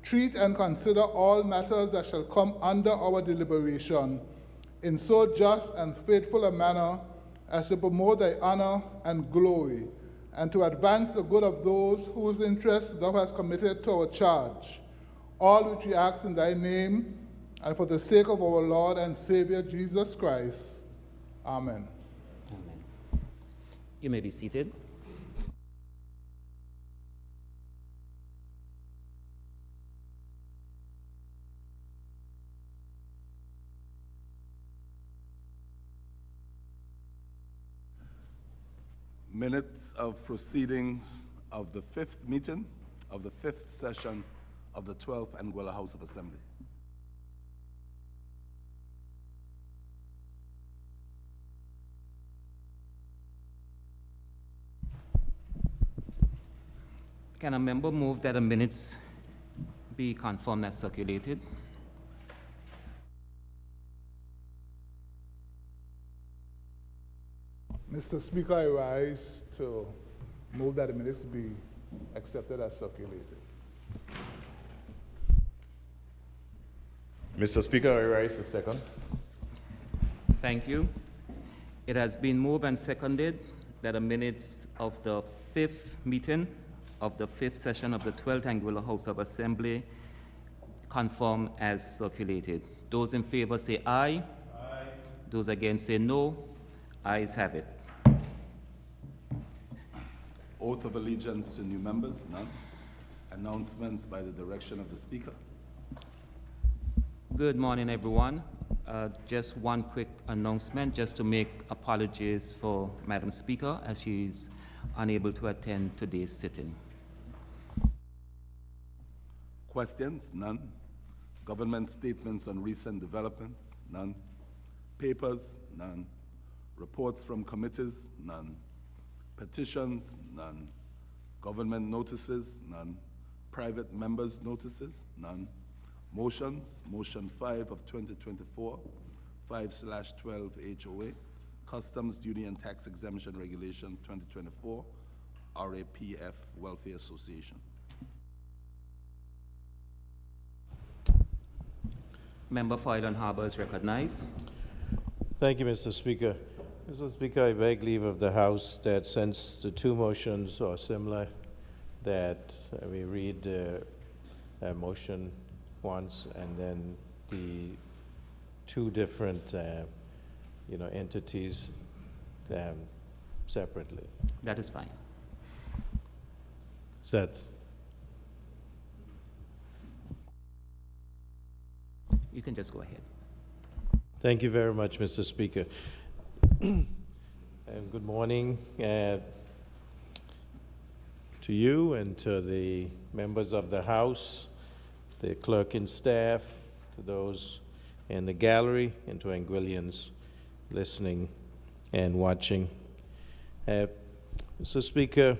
treat and consider all matters that shall come under our deliberation in so just and faithful a manner as to promote thy honor and glory, and to advance the good of those whose interest thou hast committed to our charge, all which we ask in thy name, and for the sake of our Lord and Savior Jesus Christ. Amen. Amen. You may be seated. Minutes of proceedings of the fifth meeting of the fifth session of the 12th Anguilla House of Assembly. Can a member move that the minutes be confirmed as circulated? Mr. Speaker, I rise to move that the minutes be accepted as circulated. Mr. Speaker, I rise to second. Thank you. It has been moved and seconded that the minutes of the fifth meeting of the fifth session of the 12th Anguilla House of Assembly confirm as circulated. Those in favor say aye. Aye. Those against say no. Ayes have it. Oath of allegiance to new members, none. Announcements by the direction of the Speaker. Good morning, everyone. Just one quick announcement, just to make apologies for Madam Speaker as she is unable to attend today's sitting. Questions? None. Government statements on recent developments? None. Papers? None. Reports from committees? None. Petitions? None. Government notices? None. Private members' notices? None. Motions? Motion 5 of 2024, 5/12 HOA, Customs Duty and Tax Exemption Regulations 2024, RAPF Welfare Association. Member for Island Harbor is recognized. Thank you, Mr. Speaker. Mr. Speaker, I beg leave of the House that since the two motions are similar, that we read the motion once and then the two different entities separately. That is fine. Is that? You can just go ahead. Thank you very much, Mr. Speaker. And good morning to you and to the members of the House, the clerk and staff, to those in the gallery, and to Anguillians listening and watching. Mr. Speaker,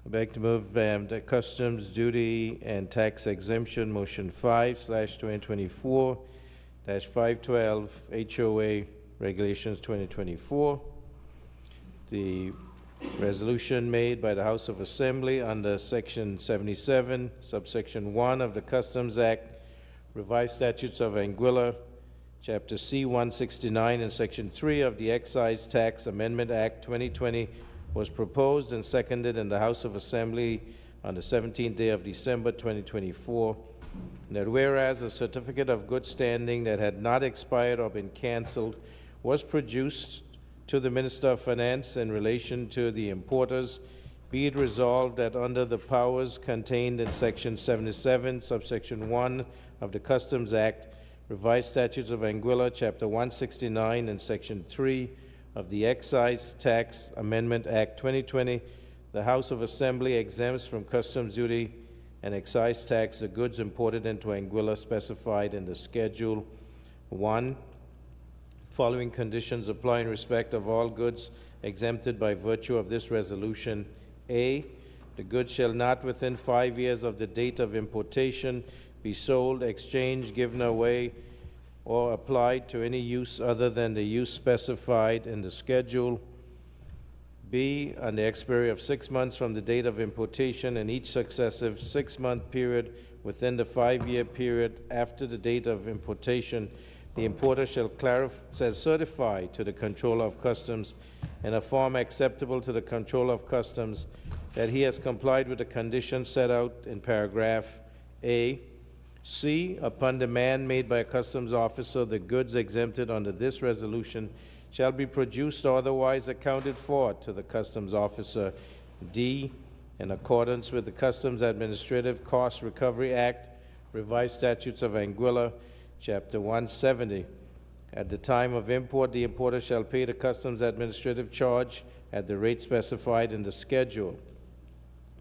I beg to move the Customs Duty and Tax Exemption Motion 5/2024-512 HOA Regulations 2024. The resolution made by the House of Assembly under Section 77, subsection 1 of the Customs Act, Revised Statutes of Anguilla, Chapter C 169, and Section 3 of the Excise Tax Amendment Act 2020 was proposed and seconded in the House of Assembly on the 17th day of December 2024, and that whereas a certificate of good standing that had not expired or been canceled was produced to the Minister of Finance in relation to the importers, be it resolved that under the powers contained in Section 77, subsection 1 of the Customs Act, Revised Statutes of Anguilla, Chapter 169, and Section 3 of the Excise Tax Amendment Act 2020, the House of Assembly exempts from customs duty and excise tax the goods imported into Anguilla specified in the Schedule 1. Following conditions apply in respect of all goods exempted by virtue of this resolution. A, the goods shall not within 5 years of the date of importation be sold, exchanged, given away, or applied to any use other than the use specified in the schedule. B, on the expiry of 6 months from the date of importation in each successive 6-month period within the 5-year period after the date of importation, the importer shall certify to the Controller of Customs in a form acceptable to the Controller of Customs that he has complied with the conditions set out in paragraph A. C, upon demand made by a customs officer, the goods exempted under this resolution shall be produced or otherwise accounted for to the customs officer. D, in accordance with the Customs Administrative Cost Recovery Act, Revised Statutes of Anguilla, Chapter 170. At the time of import, the importer shall pay the customs administrative charge at the rate specified in the schedule.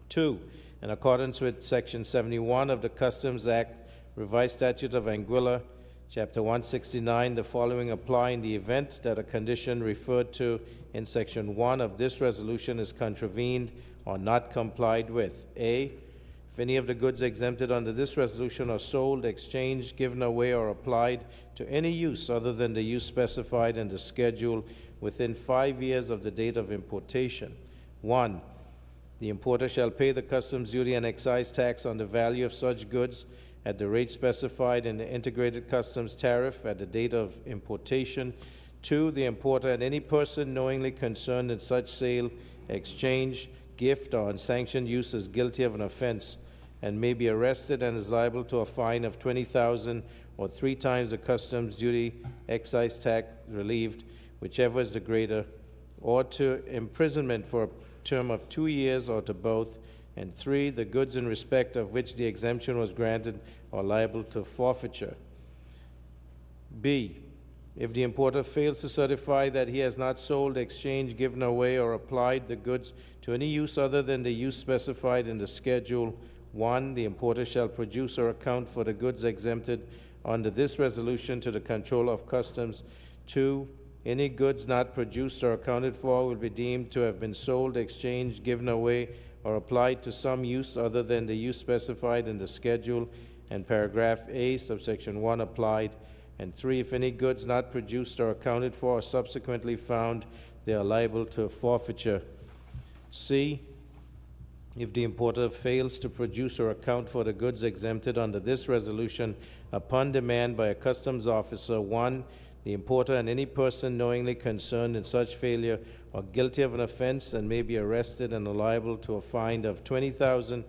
2, in accordance with Section 71 of the Customs Act, Revised Statute of Anguilla, Chapter 169, the following apply in the event that a condition referred to in Section 1 of this resolution is contravened or not complied with. A, if any of the goods exempted under this resolution are sold, exchanged, given away, or applied to any use other than the use specified in the schedule within 5 years of the date of importation. 1, the importer shall pay the customs duty and excise tax on the value of such goods at the rate specified in the integrated customs tariff at the date of importation. 2, the importer and any person knowingly concerned in such sale, exchange, gift, or unsanctioned use is guilty of an offense and may be arrested and is liable to a fine of $20,000 or 3 times the customs duty, excise tax relieved, whichever is the greater, or to imprisonment for a term of 2 years or to both. And 3, the goods in respect of which the exemption was granted are liable to forfeiture. B, if the importer fails to certify that he has not sold, exchanged, given away, or applied the goods to any use other than the use specified in the Schedule 1, the importer shall produce or account for the goods exempted under this resolution to the Controller of Customs. 2, any goods not produced or accounted for will be deemed to have been sold, exchanged, given away, or applied to some use other than the use specified in the schedule, and paragraph A, subsection 1 applied. And 3, if any goods not produced or accounted for are subsequently found, they are liable to forfeiture. C, if the importer fails to produce or account for the goods exempted under this resolution upon demand by a customs officer, 1, the importer and any person knowingly concerned in such failure are guilty of an offense and may be arrested and are liable to a fine of $20,000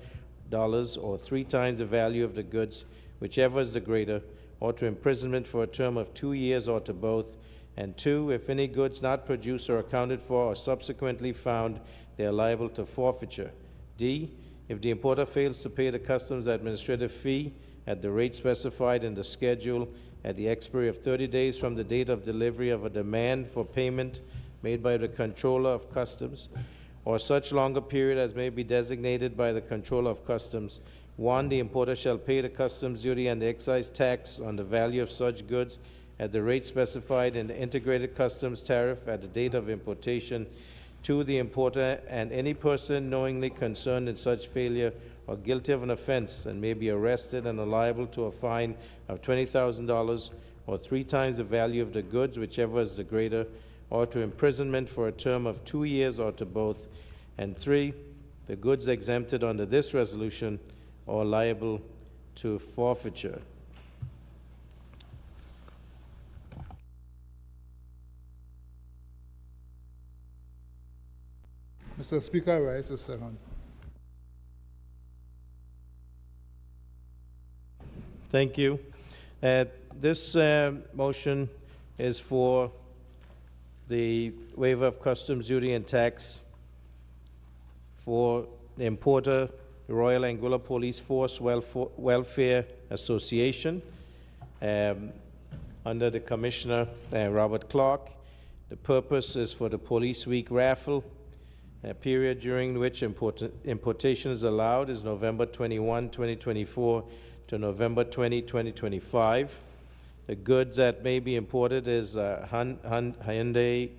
or 3 times the value of the goods, whichever is the greater, or to imprisonment for a term of 2 years or to both. And 2, if any goods not produced or accounted for are subsequently found, they are liable to forfeiture. D, if the importer fails to pay the customs administrative fee at the rate specified in the schedule at the expiry of 30 days from the date of delivery of a demand for payment made by the Controller of Customs, or such longer period as may be designated by the Controller of Customs, 1, the importer shall pay the customs duty and the excise tax on the value of such goods at the rate specified in the integrated customs tariff at the date of importation. 2, the importer and any person knowingly concerned in such failure are guilty of an offense and may be arrested and are liable to a fine of $20,000 or 3 times the value of the goods, whichever is the greater, or to imprisonment for a term of 2 years or to both. And 3, the goods exempted under this resolution are liable to forfeiture. Mr. Speaker, I rise to second. Thank you. This motion is for the waiver of customs duty and tax for the importer, the Royal Anguilla Police Force Welfare Association, under the Commissioner, Robert Clark. The purpose is for the Police Week raffle. Period during which importation is allowed is November 21, 2024 to November 20, 2025. The goods that may be imported is Hyundai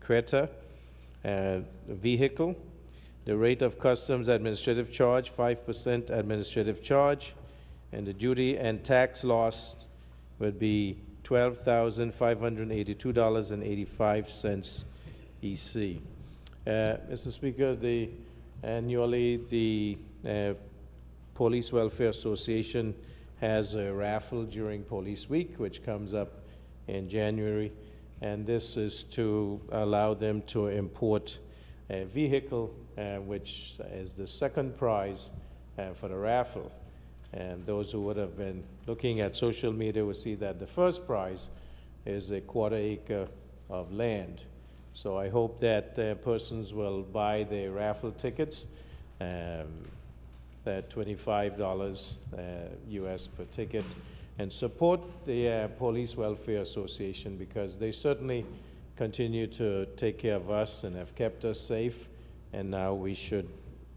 Creta vehicle. The rate of customs administrative charge, 5% administrative charge, and the duty and tax loss would be $12,582.85 EC. Mr. Speaker, annually, the Police Welfare Association has a raffle during Police Week, which comes up in January, and this is to allow them to import a vehicle, which is the second prize for the raffle. And those who would have been looking at social media will see that the first prize is a 1/4 acre of land. So I hope that persons will buy their raffle tickets, that $25 US per ticket, and support the Police Welfare Association, because they certainly continue to take care of us and have kept us safe, and now we should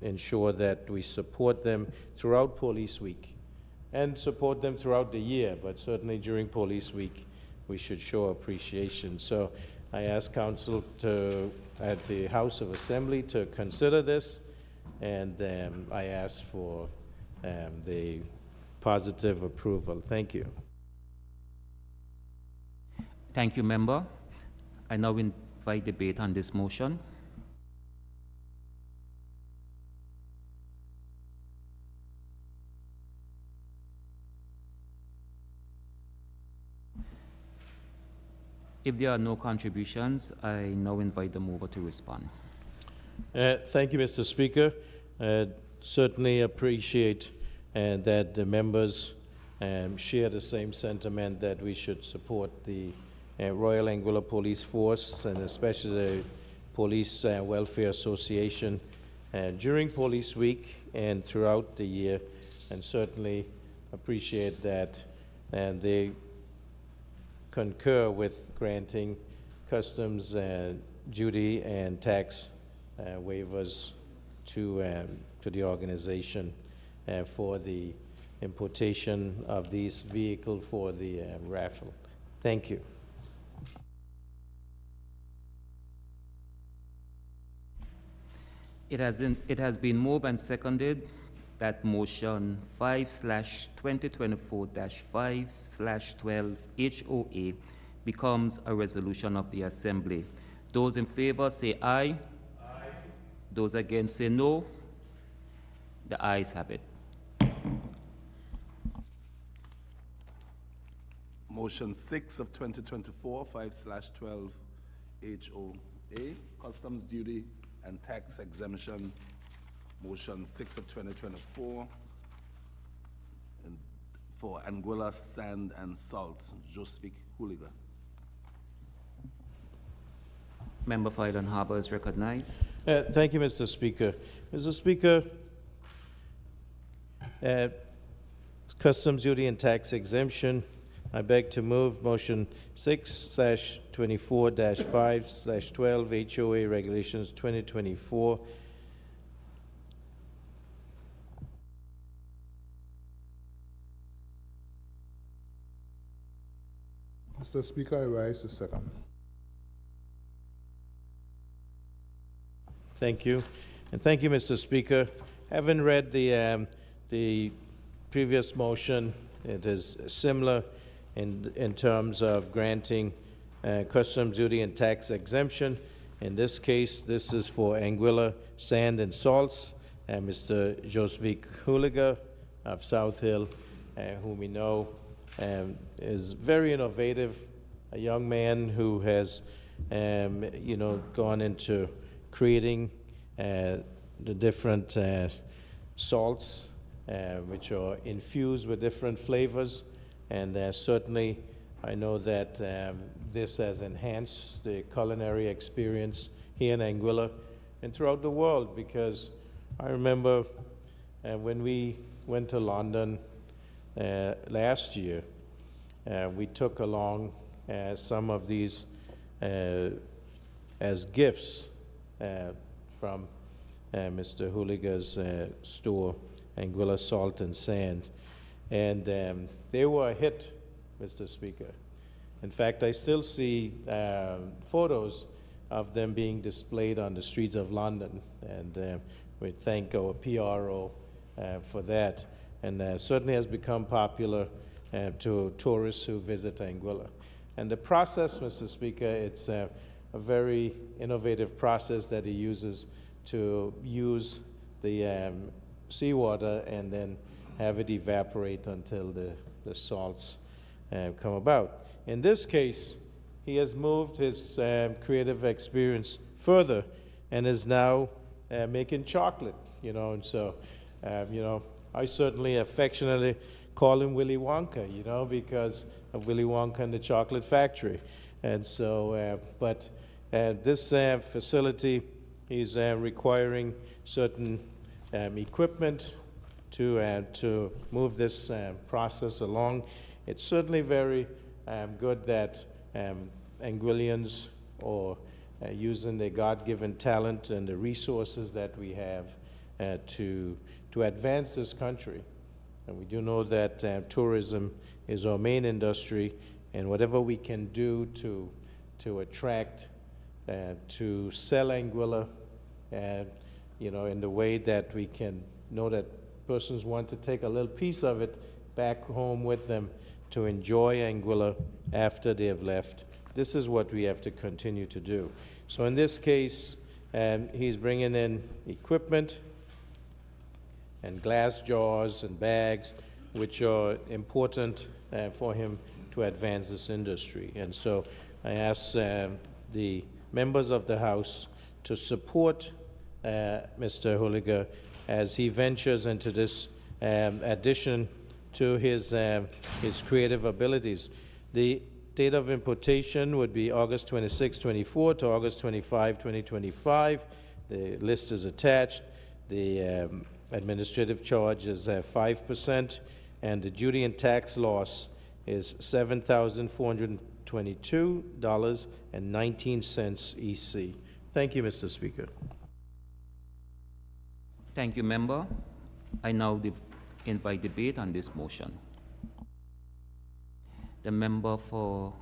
ensure that we support them throughout Police Week and support them throughout the year, but certainly during Police Week we should show appreciation. So I ask Council at the House of Assembly to consider this, and I ask for the positive approval. Thank you. Thank you, Member. I now invite debate on this motion. If there are no contributions, I now invite the mover to respond. Thank you, Mr. Speaker. Certainly appreciate that the members share the same sentiment that we should support the Royal Anguilla Police Force, and especially the Police Welfare Association during Police Week and throughout the year, and certainly appreciate that they concur with granting customs duty and tax waivers to the organization for the importation of these vehicles for the raffle. Thank you. It has been moved and seconded that motion 5/2024-5/12 HOA becomes a resolution of the Assembly. Those in favor say aye. Aye. Those against say no. The ayes have it. Motion 6 of 2024, 5/12 HOA, Customs Duty and Tax Exemption. Motion 6 of 2024 for Anguilla Sand and Salt, Joseph Hooliger. Member for Island Harbor is recognized. Thank you, Mr. Speaker. Mr. Speaker, Customs Duty and Tax Exemption, I beg to move motion 6/24-5/12 HOA Regulations 2024. Mr. Speaker, I rise to second. Thank you. And thank you, Mr. Speaker. Having read the previous motion, it is similar in terms of granting customs duty and tax exemption. In this case, this is for Anguilla Sand and Salts, and Mr. Joseph Hooliger of South Hill, whom we know is very innovative, a young man who has, gone into creating the different salts, which are infused with different flavors. And certainly, I know that this has enhanced the culinary experience here in Anguilla and throughout the world, because I remember when we went to London last year, we took along some of these as gifts from Mr. Hooliger's store, Anguilla Salt and Sand. And they were a hit, Mr. Speaker. In fact, I still see photos of them being displayed on the streets of London, and we thank our PRO for that. And certainly has become popular to tourists who visit Anguilla. And the process, Mr. Speaker, it's a a very innovative process that he uses to use the seawater and then have it evaporate until the salts come about. In this case, he has moved his creative experience further and is now making chocolate, and so, I certainly affectionately call him Willy Wonka, because of Willy Wonka and the Chocolate Factory. And so, but this facility is requiring certain equipment to move this process along. It's certainly very good that Anguillians are using their God-given talent and the resources that we have to advance this country. And we do know that tourism is our main industry, and whatever we can do to attract, to sell Anguilla, in the way that we can know that persons want to take a little piece of it back home with them to enjoy Anguilla after they have left. This is what we have to continue to do. So in this case, he's bringing in equipment and glass jars and bags, which are important for him to advance this industry. And so I ask the members of the House to support Mr. Hulliger as he ventures into this addition to his creative abilities. The date of importation would be August 26, 24 to August 25, 2025. The list is attached. The administrative charge is 5%, and the duty and tax loss is $7,422.19 EC. Thank you, Mr. Speaker. Thank you, member. I now invite debate on this motion. The member for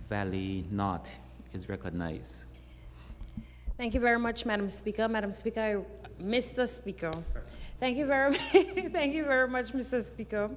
Valley North is recognized. Thank you very much, Madam Speaker. Madam Speaker, Mr. Speaker. Thank you very thank you very much, Mr. Speaker.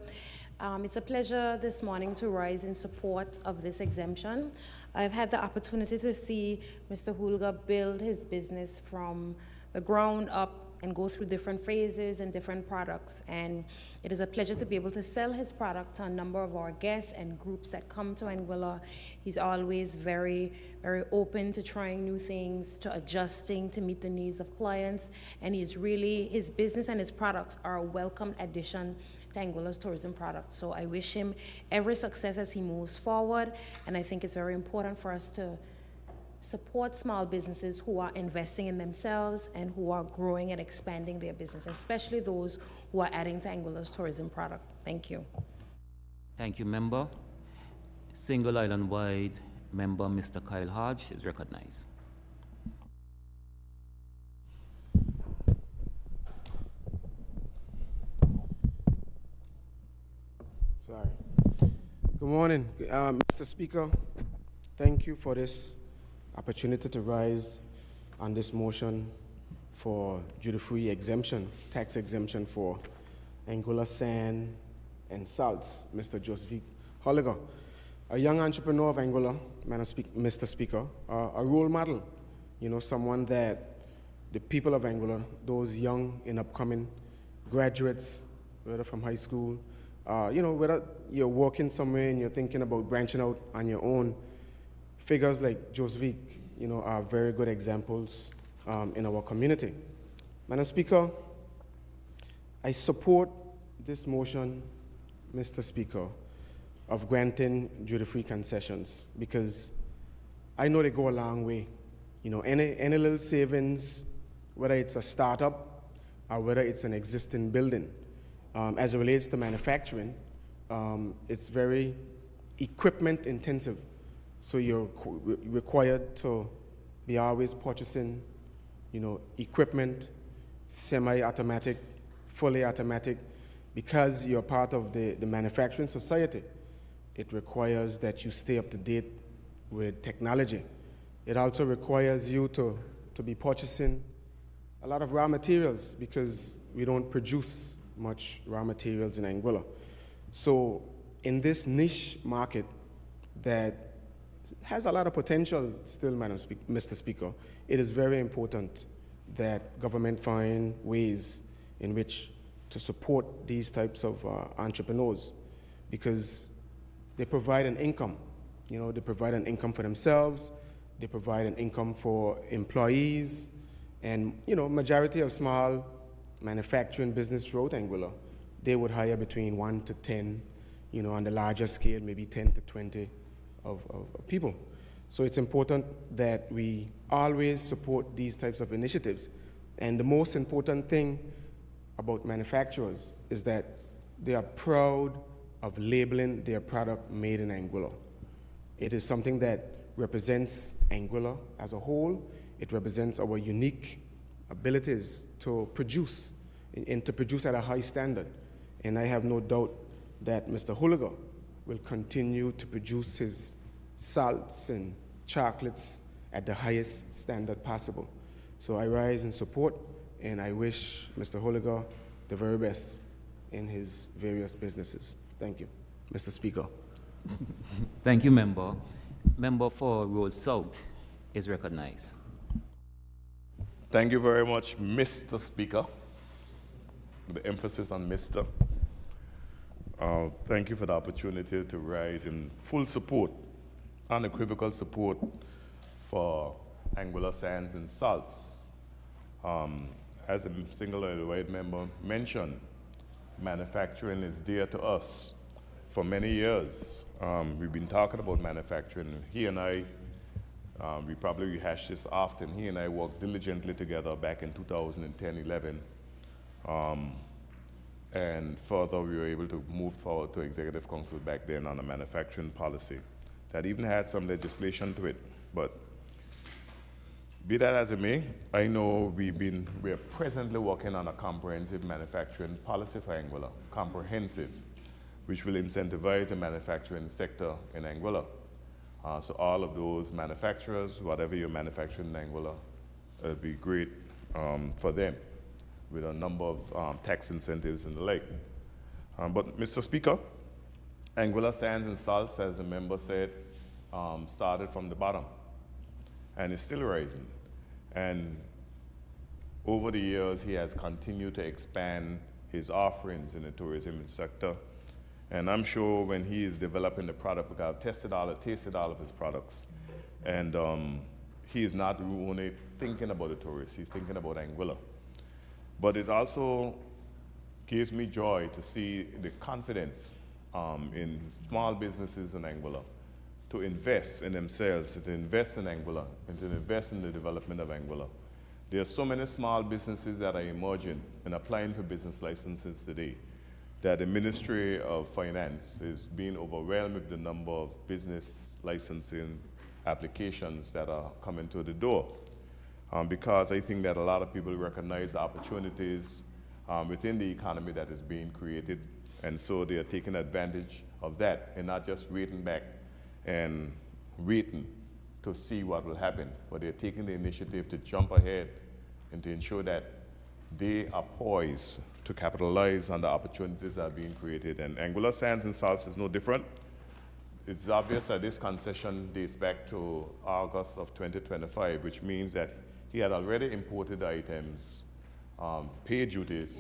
It's a pleasure this morning to rise in support of this exemption. I've had the opportunity to see Mr. Hulliger build his business from the ground up and go through different phases and different products. And it is a pleasure to be able to sell his product to a number of our guests and groups that come to Anguilla. He's always very, very open to trying new things, to adjusting to meet the needs of clients. And his business and his products are a welcome addition to Anguilla's tourism product. So I wish him every success as he moves forward. And I think it's very important for us to support small businesses who are investing in themselves and who are growing and expanding their business, especially those who are adding to Anguilla's tourism product. Thank you. Thank you, member. Single Island-wide member Mr. Kyle Hodge is recognized. Sorry. Good morning, Mr. Speaker. Thank you for this opportunity to rise on this motion for duty-free exemption, tax exemption for Anguilla sand and salts, Mr. Joseph Hulliger, a young entrepreneur of Anguilla, Mr. Speaker, a role model, someone that the people of Anguilla, those young and upcoming graduates, whether from high school, whether you're working somewhere and you're thinking about branching out on your own, figures like Joseph, are very good examples in our community. Madam Speaker, I support this motion, Mr. Speaker, of granting duty-free concessions because I know they go a long way. Any little savings, whether it's a startup or whether it's an existing building, as it relates to manufacturing, it's very equipment intensive. So you're required to be always purchasing, equipment, semi-automatic, fully automatic, because you're part of the manufacturing society. It requires that you stay up to date with technology. It also requires you to be purchasing a lot of raw materials because we don't produce much raw materials in Anguilla. So in this niche market that has a lot of potential still, Mr. Speaker. It is very important that government find ways in which to support these types of entrepreneurs, because they provide an income. You know, they provide an income for themselves, they provide an income for employees, and, you know, majority of small manufacturing business throughout Anguilla, they would hire between 1 to 10, you know, on the larger scale, maybe 10 to 20 of people. So it's important that we always support these types of initiatives. And the most important thing about manufacturers is that they are proud of labeling their product made in Anguilla. It is something that represents Anguilla as a whole. It represents our unique abilities to produce, and to produce at a high standard. And I have no doubt that Mr. Holliger will continue to produce his salts and chocolates at the highest standard possible. So I rise in support, and I wish Mr. Holliger the very best in his various businesses. Thank you, Mr. Speaker. Thank you, Member. Member for Road South is recognized. Thank you very much, Mr. Speaker. The emphasis on Mr. Thank you for the opportunity to rise in full support, unequivocal support for Anguilla Sands and Salts. As a single white member mentioned, manufacturing is dear to us. For many years, we've been talking about manufacturing. He and I, we probably rehash this often. He and I worked diligently together back in 2010-11. And further, we were able to move forward to Executive Council back then on a manufacturing policy that even had some legislation to it. But be that as it may, I know we're presently working on a comprehensive manufacturing policy for Anguilla, comprehensive, which will incentivize the manufacturing sector in Anguilla. So all of those manufacturers, whatever you're manufacturing in Anguilla, it'll be great for them, with a number of tax incentives and the like. But Mr. Speaker, Anguilla Sands and Salts, as the member said, started from the bottom and is still rising. And over the years, he has continued to expand his offerings in the tourism sector. And I'm sure when he is developing the product, because I've tasted all of his products, and he is not only thinking about the tourists, he's thinking about Anguilla. But it also gives me joy to see the confidence in small businesses in Anguilla to invest in themselves, to invest in Anguilla, and to invest in the development of Anguilla. There are so many small businesses that are emerging and applying for business licenses today that the Ministry of Finance is being overwhelmed with the number of business licensing applications that are coming to the door. Because I think that a lot of people recognize the opportunities within the economy that is being created, and so they are taking advantage of that and not just waiting back and waiting to see what will happen, but they're taking the initiative to jump ahead and to ensure that they are poised to capitalize on the opportunities that are being created. And Anguilla Sands and Salts is no different. It's obvious that this concession dates back to August of 2025, which means that he had already imported items, paid duties,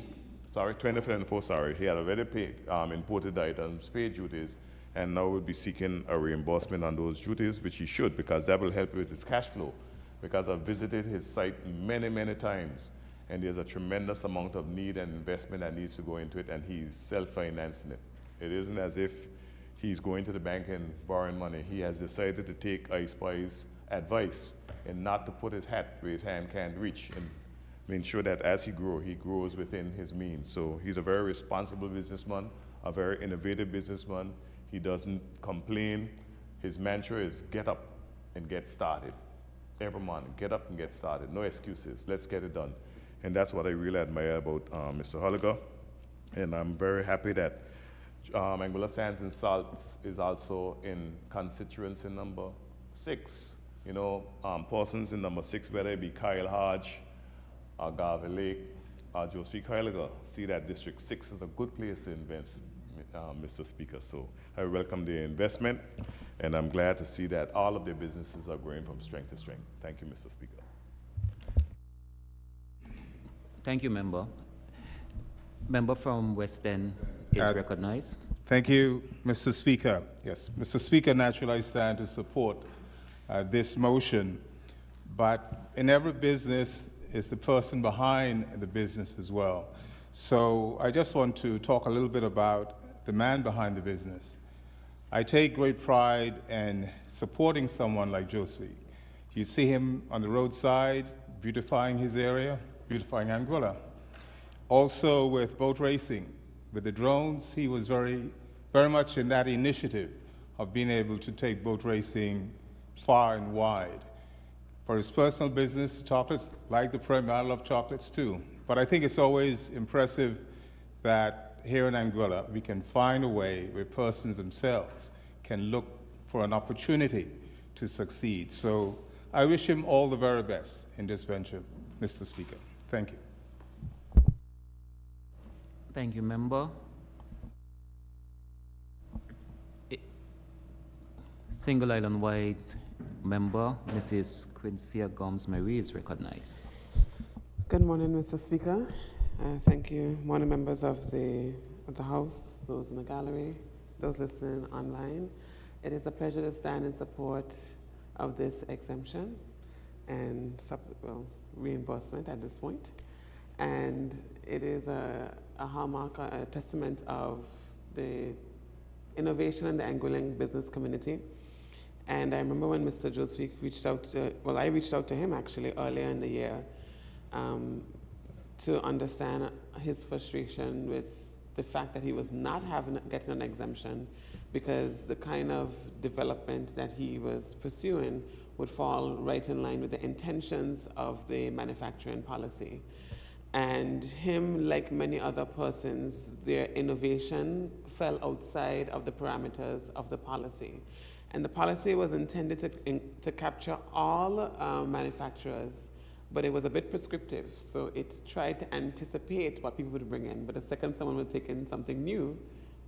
2024, sorry. He had already paid, imported items, paid duties, and now will be seeking a reimbursement on those duties, which he should, because that will help with his cash flow. Because I've visited his site many, many times, and there's a tremendous amount of need and investment that needs to go into it, and he's self-financing it. It isn't as if he's going to the bank and borrowing money. He has decided to take iSpy's advice and not to put his hat where his hand can't reach, and ensure that as he grows within his means. So he's a very responsible businessman, a very innovative businessman. He doesn't complain. His mantra is get up and get started. Every morning, get up and get started. No excuses. Let's get it done. And that's what I really admire about Mr. Holliger. And I'm very happy that Anguilla Sands and Salts is also in constituency number 6. You know, persons in number 6, whether it be Kyle Hodge, Garvey Lake, Joseph Holliger, see that District 6 is a good place to invest, Mr. Speaker. So I welcome the investment. And I'm glad to see that all of their businesses are growing from strength to strength. Thank you, Mr. Speaker. Thank you, member. Member from West End is recognized. Thank you, Mr. Speaker. Yes, Mr. Speaker, naturally I stand to support this motion, but in every business is the person behind the business as well. So I just want to talk a little bit about the man behind the business. I take great pride in supporting someone like Joseph. You see him on the roadside, beautifying his area, beautifying Anguilla. Also with boat racing, with the drones, he was very much in that initiative of being able to take boat racing far and wide. For his personal business, chocolates, like the Premier, I love chocolates too. But I think it's always impressive that here in Anguilla, we can find a way where persons themselves can look for an opportunity to succeed. So I wish him all the very best in this venture, Mr. Speaker. Thank you. Thank you, member. Single Island Wide member, Mrs. Quincy Gomes-Marie is recognized. Good morning, Mr. Speaker. Thank you, morning members of the House, those in the gallery, those listening online. It is a pleasure to stand in support of this exemption and reimbursement at this point. And it is a hallmark, a testament of the innovation in the Anguillan business community. And I remember when Mr. Joseph reached out to, well, I reached out to him actually earlier in the year to understand his frustration with the fact that he was not getting an exemption because the kind of development that he was pursuing would fall right in line with the intentions of the manufacturing policy. And him, like many other persons, their innovation fell outside of the parameters of the policy. And the policy was intended to capture all manufacturers, but it was a bit prescriptive. So it tried to anticipate what people would bring in. But the second someone would take in something new,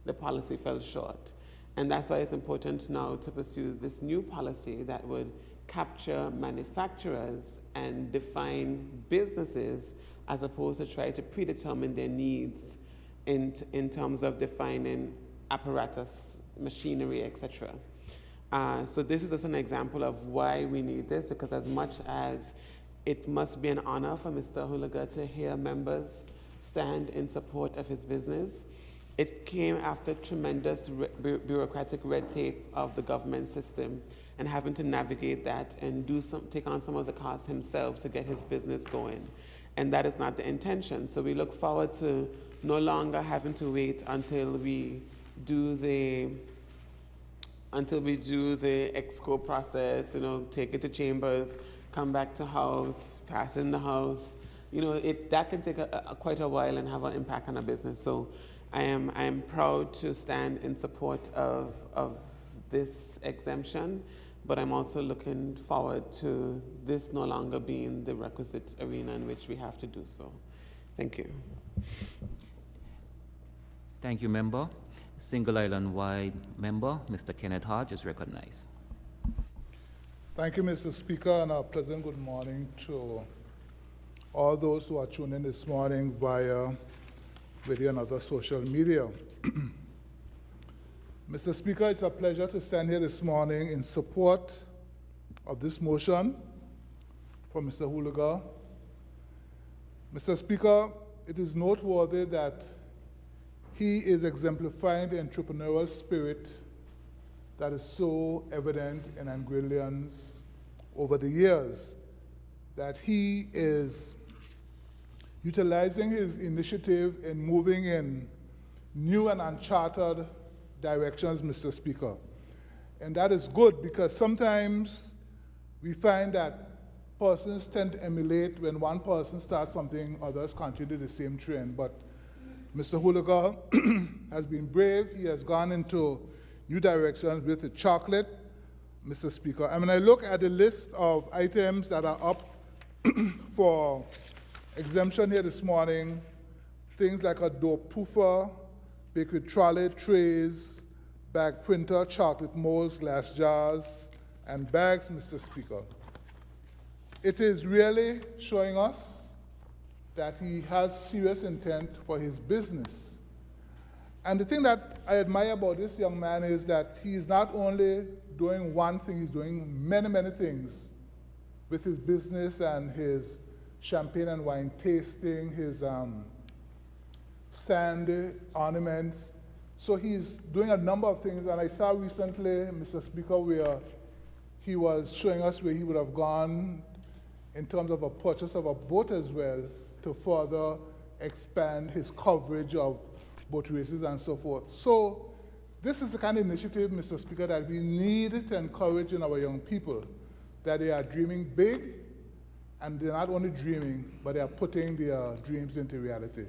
the policy fell short. And that's why it's important now to pursue this new policy that would capture manufacturers and define businesses as opposed to try to predetermine their needs in terms of defining apparatus, machinery, etc. So this is just an example of why we need this, because as much as it must be an honor for Mr. Hulaga to hear members stand in support of his business, it came after tremendous bureaucratic red tape of the government system and having to navigate that and take on some of the costs himself to get his business going. And that is not the intention. So we look forward to no longer having to wait until we do the exco process, take it to chambers, come back to House, pass it in the House. That can take quite a while and have an impact on our business. So I am proud to stand in support of this exemption, but I'm also looking forward to this no longer being the requisite arena in which we have to do so. Thank you. Thank you, member. Single Island Wide member, Mr. Kenneth Hodge is recognized. Thank you, Mr. Speaker, and a pleasant good morning to all those who are tuning in this morning via video and other social media. Mr. Speaker, it's a pleasure to stand here this morning in support of this motion from Mr. Hulaga. Mr. Speaker, it is noteworthy that he is exemplifying the entrepreneurial spirit that is so evident in Anguillians over the years, that he is utilizing his initiative in moving in new and uncharted directions, Mr. Speaker. And that is good because sometimes we find that persons tend to emulate when one person starts something, others continue the same trend. But Mr. Hulaga has been brave. He has gone into new directions with the chocolate, Mr. Speaker. And when I look at the list of items that are up for exemption here this morning, things like a door poofer, bakery trolley, trays, bag printer, chocolate molds, glass jars, and bags, Mr. Speaker. It is really showing us that he has serious intent for his business. And the thing that I admire about this young man is that he is not only doing one thing, he's doing many, many things with his business and his champagne and wine tasting, his sand ornaments. So he's doing a number of things, and I saw recently, Mr. Speaker, where he was showing us where he would have gone in terms of a purchase of a boat as well to further expand his coverage of boat races and so forth. So this is the kind of initiative, Mr. Speaker, that we need to encourage in our young people, that they are dreaming big, and they're not only dreaming, but they are putting their dreams into reality.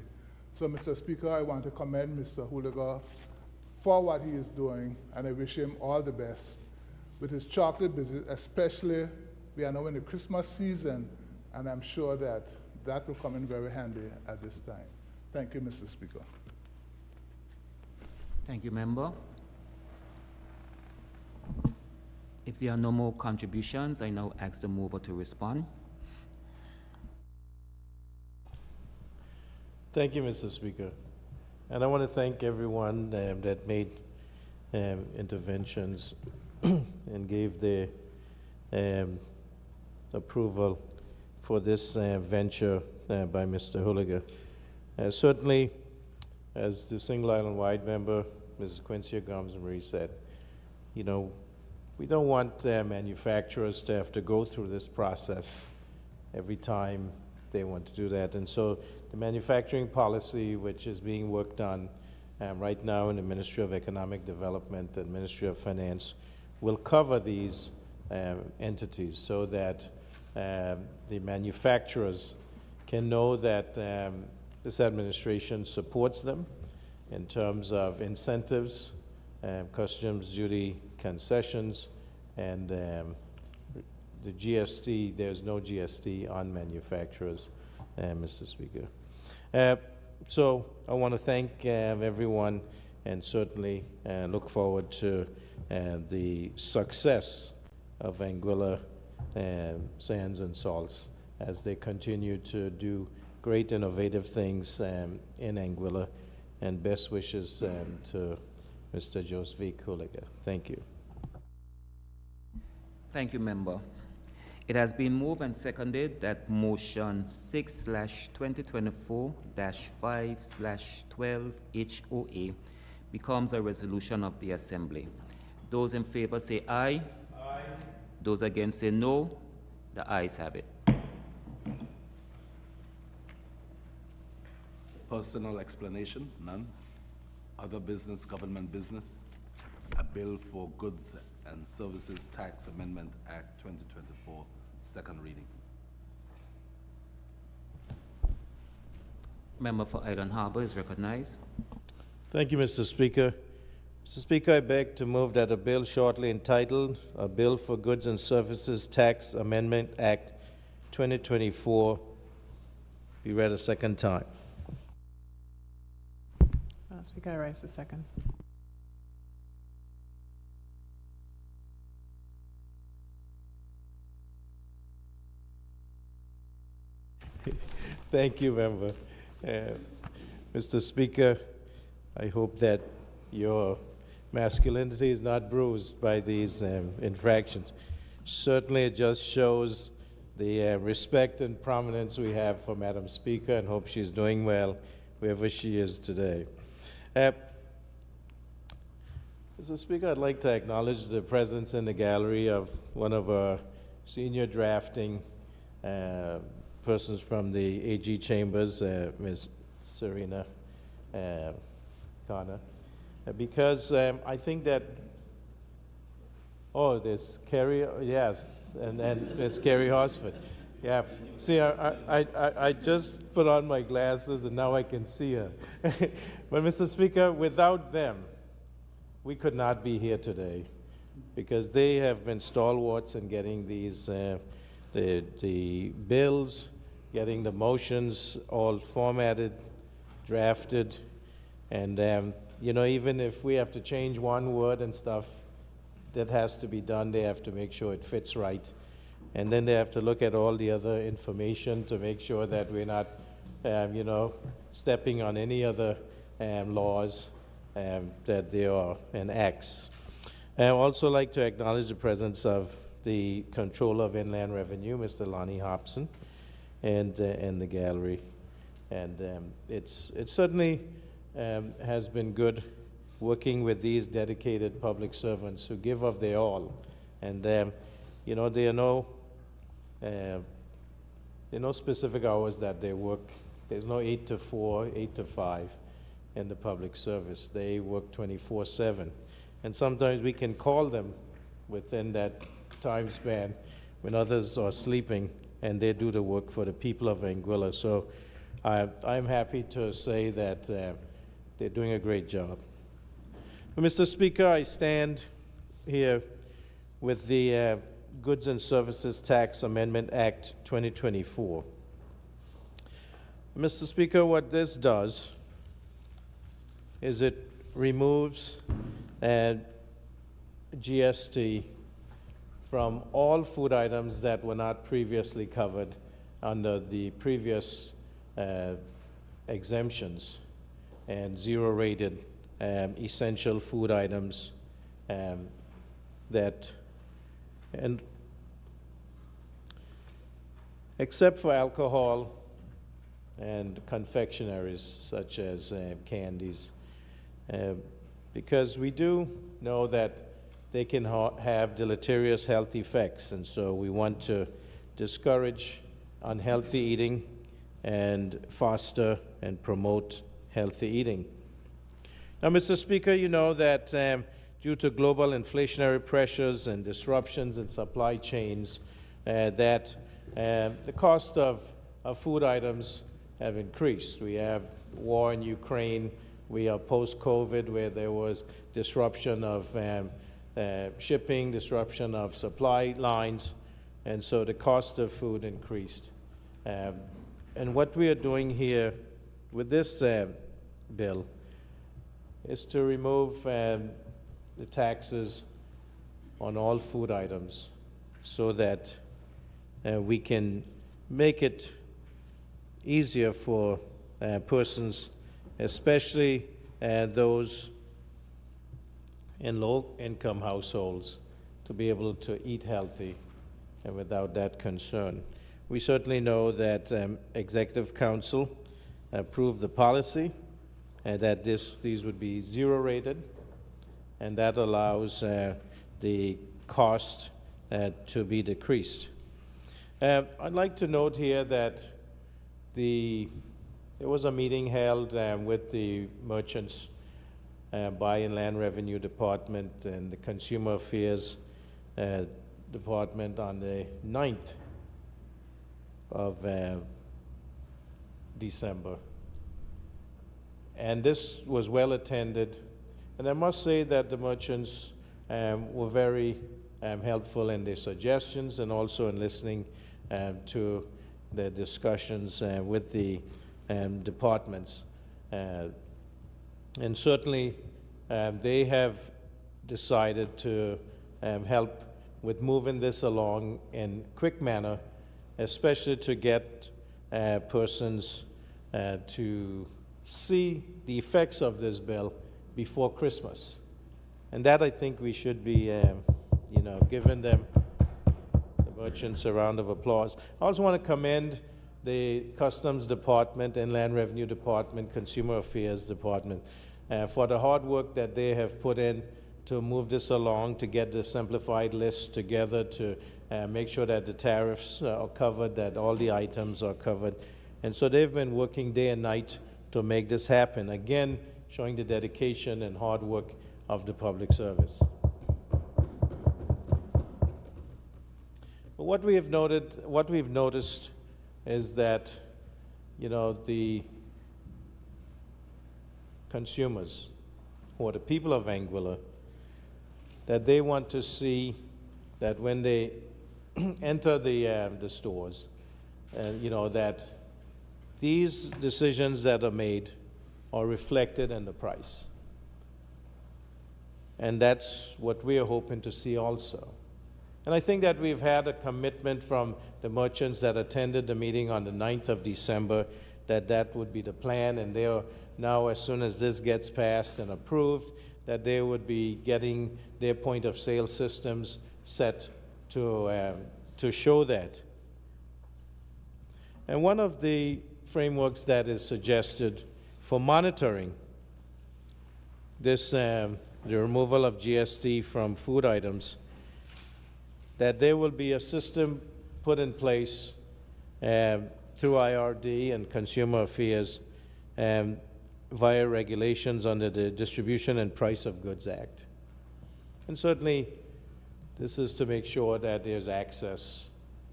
So, Mr. Speaker, I want to commend Mr. Huliger for what he is doing, and I wish him all the best with his chocolate business, especially we are now in the Christmas season, and I'm sure that that will come in very handy at this time. Thank you, Mr. Speaker. Thank you, member. If there are no more contributions, I now ask the mover to respond. Thank you, Mr. Speaker. And I want to thank everyone that made interventions and gave their approval for this venture by Mr. Huliger. Certainly, as the Single Island Wide member, Mrs. Quincy Gomes-Marie said, you know, we don't want manufacturers to have to go through this process every time they want to do that. And so the manufacturing policy, which is being worked on right now in the Ministry of Economic Development and Ministry of Finance, will cover these entities so that the manufacturers can know that this administration supports them in terms of incentives, customs duty concessions, and the GST. There's no GST on manufacturers, Mr. Speaker. So I want to thank everyone, and certainly look forward to the success of Anguilla Sands and Salts as they continue to do great innovative things in Anguilla, and best wishes to Mr. Josvik Huliger. Thank you. Thank you, member. It has been moved and seconded that motion 6/2024-5/12 HOA becomes a resolution of the Assembly. Those in favor say aye. Aye. Those against say no. The ayes have it. Personal explanations, none. Other business, government business. A bill for Goods and Services Tax Amendment Act 2024, second reading. Member for Island Harbor is recognized. Thank you, Mr. Speaker. Mr. Speaker, I beg to move that a bill shortly entitled A Bill for Goods and Services Tax Amendment Act 2024 be read a second time. Speaker, I rise to second. Thank you, member. Mr. Speaker, I hope that your masculinity is not bruised by these infractions. Certainly, it just shows the respect and prominence we have for Madam Speaker, and hope she's doing well wherever she is today. Mr. Speaker, I'd like to acknowledge the presence in the gallery of one of our senior drafting persons from the AG Chambers, Ms. Serena Connor, because I think that, oh, there's Carrie, yes, and there's Carrie Horsford. Yeah, see, I just put on my glasses and now I can see her. But Mr. Speaker, without them, we could not be here today, because they have been stalwarts in getting these, the bills, getting the motions all formatted, drafted, and you know, even if we have to change one word and stuff, that has to be done. They have to make sure it fits right. And then they have to look at all the other information to make sure that we're not, you know, stepping on any other laws that there are and acts. I also like to acknowledge the presence of the Controller of Inland Revenue, Mr. Lonnie Hobson, and the gallery. And it certainly has been good working with these dedicated public servants who give of their all. And, you know, there are no specific hours that they work. There's no 8 to 4, 8 to 5 in the public service. They work 24/7. And sometimes we can call them within that time span when others are sleeping, and they do the work for the people of Anguilla. So I'm happy to say that they're doing a great job. Mr. Speaker, I stand here with the Goods and Services Tax Amendment Act 2024. Mr. Speaker, what this does is it removes GST from all food items that were not previously covered under the previous exemptions, and zero-rated essential food items except for alcohol and confectionaries such as candies, because we do know that they can have deleterious health effects, and so we want to discourage unhealthy eating and foster and promote healthy eating. Now, Mr. Speaker, you know that due to global inflationary pressures and disruptions in supply chains, that the cost of food items have increased. We have war in Ukraine. We are post-COVID, where there was disruption of shipping, disruption of supply lines, and so the cost of food increased. And what we are doing here with this bill is to remove the taxes on all food items so that we can make it easier for persons, especially those in low-income households, to be able to eat healthy and without that concern. We certainly know that Executive Council approved the policy that these would be zero-rated, and that allows the cost to be decreased. I'd like to note here that there was a meeting held with the merchants by Inland Revenue Department and the Consumer Affairs Department on the 9th of December. And this was well attended. And I must say that the merchants were very helpful in their suggestions and also in listening to the discussions with the departments. And certainly they have decided to help with moving this along in quick manner, especially to get persons to see the effects of this bill before Christmas. And that, I think, we should be, giving them, the merchants, a round of applause. I also want to commend the Customs Department, Inland Revenue Department, Consumer Affairs Department for the hard work that they have put in to move this along, to get the simplified list together, to make sure that the tariffs are covered, that all the items are covered. And so they've been working day and night to make this happen, again, showing the dedication and hard work of the public service. But what we've noticed is that, the consumers, who are the people of Anguilla, that they want to see that when they enter the stores, that these decisions that are made are reflected in the price. And that's what we are hoping to see also. And I think that we've had a commitment from the merchants that attended the meeting on the 9th of December that that would be the plan, and they are now, as soon as this gets passed and approved, that they would be getting their point of sale systems set to show that. And one of the frameworks that is suggested for monitoring this, the removal of GST from food items, that there will be a system put in place through IRD and Consumer Affairs via regulations under the Distribution and Price of Goods Act. And certainly, this is to make sure that there's access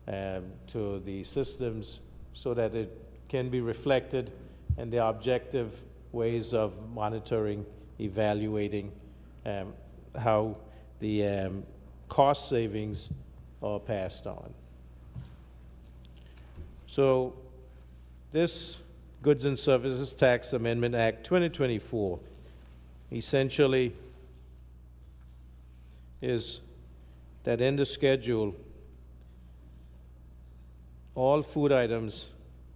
to the systems so that it can be reflected and the objective ways of monitoring, evaluating how the cost savings are passed on. So this Goods and Services Tax Amendment Act 2024 essentially is that in the schedule, all food items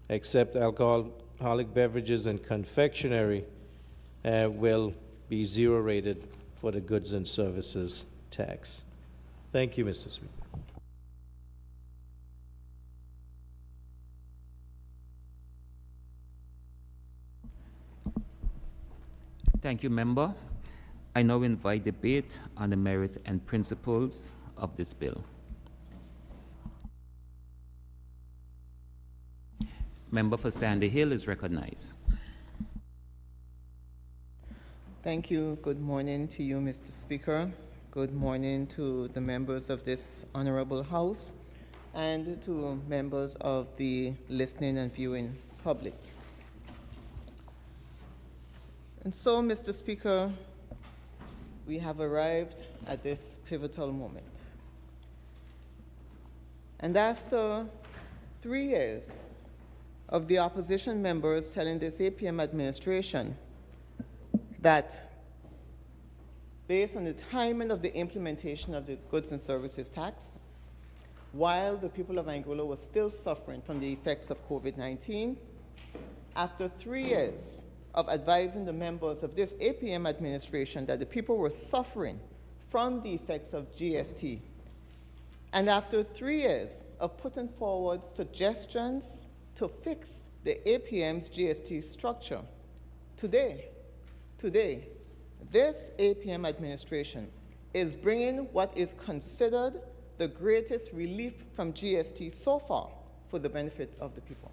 except alcoholic beverages and confectionery will be zero rated for the goods and services tax. Thank you, Mr. Speaker. Thank you, Member. I now invite debate on the merit and principles of this bill. Member for Sandy Hill is recognized. Thank you. Good morning to you, Mr. Speaker. Good morning to the members of this honorable House and to members of the listening and viewing public. And so, Mr. Speaker, we have arrived at this pivotal moment. And after 3 years of the opposition members telling this APM administration that based on the timing of the implementation of the goods and services tax, while the people of Anguilla were still suffering from the effects of COVID-19, after 3 years of advising the members of this APM administration that the people were suffering from the effects of GST, and after 3 years of putting forward suggestions to fix the APM's GST structure, today, this APM administration is bringing what is considered the greatest relief from GST so far for the benefit of the people.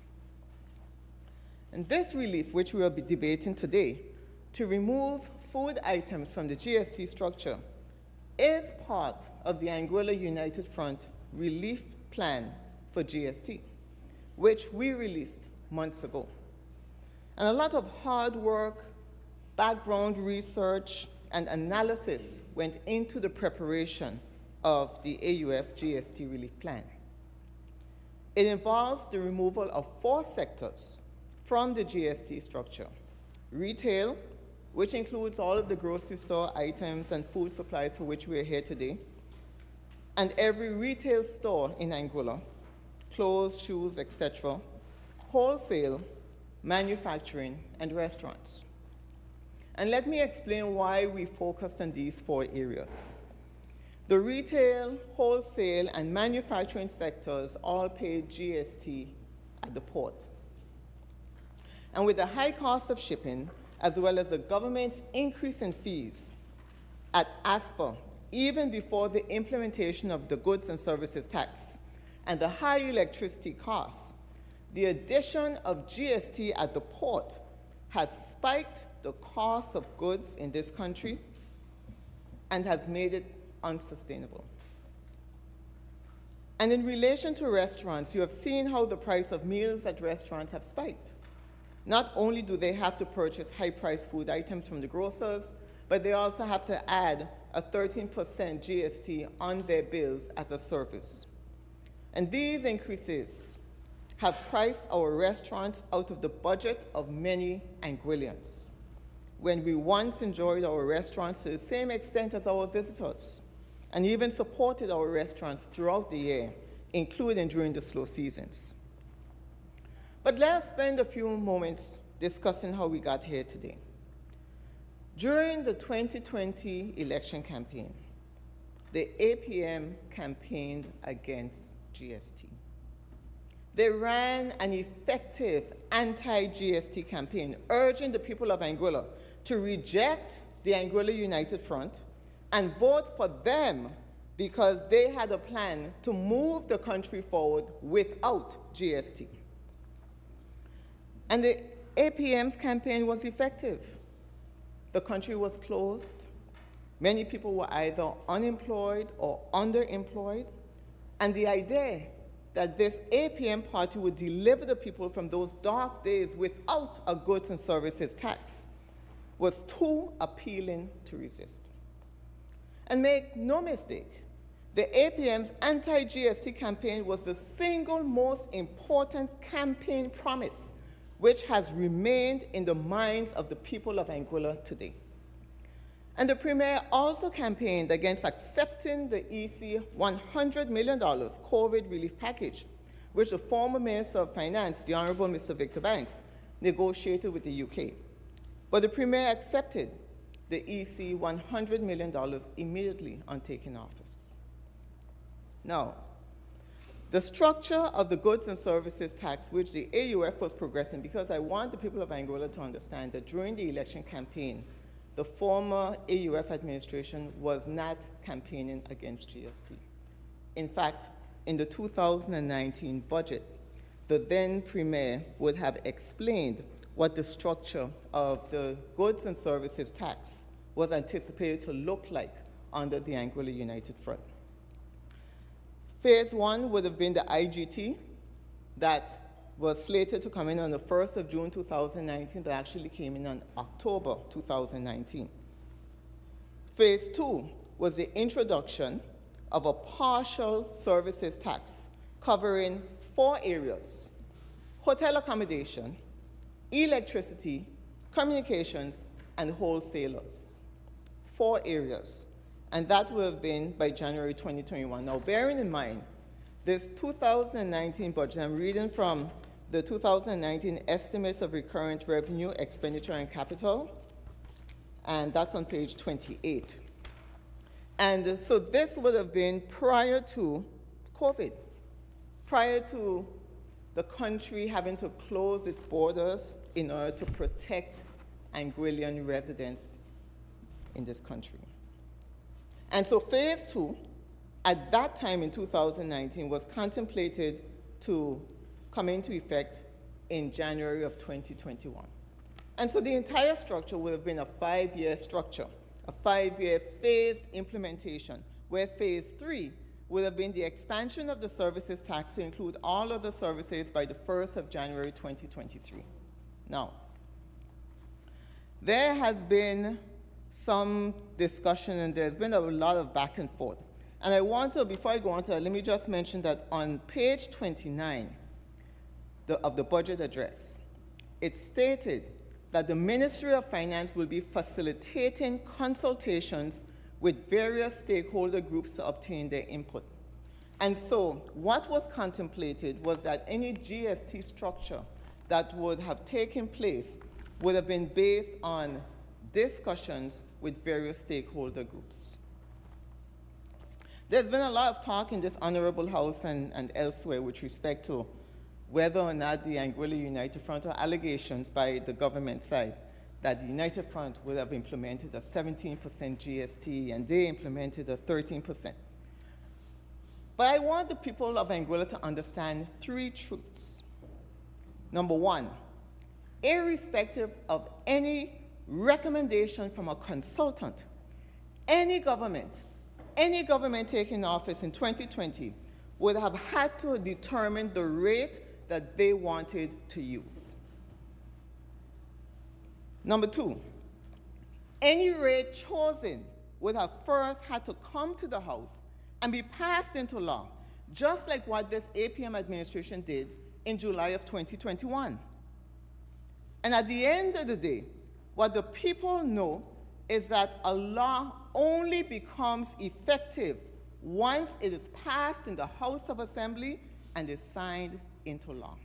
And this relief, which we will be debating today, to remove food items from the GST structure, is part of the Anguilla United Front relief plan for GST, which we released months ago. And a lot of hard work, background research, and analysis went into the preparation of the AUF GST relief plan. It involves the removal of 4 sectors from the GST structure: retail, which includes all of the grocery store items and food supplies for which we are here today, and every retail store in Anguilla, clothes, shoes, etc., wholesale, manufacturing, and restaurants. And let me explain why we focused on these 4 areas. The retail, wholesale, and manufacturing sectors all pay GST at the port. And with the high cost of shipping, as well as the government's increase in fees at ASPA, even before the implementation of the goods and services tax, and the high electricity costs, the addition of GST at the port has spiked the cost of goods in this country and has made it unsustainable. And in relation to restaurants, you have seen how the price of meals at restaurants have spiked. Not only do they have to purchase high-priced food items from the grocers, but they also have to add a 13% GST on their bills as a service. And these increases have priced our restaurants out of the budget of many Anguillians. when we once enjoyed our restaurants to the same extent as our visitors, and even supported our restaurants throughout the year, including during the slow seasons. But let's spend a few moments discussing how we got here today. During the 2020 election campaign, the APM campaigned against GST. They ran an effective anti-GST campaign, urging the people of Anguilla to reject the Anguilla United Front and vote for them because they had a plan to move the country forward without GST. And the APM's campaign was effective. The country was closed. Many people were either unemployed or underemployed. And the idea that this APM party would deliver the people from those dark days without a goods and services tax was too appealing to resist. And make no mistake, the APM's anti-GST campaign was the single most important campaign promise which has remained in the minds of the people of Anguilla today. And the Premier also campaigned against accepting the EC $100 million COVID relief package, which the former Minister of Finance, the Honorable Mr. Victor Banks, negotiated with the UK. But the Premier accepted the EC $100 million immediately on taking office. Now, the structure of the goods and services tax, which the AUF was progressing, because I want the people of Anguilla to understand that during the election campaign, the former AUF administration was not campaigning against GST. In fact, in the 2019 budget, the then Premier would have explained what the structure of the goods and services tax was anticipated to look like under the Anguilla United Front. Phase 1 would have been the IGT that was slated to come in on the 1st of June 2019, but actually came in on October 2019. Phase 2 was the introduction of a partial services tax covering 4 areas: hotel accommodation, electricity, communications, and wholesalers. 4 areas. And that would have been by January 2021. Now, bearing in mind, this 2019 budget, I'm reading from the 2019 Estimates of Recurrent Revenue, Expenditure, and Capital, and that's on page 28. And so this would have been prior to COVID, prior to the country having to close its borders in order to protect Anguillian residents in this country. And so phase 2, at that time in 2019, was contemplated to come into effect in January of 2021. And so the entire structure would have been a 5-year structure, a 5-year phased implementation, where phase 3 would have been the expansion of the services tax to include all other services by the 1st of January 2023. Now, there has been some discussion and there's been a lot of back and forth. And I want to, before I go on to that, let me just mention that on page 29 of the budget address, it stated that the Ministry of Finance will be facilitating consultations with various stakeholder groups to obtain their input. And so what was contemplated was that any GST structure that would have taken place would have been based on discussions with various stakeholder groups. There's been a lot of talk in this Honorable House and elsewhere with respect to whether or not the Anguilla United Front, or allegations by the government side that the United Front would have implemented a 17% GST and they implemented a 13%. But I want the people of Anguilla to understand 3 truths. Number 1, irrespective of any recommendation from a consultant, any government taking office in 2020 would have had to determine the rate that they wanted to use. Number 2, any rate chosen would have first had to come to the House and be passed into law, just like what this APM administration did in July of 2021. And at the end of the day, what the people know is that a law only becomes effective once it is passed in the House of Assembly and is signed into law.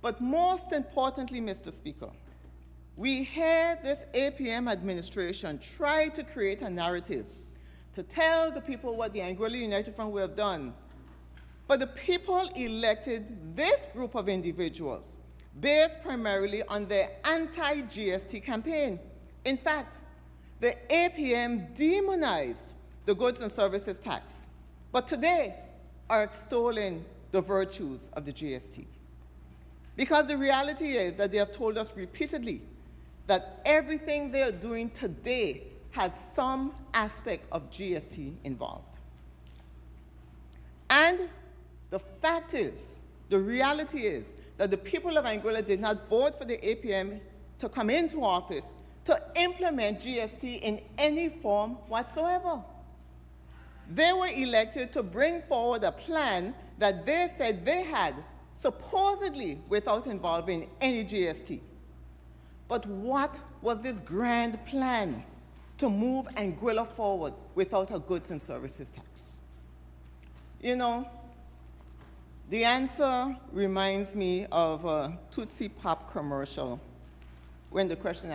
But most importantly, Mr. Speaker, we hear this APM administration try to create a narrative to tell the people what the Anguilla United Front will have done. But the people elected this group of individuals based primarily on their anti-GST campaign. In fact, the APM demonized the goods and services tax, but today are extolling the virtues of the GST. Because the reality is that they have told us repeatedly that everything they are doing today has some aspect of GST involved. And the fact is, the reality is that the people of Anguilla did not vote for the APM to come into office to implement GST in any form whatsoever. They were elected to bring forward a plan that they said they had, supposedly without involving any GST. But what was this grand plan to move Anguilla forward without a goods and services tax? You know, the answer reminds me of a Tootsie Pop commercial when the question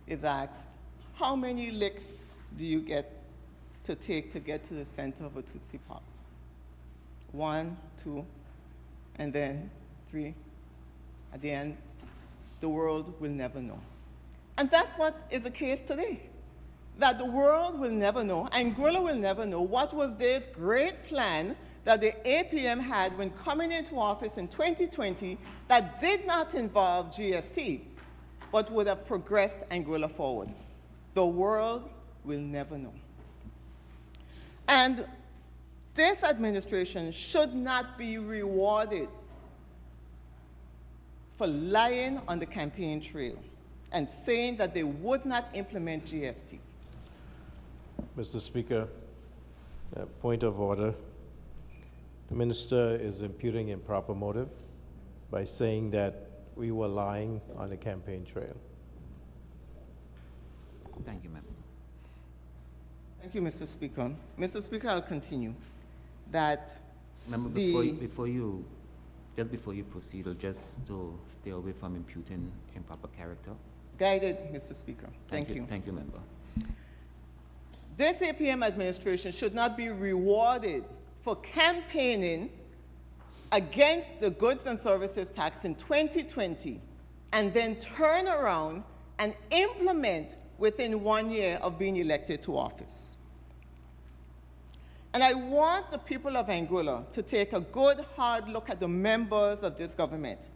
is asked, how many licks do you get to take to get to the center of a Tootsie Pop? 1, 2, and then 3. At the end, the world will never know. And that's what is the case today, that the world will never know, Anguilla will never know what was this great plan that the APM had when coming into office in 2020 that did not involve GST, but would have progressed Anguilla forward. The world will never know. And this administration should not be rewarded for lying on the campaign trail and saying that they would not implement GST. Mr. Speaker, point of order. The minister is imputing improper motive by saying that we were lying on the campaign trail. Thank you, Member. Thank you, Mr. Speaker. Mr. Speaker, I'll continue. That Member, before you proceed, just to stay away from imputing improper character. Guided, Mr. Speaker. Thank you. Thank you, Member. This APM administration should not be rewarded for campaigning against the goods and services tax in 2020 and then turn around and implement within 1 year of being elected to office. And I want the people of Anguilla to take a good, hard look at the members of this government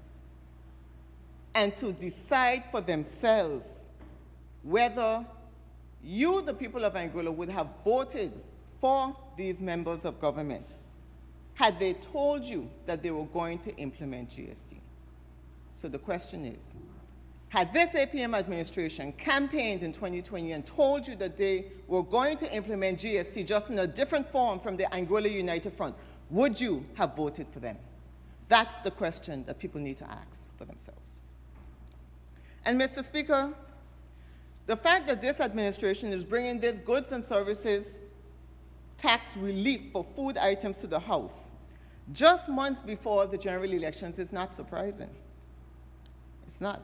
and to decide for themselves whether you, the people of Anguilla, would have voted for these members of government had they told you that they were going to implement GST. So the question is, had this APM administration campaigned in 2020 and told you that they were going to implement GST just in a different form from the Anguilla United Front, would you have voted for them? That's the question that people need to ask for themselves. And Mr. Speaker, the fact that this administration is bringing this goods and services tax relief for food items to the House just months before the general elections is not surprising. It's not.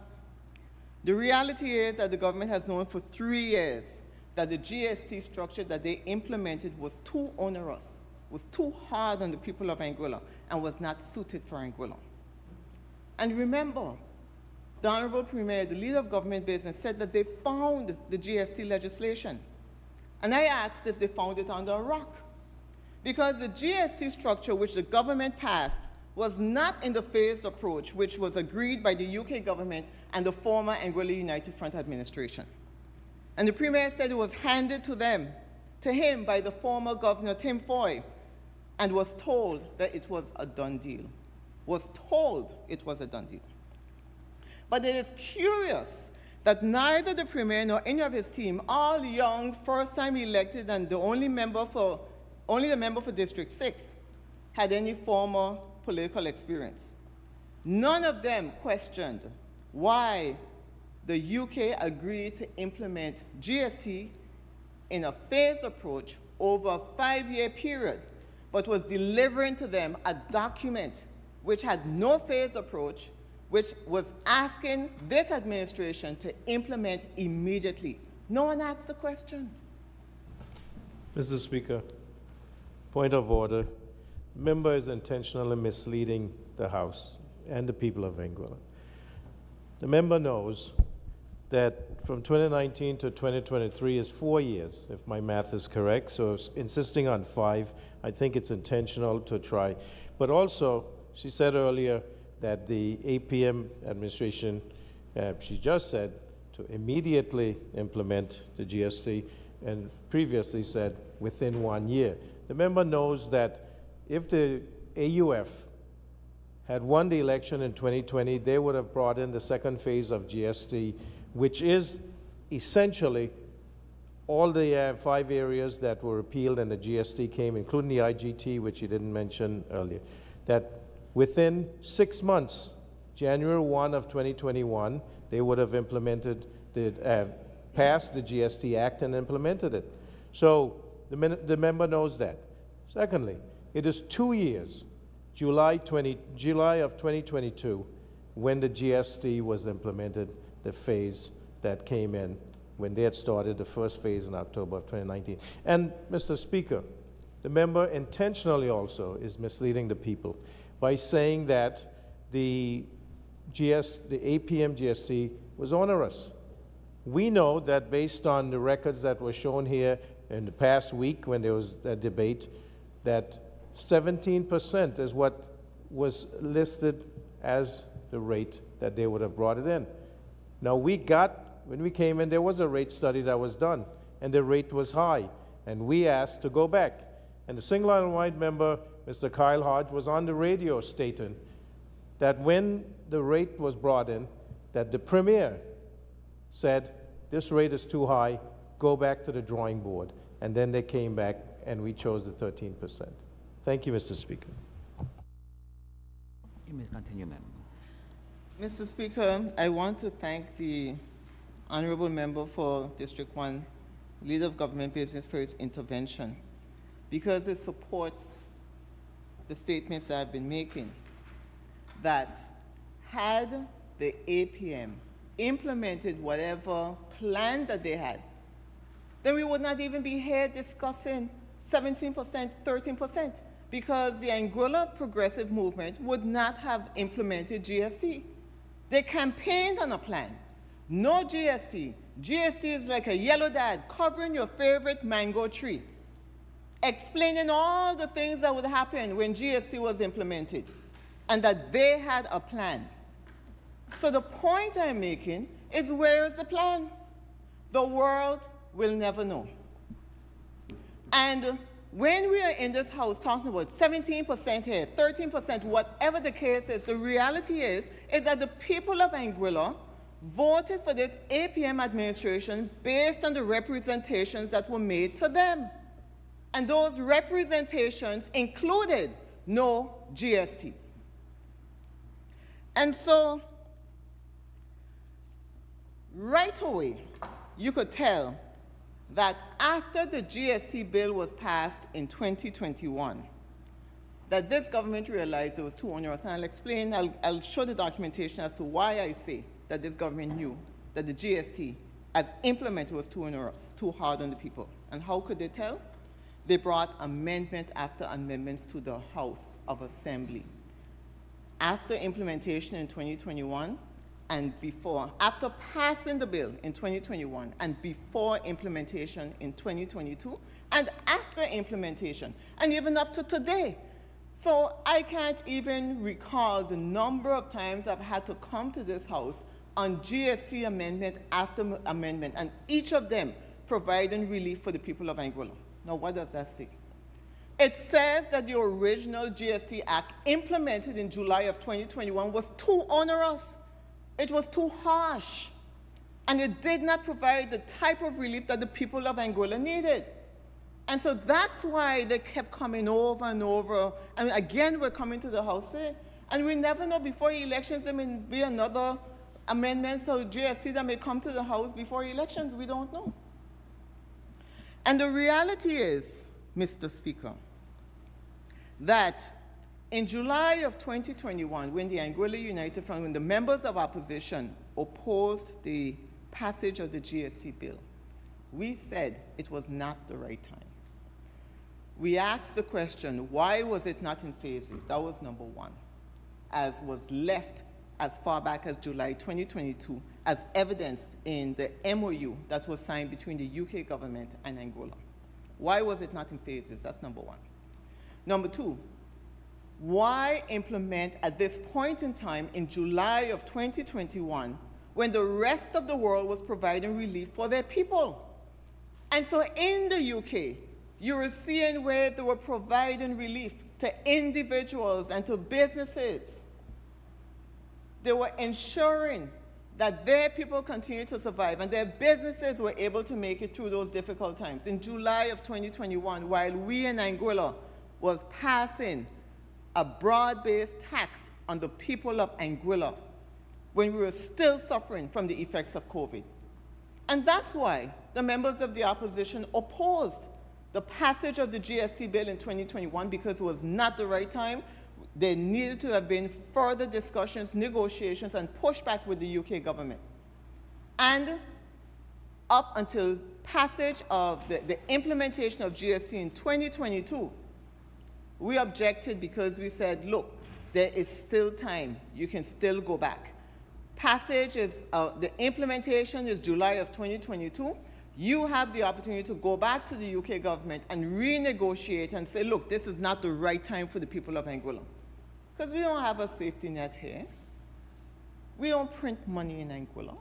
The reality is that the government has known for 3 years that the GST structure that they implemented was too onerous, was too hard on the people of Anguilla, and was not suited for Anguilla. And remember, the Honorable Premier, the leader of government business, said that they found the GST legislation. And I asked if they found it under a rock. Because the GST structure which the government passed was not in the phased approach which was agreed by the UK government and the former Anguilla United Front administration. And the Premier said it was handed to him by the former Governor Tim Foy, and was told that it was a done deal. Was told it was a done deal. But it is curious that neither the Premier nor any of his team, all young, first-time elected, and the only the member for District 6, had any former political experience. None of them questioned why the UK agreed to implement GST in a phased approach over a 5-year period, but was delivering to them a document which had no phased approach, which was asking this administration to implement immediately. No one asked the question. Mr. Speaker, point of order. The member is intentionally misleading the House and the people of Anguilla. The member knows that from 2019 to 2023 is 4 years, if my math is correct, so insisting on 5, I think it's intentional to try. But also, she said earlier that the APM administration, she just said, to immediately implement the GST, and previously said within 1 year. The member knows that if the AUF had won the election in 2020, they would have brought in the second phase of GST, which is essentially all the 5 areas that were repealed and the GST came, including the IGT, which you didn't mention earlier, that within 6 months, January 1 of 2021, they would have implemented, passed the GST Act and implemented it. So the member knows that. Secondly, it is 2 years, July of 2022, when the GST was implemented, the phase that came in when they had started the first phase in October of 2019. And, Mr. Speaker, the member intentionally also is misleading the people by saying that the APM GST was onerous. We know that based on the records that were shown here in the past week when there was a debate, that 17% is what was listed as the rate that they would have brought it in. Now, when we came in, there was a rate study that was done, and the rate was high, and we asked to go back. And the single and white member, Mr. Kyle Hodge, was on the radio stating that when the rate was brought in, that the Premier said, this rate is too high, go back to the drawing board. And then they came back, and we chose the 13%. Thank you, Mr. Speaker. You may continue, ma'am. Mr. Speaker, I want to thank the honorable member for District 1, Leader of Government Business, for his intervention, because it supports the statements that I've been making, that had the APM implemented whatever plan that they had, then we would not even be here discussing 17%, 13%, because the Anguilla Progressive Movement would not have implemented GST. They campaigned on a plan. No GST. GST is like a yellow dad covering your favorite mango tree, explaining all the things that would happen when GST was implemented, and that they had a plan. So the point I'm making is, where is the plan? The world will never know. And when we are in this house talking about 17% here, 13%, whatever the case is, the reality is that the people of Anguilla voted for this APM administration based on the representations that were made to them. And those representations included no GST. And so, right away, you could tell that after the GST bill was passed in 2021, that this government realized it was too onerous. And I'll explain, I'll show the documentation as to why I say that this government knew that the GST, as implemented, was too onerous, too hard on the people. And how could they tell? They brought amendment after amendments to the House of Assembly. After implementation in 2021, and before, after passing the bill in 2021 and before implementation in 2022, and after implementation, and even up to today. So I can't even recall the number of times I've had to come to this house on GST amendment after amendment, and each of them providing relief for the people of Anguilla. Now, what does that say? It says that the original GST Act implemented in July of 2021 was too onerous. It was too harsh, and it did not provide the type of relief that the people of Anguilla needed. And so that's why they kept coming over and over. And again, we're coming to the House, and we never know, before elections there may be another amendments of GST that may come to the House before elections. We don't know. And the reality is, Mr. Speaker, that in July of 2021, when the Anguilla United Front, when the members of opposition opposed the passage of the GST bill, we said it was not the right time. We asked the question, why was it not in phases? That was number one, as was left as far back as July 2022, as evidenced in the MOU that was signed between the UK government and Anguilla. Why was it not in phases? That's number one. Number two, why implement at this point in time in July of 2021 when the rest of the world was providing relief for their people? And so in the UK, you were seeing where they were providing relief to individuals and to businesses. They were ensuring that their people continued to survive and their businesses were able to make it through those difficult times. In July of 2021, while we in Anguilla was passing a broad-based tax on the people of Anguilla, when we were still suffering from the effects of COVID. And that's why the members of the opposition opposed the passage of the GST bill in 2021, because it was not the right time. There needed to have been further discussions, negotiations, and pushback with the UK government. And up until passage of the implementation of GST in 2022, we objected because we said, look, there is still time. You can still go back. Passage is, the implementation is July of 2022. You have the opportunity to go back to the UK government and renegotiate and say, look, this is not the right time for the people of Anguilla. Because we don't have a safety net here. We don't print money in Anguilla.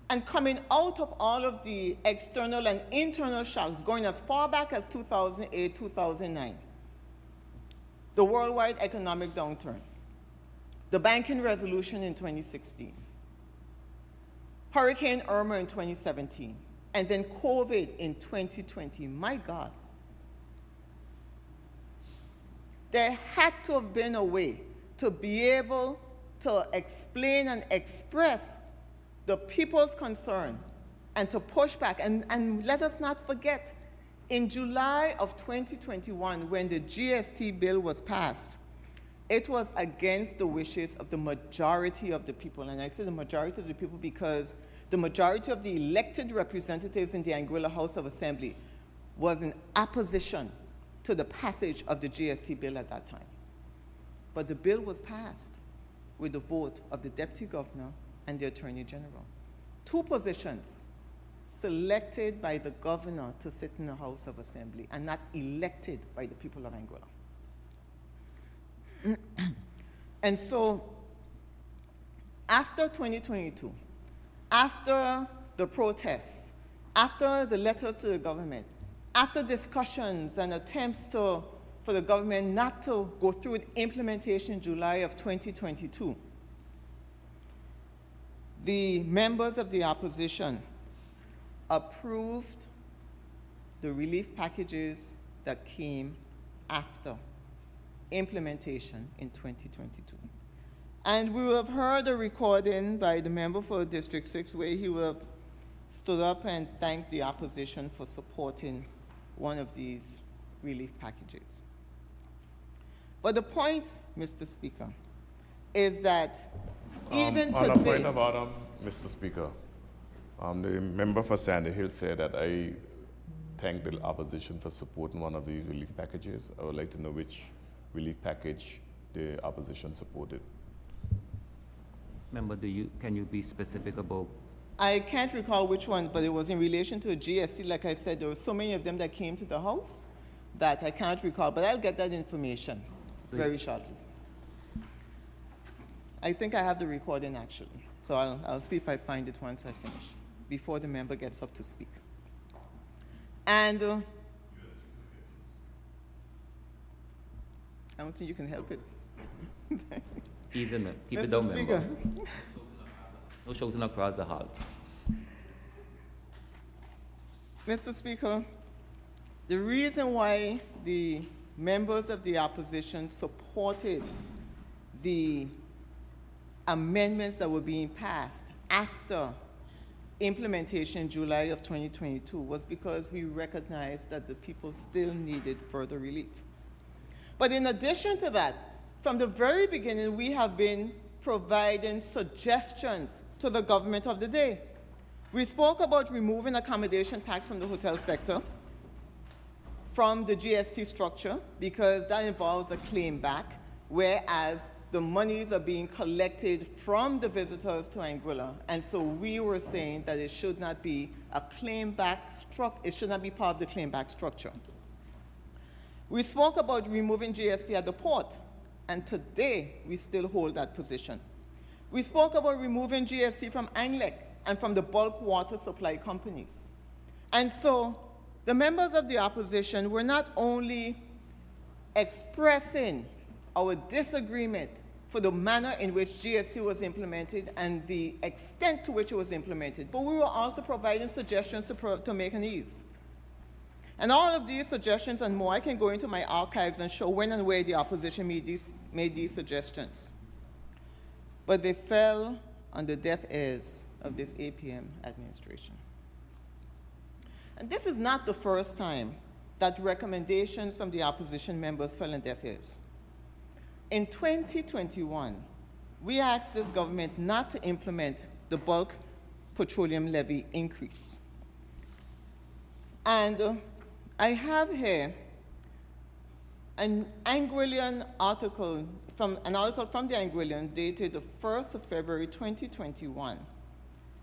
And coming out of all of the external and internal shocks, going as far back as 2008, 2009, the worldwide economic downturn, the banking resolution in 2016, Hurricane Irma in 2017, and then COVID in 2020, my God. There had to have been a way to be able to explain and express the people's concern and to push back. And let us not forget, in July of 2021, when the GST bill was passed, it was against the wishes of the majority of the people. And I say the majority of the people because the majority of the elected representatives in the Anguilla House of Assembly was in opposition to the passage of the GST bill at that time. But the bill was passed with the vote of the Deputy Governor and the Attorney General. Two positions selected by the Governor to sit in the House of Assembly and not elected by the people of Anguilla. And so, after 2022, after the protests, after the letters to the government, after discussions and attempts for the government not to go through with implementation in July of 2022, the members of the opposition approved the relief packages that came after implementation in 2022. And we will have heard a recording by the member for District 6 where he will have stood up and thanked the opposition for supporting one of these relief packages. But the point, Mr. Speaker, is that even today— On a point of order, Mr. Speaker, the member for Sandy Hill said that I thank the opposition for supporting one of these relief packages. I would like to know which relief package the opposition supported. Member, can you be specific about? I can't recall which one, but it was in relation to the GST. Like I said, there were so many of them that came to the House that I can't recall, but I'll get that information very shortly. I think I have the recording actually, so I'll see if I find it once I finish, before the member gets up to speak. And I don't think you can help it. Easy, man. Keep it Mr. down, Speaker. member. No shouting across the halls. Mr. Speaker, the reason why the members of the opposition supported the amendments that were being passed after implementation in July of 2022 was because we recognized that the people still needed further relief. But in addition to that, from the very beginning, we have been providing suggestions to the government of the day. We spoke about removing accommodation tax from the hotel sector, from the GST structure, because that involves the claim back, whereas the monies are being collected from the visitors to Anguilla. And so we were saying that it should not be a claim back it should not be part of the claim back structure. We spoke about removing GST at the port, and today we still hold that position. We spoke about removing GST from Anglec and from the bulk water supply companies. And so the members of the opposition were not only expressing our disagreement for the manner in which GST was implemented and the extent to which it was implemented, but we were also providing suggestions to make an ease. And all of these suggestions and more, I can go into my archives and show when and where the opposition made these suggestions. But they fell on the deaf ears of this APM administration. And this is not the first time that recommendations from the opposition members fell on deaf ears. In 2021, we asked this government not to implement the bulk petroleum levy increase. And I have here an Anguillian article from the Anguillian dated the 1st of February 2021.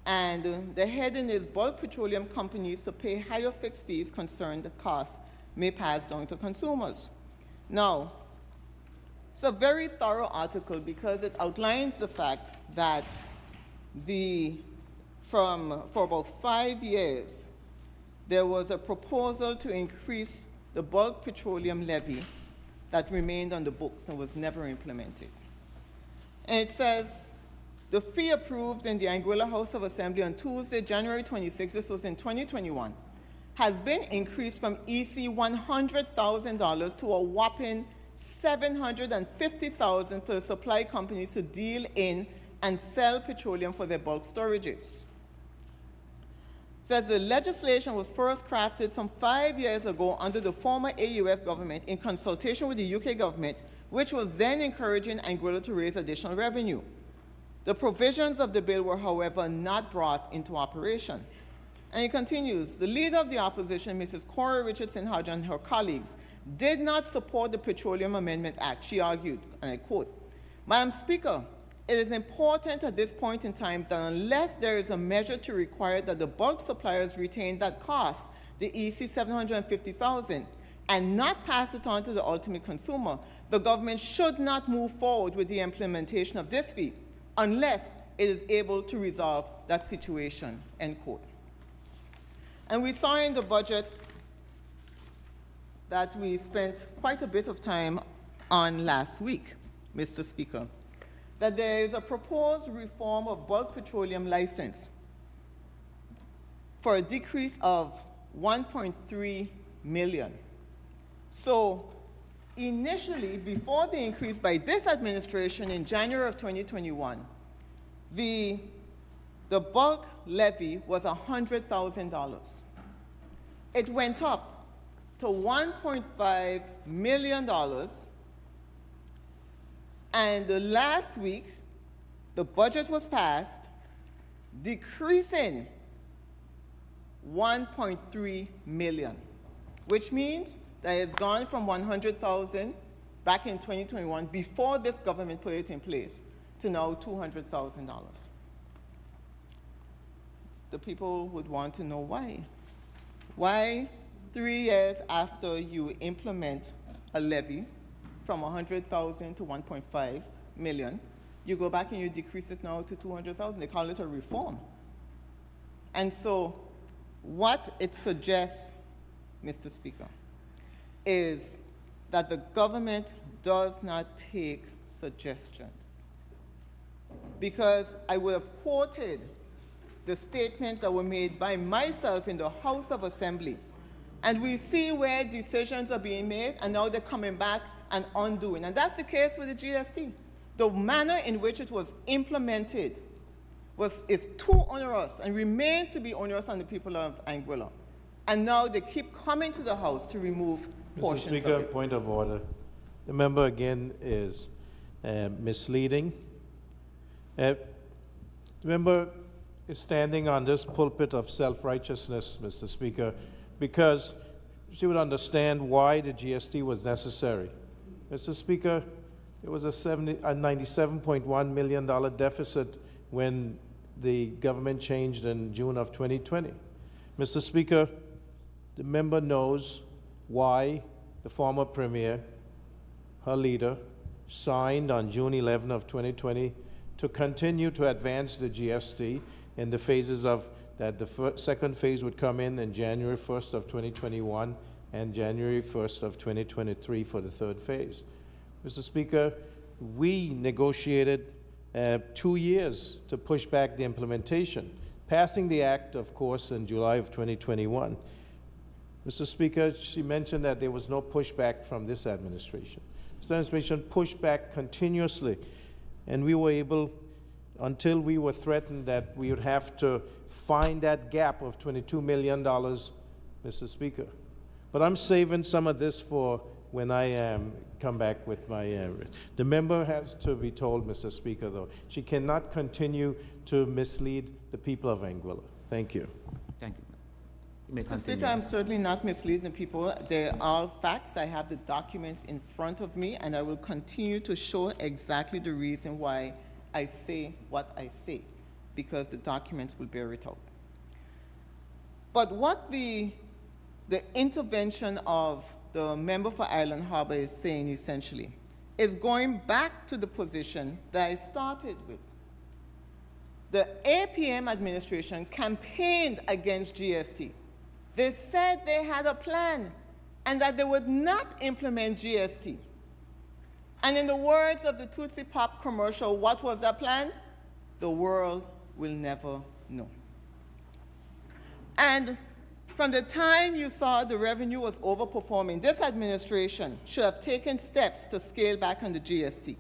And the heading is Bulk Petroleum Companies to Pay Higher Fixed Fees Concerned Costs May Pass Down to Consumers. Now, it's a very thorough article because it outlines the fact that for about 5 years, there was a proposal to increase the bulk petroleum levy that remained on the books and was never implemented. And it says, the fee approved in the Anguilla House of Assembly on Tuesday, January 26, this was in 2021, has been increased from EC $100,000 to a whopping $750,000 for the supply companies to deal in and sell petroleum for their bulk storages. It says the legislation was first crafted some 5 years ago under the former AUF government in consultation with the UK government, which was then encouraging Anguilla to raise additional revenue. The provisions of the bill were, however, not brought into operation. And it continues, the leader of the opposition, Mrs. Cora Richardson Hodge, and her colleagues did not support the Petroleum Amendment Act. She argued, and I quote, Madam Speaker, it is important at this point in time that unless there is a measure to require that the bulk suppliers retain that cost, the EC $750,000, and not pass it on to the ultimate consumer, the government should not move forward with the implementation of this fee unless it is able to resolve that situation, end quote. And we saw in the budget that we spent quite a bit of time on last week, Mr. Speaker, that there is a proposed reform of bulk petroleum license for a decrease of $1.3 million. So initially, before the increase by this administration in January of 2021, the bulk levy was $100,000. It went up to $1.5 million, and last week, the budget was passed, decreasing $1.3 million, which means that it's gone from $100,000 back in 2021, before this government put it in place, to now $200,000. The people would want to know why. Why 3 years after you implement a levy from $100,000 to $1.5 million, you go back and you decrease it now to $200,000. They call it a reform. And so what it suggests, Mr. Speaker, is that the government does not take suggestions. Because I would have quoted the statements that were made by myself in the House of Assembly, and we see where decisions are being made, and now they're coming back and undoing. And that's the case with the GST. the manner in which it was implemented is too onerous and remains to be onerous on the people of Anguilla. And now they keep coming to the House to remove Mr. portions Speaker, of it. point of order. The member again is misleading. The member is standing on this pulpit of self-righteousness, Mr. Speaker, because she would understand why the GST was necessary. Mr. Speaker, it was a $97.1 million deficit when the government changed in June of 2020. Mr. Speaker, the member knows why the former premier, her leader, signed on June 11 of 2020 to continue to advance the GST in the phases of that. The second phase would come in January 1st of 2021 and January 1st of 2023 for the third phase. Mr. Speaker, we negotiated 2 years to push back the implementation, passing the act, of course, in July of 2021. Mr. Speaker, she mentioned that there was no pushback from this administration. This administration pushed back continuously, and we were able, until we were threatened that we would have to find that gap of $22 million, Mr. Speaker. But I'm saving some of this for when I come back with my... The member has to be told, Mr. Speaker, though, she cannot continue to mislead the people of Anguilla. Thank you. Thank you. You may Mr. continue. Speaker, I'm certainly not misleading the people. They're all facts. I have the documents in front of me, and I will continue to show exactly the reason why I say what I say, because the documents will bear it out. But what the intervention of the member for Island Harbor is saying essentially is going back to the position that I started with. The APM administration campaigned against GST. They said they had a plan and that they would not implement GST. And in the words of the Tootsie Pop commercial, what was that plan? The world will never know. And from the time you saw the revenue was overperforming, this administration should have taken steps to scale back on the GST.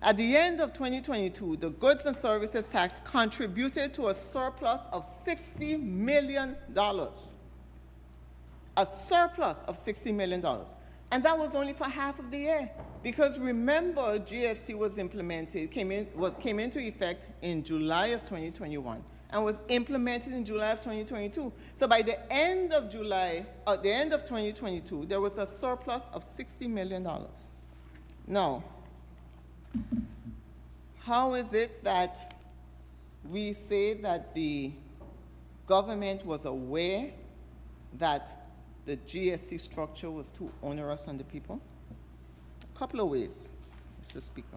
At the end of 2022, the goods and services tax contributed to a surplus of $60 million. A surplus of $60 million. And that was only for half of the year. Because remember, GST was implemented, came into effect in July of 2021 and was implemented in July of 2022. So by the end of July, at the end of 2022, there was a surplus of $60 million. Now, how is it that we say that the government was aware that the GST structure was too onerous on the people? A couple of ways, Mr. Speaker.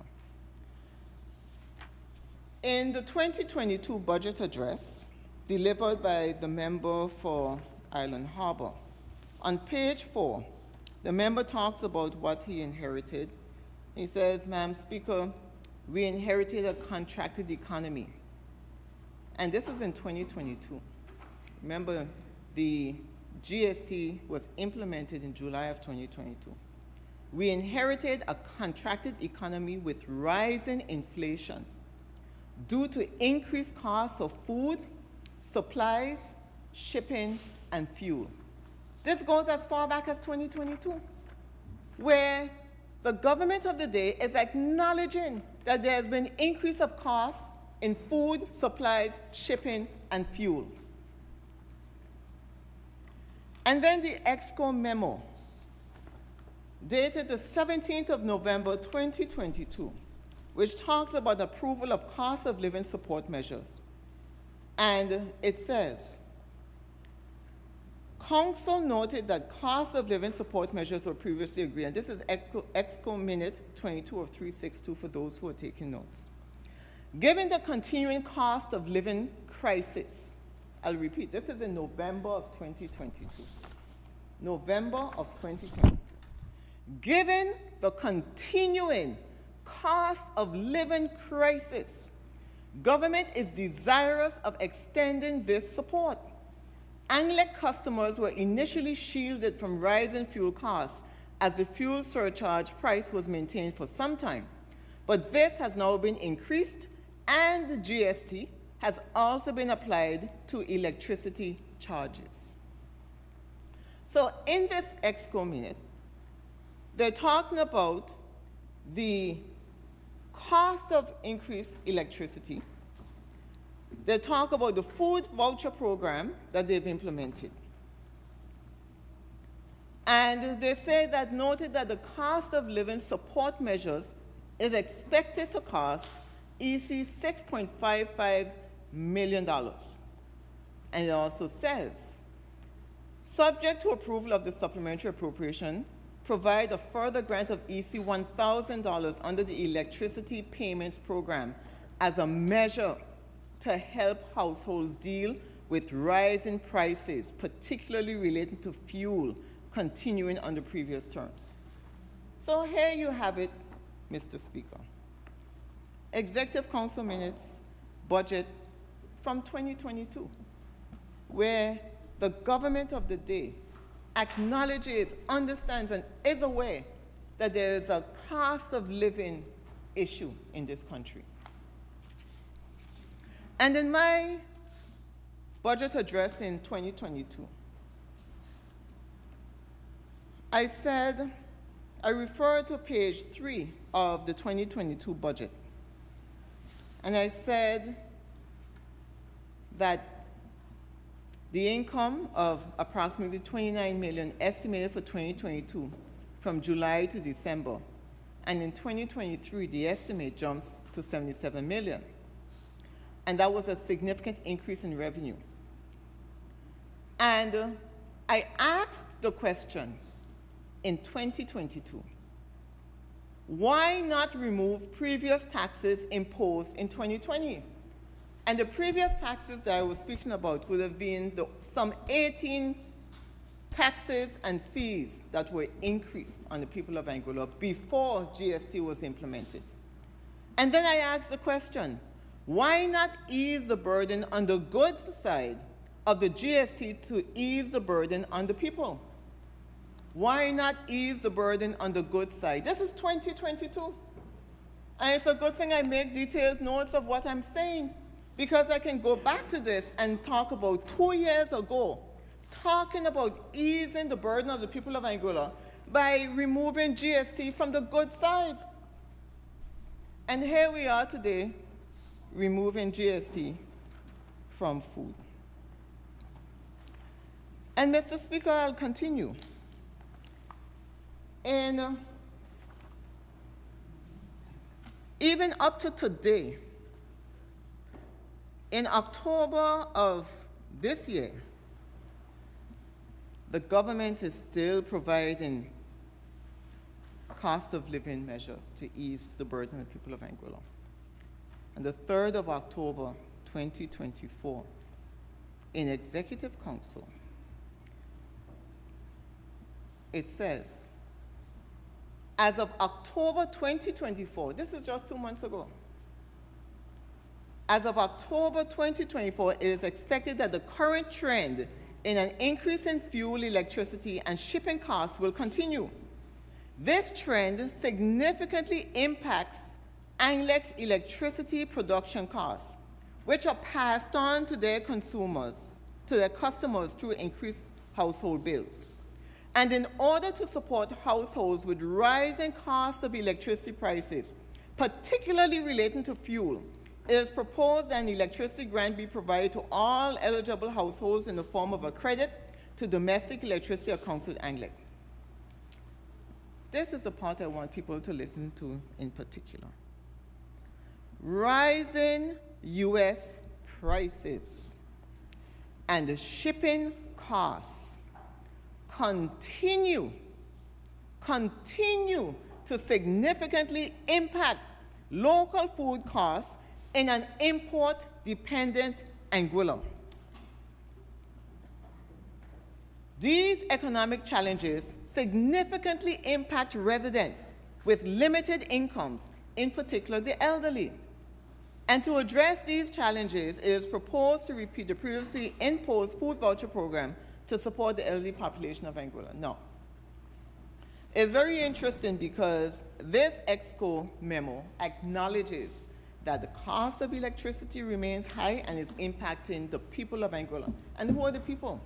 In the 2022 budget address delivered by the member for Island Harbor, on page 4, the member talks about what he inherited. He says, Madam Speaker, we inherited a contracted economy. And this is in 2022. Remember, the GST was implemented in July of 2022. We inherited a contracted economy with rising inflation due to increased costs of food, supplies, shipping, and fuel. This goes as far back as 2022, where the government of the day is acknowledging that there has been increase of costs in food, supplies, shipping, and fuel. And then the EXCO memo, dated the 17th of November, 2022, which talks about approval of cost of living support measures. And it says, Council noted that cost of living support measures were previously agreed, and this is EXCO minute 22 of 362 for those who are taking notes. Given the continuing cost of living crisis, I'll repeat, this is in November of 2022. November of 2022. Given the continuing cost of living crisis, government is desirous of extending this support. ANGLEC customers were initially shielded from rising fuel costs as the fuel surcharge price was maintained for some time. But this has now been increased, and the GST has also been applied to electricity charges. So in this EXCO minute, they're talking about the cost of increased electricity. They talk about the food voucher program that they've implemented. And they say that noted that the cost of living support measures is expected to cost EC $6.55 million. And it also says, subject to approval of the supplementary appropriation, provide a further grant of EC $1,000 under the electricity payments program as a measure to help households deal with rising prices, particularly relating to fuel, continuing on the previous terms. So here you have it, Mr. Speaker. Executive Council minutes, budget from 2022, where the government of the day acknowledges, understands, and is aware that there is a cost of living issue in this country. And in my budget address in 2022, I said, I referred to page 3 of the 2022 budget. And I said that the income of approximately $29 million estimated for 2022 from July to December. And in 2023, the estimate jumps to $77 million. And that was a significant increase in revenue. And I asked the question in 2022, why not remove previous taxes imposed in 2020? And the previous taxes that I was speaking about would have been some 18 taxes and fees that were increased on the people of Anguilla before GST was implemented. And then I asked the question, why not ease the burden on the goods side of the GST to ease the burden on the people? Why not ease the burden on the goods side? This is 2022. And it's a good thing I make detailed notes of what I'm saying, because I can go back to this and talk about 2 years ago, talking about easing the burden of the people of Anguilla by removing GST from the goods side. And here we are today, removing GST from food. And Mr. Speaker, I'll continue. And even up to today, in October of this year, the government is still providing cost of living measures to ease the burden of the people of Anguilla. On the 3rd of October, 2024, in Executive Council, it says, as of October 2024, this is just 2 months ago, as of October 2024, it is expected that the current trend in an increase in fuel, electricity, and shipping costs will continue. This trend significantly impacts Anglec's electricity production costs, which are passed on to their consumers, to their customers through increased household bills. And in order to support households with rising costs of electricity prices, particularly relating to fuel, it is proposed that an electricity grant be provided to all eligible households in the form of a credit to domestic electricity accounts with Anglec. This is the part I want people to listen to in particular. Rising U.S. prices and the shipping costs continue to significantly impact local food costs in an import-dependent Anguilla. These economic challenges significantly impact residents with limited incomes, in particular the elderly. And to address these challenges, it is proposed to repeat the previously imposed food voucher program to support the elderly population of Anguilla. Now, It's very interesting because this EXCO memo acknowledges that the cost of electricity remains high and is impacting the people of Anguilla. And who are the people?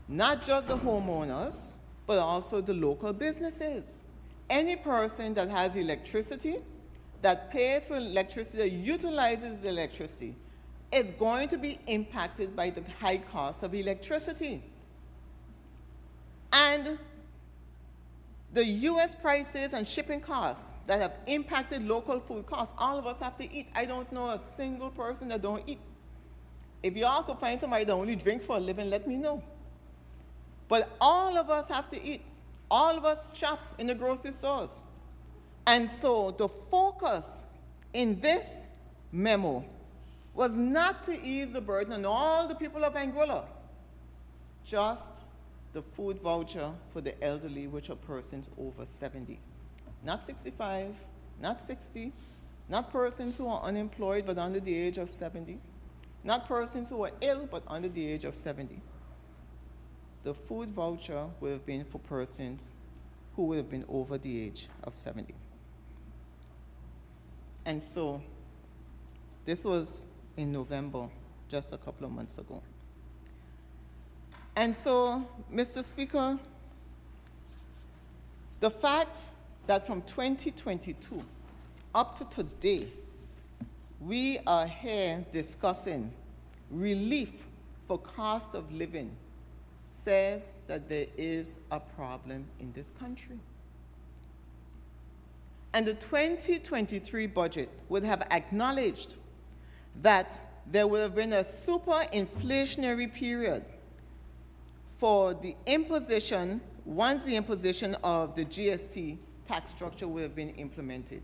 Not just the homeowners, but also the local businesses. Any person that has electricity, that pays for electricity, that utilizes electricity, is going to be impacted by the high cost of electricity. And the US prices and shipping costs that have impacted local food costs, all of us have to eat. I don't know a single person that don't eat. If y'all could find somebody that only drink for a living, let me know. But all of us have to eat. All of us shop in the grocery stores. And so the focus in this memo was not to ease the burden on all the people of Anguilla, just the food voucher for the elderly, which are persons over 70. Not 65, not 60, not persons who are unemployed but under the age of 70, not persons who are ill but under the age of 70. The food voucher would have been for persons who would have been over the age of 70. And so this was in November, just a couple of months ago. And so, Mr. Speaker, the fact that from 2022 up to today, we are here discussing relief for cost of living says that there is a problem in this country. And the 2023 budget would have acknowledged that there would have been a super inflationary period for the imposition, once the imposition of the GST tax structure would have been implemented.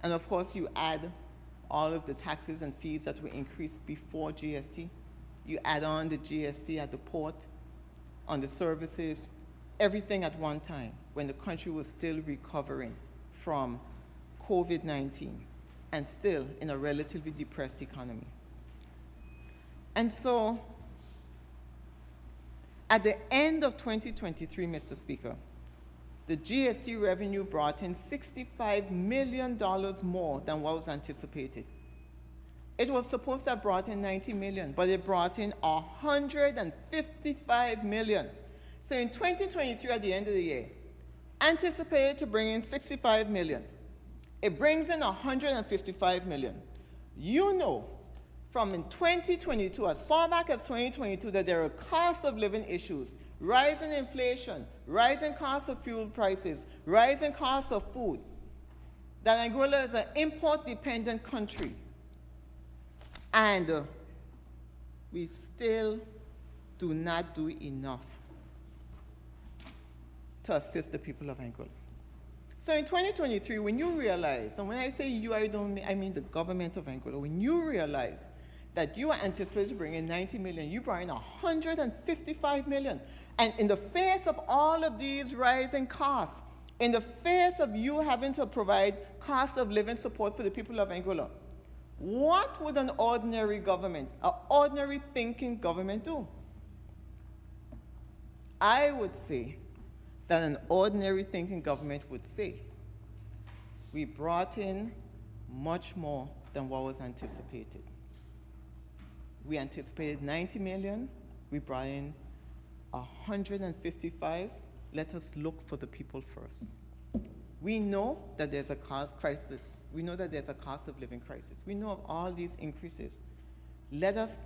And of course, you add all of the taxes and fees that were increased before GST. You add on the GST at the port, on the services, everything at one time when the country was still recovering from COVID-19 and still in a relatively depressed economy. And so, at the end of 2023, Mr. Speaker, the GST revenue brought in $65 million more than what was anticipated. It was supposed to have brought in $90 million, but it brought in $155 million. So in 2023, at the end of the year, anticipated to bring in $65 million. It brings in $155 million. You know, from in 2022, as far back as 2022, that there are cost of living issues, rising inflation, rising cost of fuel prices, rising cost of food, that Anguilla is an import-dependent country. And we still do not do enough to assist the people of Anguilla. So in 2023, when you realize, and when I say you, I mean the government of Anguilla, when you realize that you are anticipated to bring in $90 million, you brought in $155 million. And in the face of all of these rising costs, in the face of you having to provide cost of living support for the people of Anguilla, what would an ordinary government, an ordinary thinking government do? I would say that an ordinary thinking government would say, we brought in much more than what was anticipated. We anticipated 90 million, we brought in 155. Let us look for the people first. We know that there's a cost crisis. We know that there's a cost of living crisis. We know of all these increases. Let us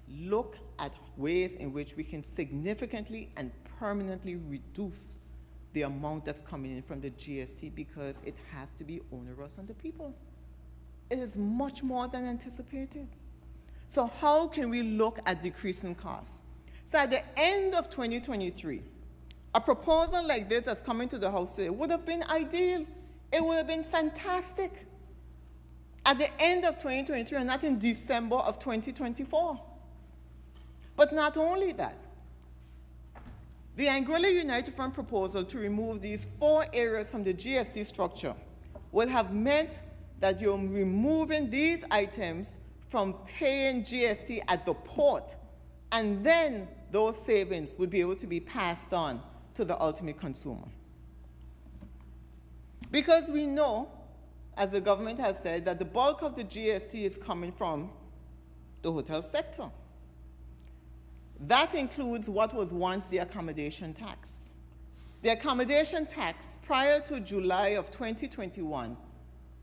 look at ways in which we can significantly and permanently reduce the amount that's coming in from the GST, because it has to be onerous on the people. It is much more than anticipated. So how can we look at decreasing costs? So at the end of 2023, a proposal like this that's coming to the House today would have been ideal. It would have been fantastic at the end of 2023 and not in December of 2024. But not only that, the Anguilla United Front proposal to remove these 4 areas from the GST structure would have meant that you're removing these items from paying GST at the port, and then those savings would be able to be passed on to the ultimate consumer. Because we know, as the government has said, that the bulk of the GST is coming from the hotel sector. That includes what was once the accommodation tax. The accommodation tax prior to July of 2021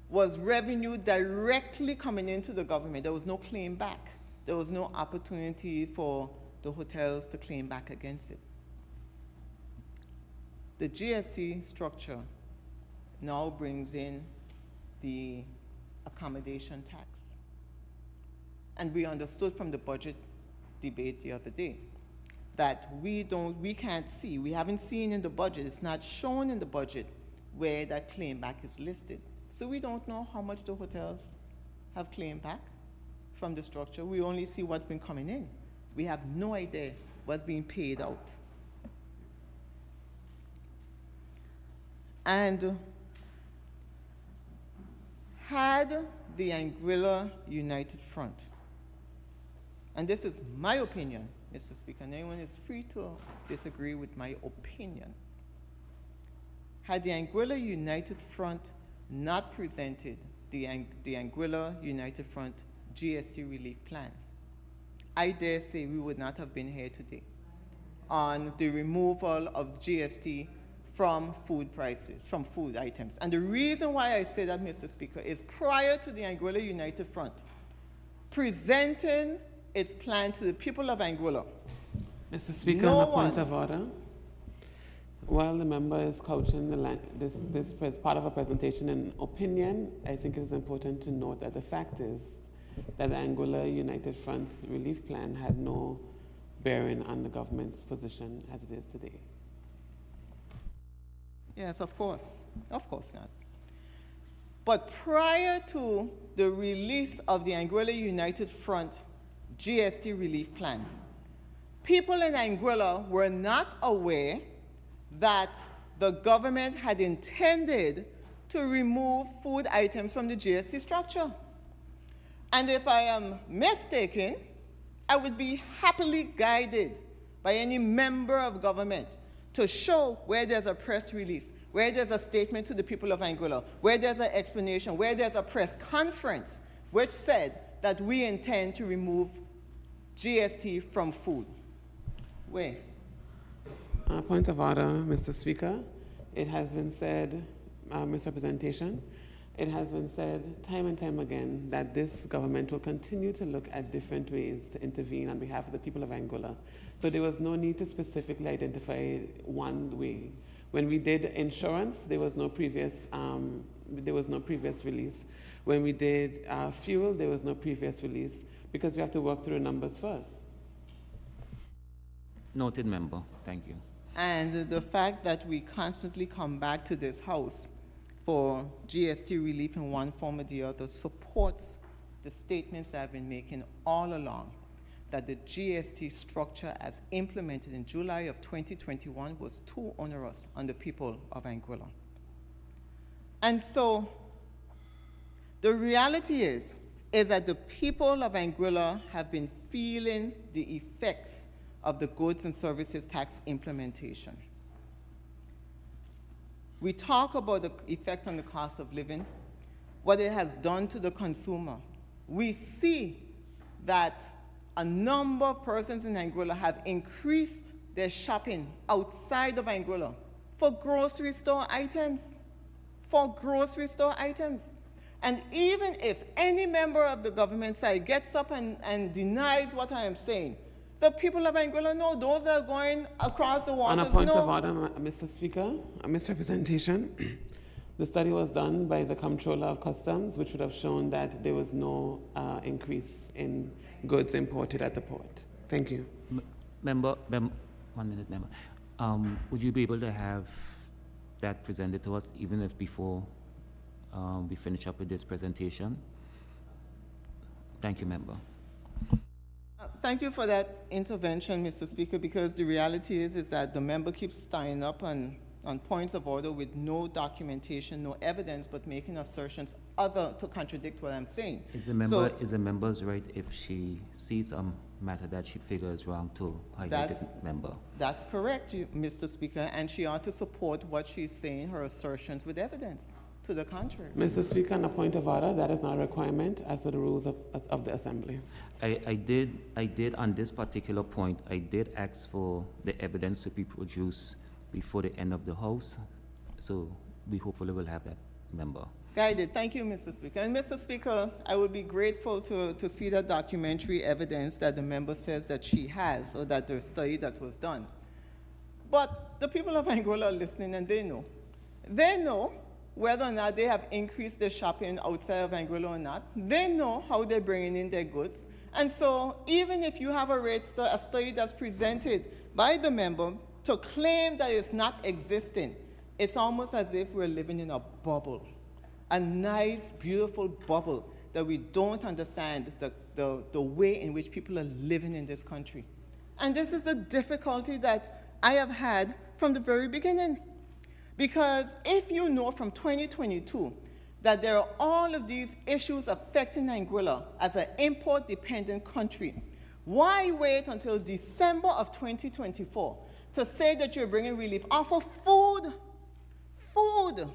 was revenue directly coming into the government. There was no claim back. There was no opportunity for the hotels to claim back against it. The GST structure now brings in the accommodation tax. And we understood from the budget debate the other day that we can't see, we haven't seen in the budget, it's not shown in the budget where that claim back is listed. So we don't know how much the hotels have claimed back from the structure. We only see what's been coming in. We have no idea what's being paid out. And had the Anguilla United Front, and this is my opinion, Mr. Speaker, and anyone is free to disagree with my opinion, had the Anguilla United Front not presented the Anguilla United Front GST relief plan, I dare say we would not have been here today on the removal of GST from food prices, from food items. And the reason why I say that, Mr. Speaker, is prior to the Anguilla United Front presenting its plan to the people of Anguilla, Mr. Speaker, on a point of order, while the member is couching this part of a presentation in opinion, I think it is important to note that the fact is that the Anguilla United Front's relief plan had no bearing on the government's position as it is today. Yes, of course not. But prior to the release of the Anguilla United Front GST relief plan, people in Anguilla were not aware that the government had intended to remove food items from the GST structure. And if I am mistaken, I would be happily guided by any member of government to show where there's a press release, where there's a statement to the people of Anguilla, where there's an explanation, where there's a press conference which said that we intend to remove GST from food. Where? Point of order, Mr. Speaker. It has been said, misrepresentation, it has been said time and time again that this government will continue to look at different ways to intervene on behalf of the people of Anguilla. So there was no need to specifically identify one way. When we did insurance, there was no previous release. When we did fuel, there was no previous release because we have to work through the numbers first. Noted, member. Thank you. And the fact that we constantly come back to this House for GST relief in one form or the other supports the statements I've been making all along, that the GST structure as implemented in July of 2021 was too onerous on the people of Anguilla. And so the reality is that the people of Anguilla have been feeling the effects of the goods and services tax implementation. We talk about the effect on the cost of living, what it has done to the consumer. We see that a number of persons in Anguilla have increased their shopping outside of Anguilla for grocery store items, And even if any member of the government side gets up and denies what I am saying, the people of Anguilla know those are going across the waters. On a point of order, Mr. Speaker, a misrepresentation. The study was done by the Comptroller of Customs, which would have shown that there was no increase in goods imported at the port. Thank you. Member, 1 minute, member. Would you be able to have that presented to us, even if before we finish up with this presentation? Thank you, member. Thank you for that intervention, Mr. Speaker, because the reality is that the member keeps tying up on points of order with no documentation, no evidence, but making assertions other to contradict what I'm saying. Is the member's right if she sees matter that she figures wrong to highlight That's- the member. That's correct, Mr. Speaker, and she ought to support what she's saying, her assertions with evidence. To the contrary. Mr. Speaker, on a point of order, that is not a requirement as per the rules of the Assembly. I did on this particular point, I did ask for the evidence to be produced before the end of the House, so we hopefully will have that, member. Guided. Thank you, Mr. Speaker. And Mr. Speaker, I would be grateful to see that documentary evidence that the member says that she has, or that the study that was done. But the people of Anguilla are listening, and they know. They know whether or not they have increased their shopping outside of Anguilla or not. They know how they're bringing in their goods. And so even if you have a study that's presented by the member to claim that it's not existing, it's almost as if we're living in a bubble, a nice, beautiful bubble that we don't understand the way in which people are living in this country. And this is the difficulty that I have had from the very beginning. Because if you know from 2022 that there are all of these issues affecting Anguilla as an import-dependent country, why wait until December of 2024 to say that you're bringing relief off of food? Food.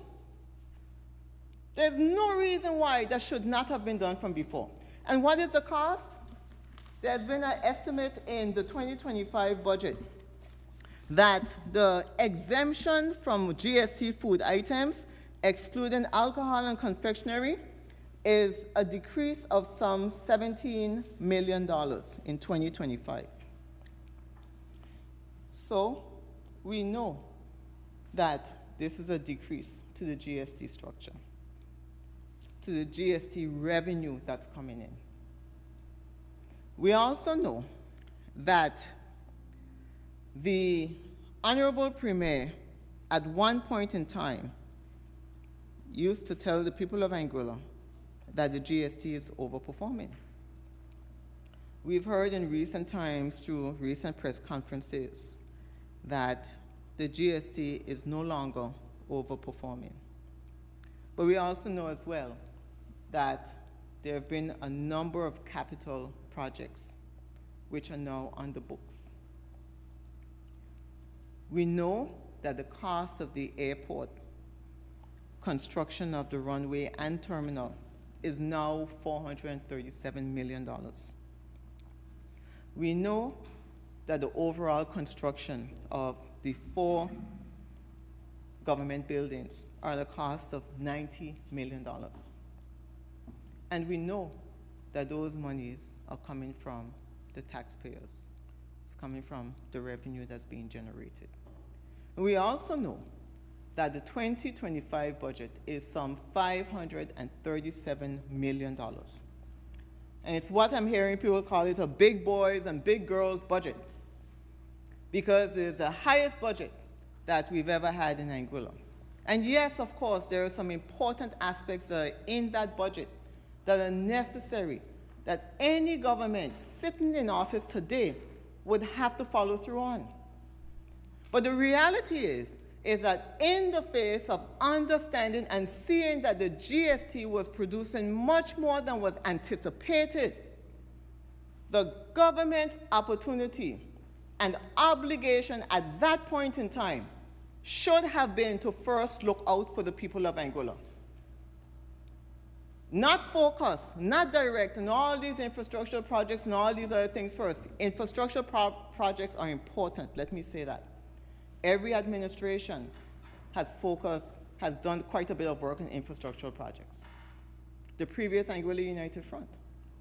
There's no reason why that should not have been done from before. And what is the cost? There's been an estimate in the 2025 budget that the exemption from GST food items, excluding alcohol and confectionery, is a decrease of some $17 million in 2025. So we know that this is a decrease to the GST structure, to the GST revenue that's coming in. We also know that the Honorable Premier, at one point in time, used to tell the people of Anguilla that the GST is overperforming. We've heard in recent times through recent press conferences that the GST is no longer overperforming. But we also know as well that there have been a number of capital projects which are now on the books. We know that the cost of the airport, construction of the runway and terminal, is now $437 million. We know that the overall construction of the 4 government buildings are at a cost of $90 million. And we know that those monies are coming from the taxpayers. It's coming from the revenue that's being generated. We also know that the 2025 budget is some $537 million. And it's what I'm hearing people call it a big boys and big girls budget, because it is the highest budget that we've ever had in Anguilla. And yes, of course, there are some important aspects that are in that budget that are necessary, that any government sitting in office today would have to follow through on. But the reality is that in the face of understanding and seeing that the GST was producing much more than was anticipated, the government's opportunity and obligation at that point in time should have been to first look out for the people of Anguilla. Not focus, not direct on all these infrastructure projects and all these other things first. Infrastructure projects are important, let me say that. Every administration has done quite a bit of work on infrastructural projects. The previous Anguilla United Front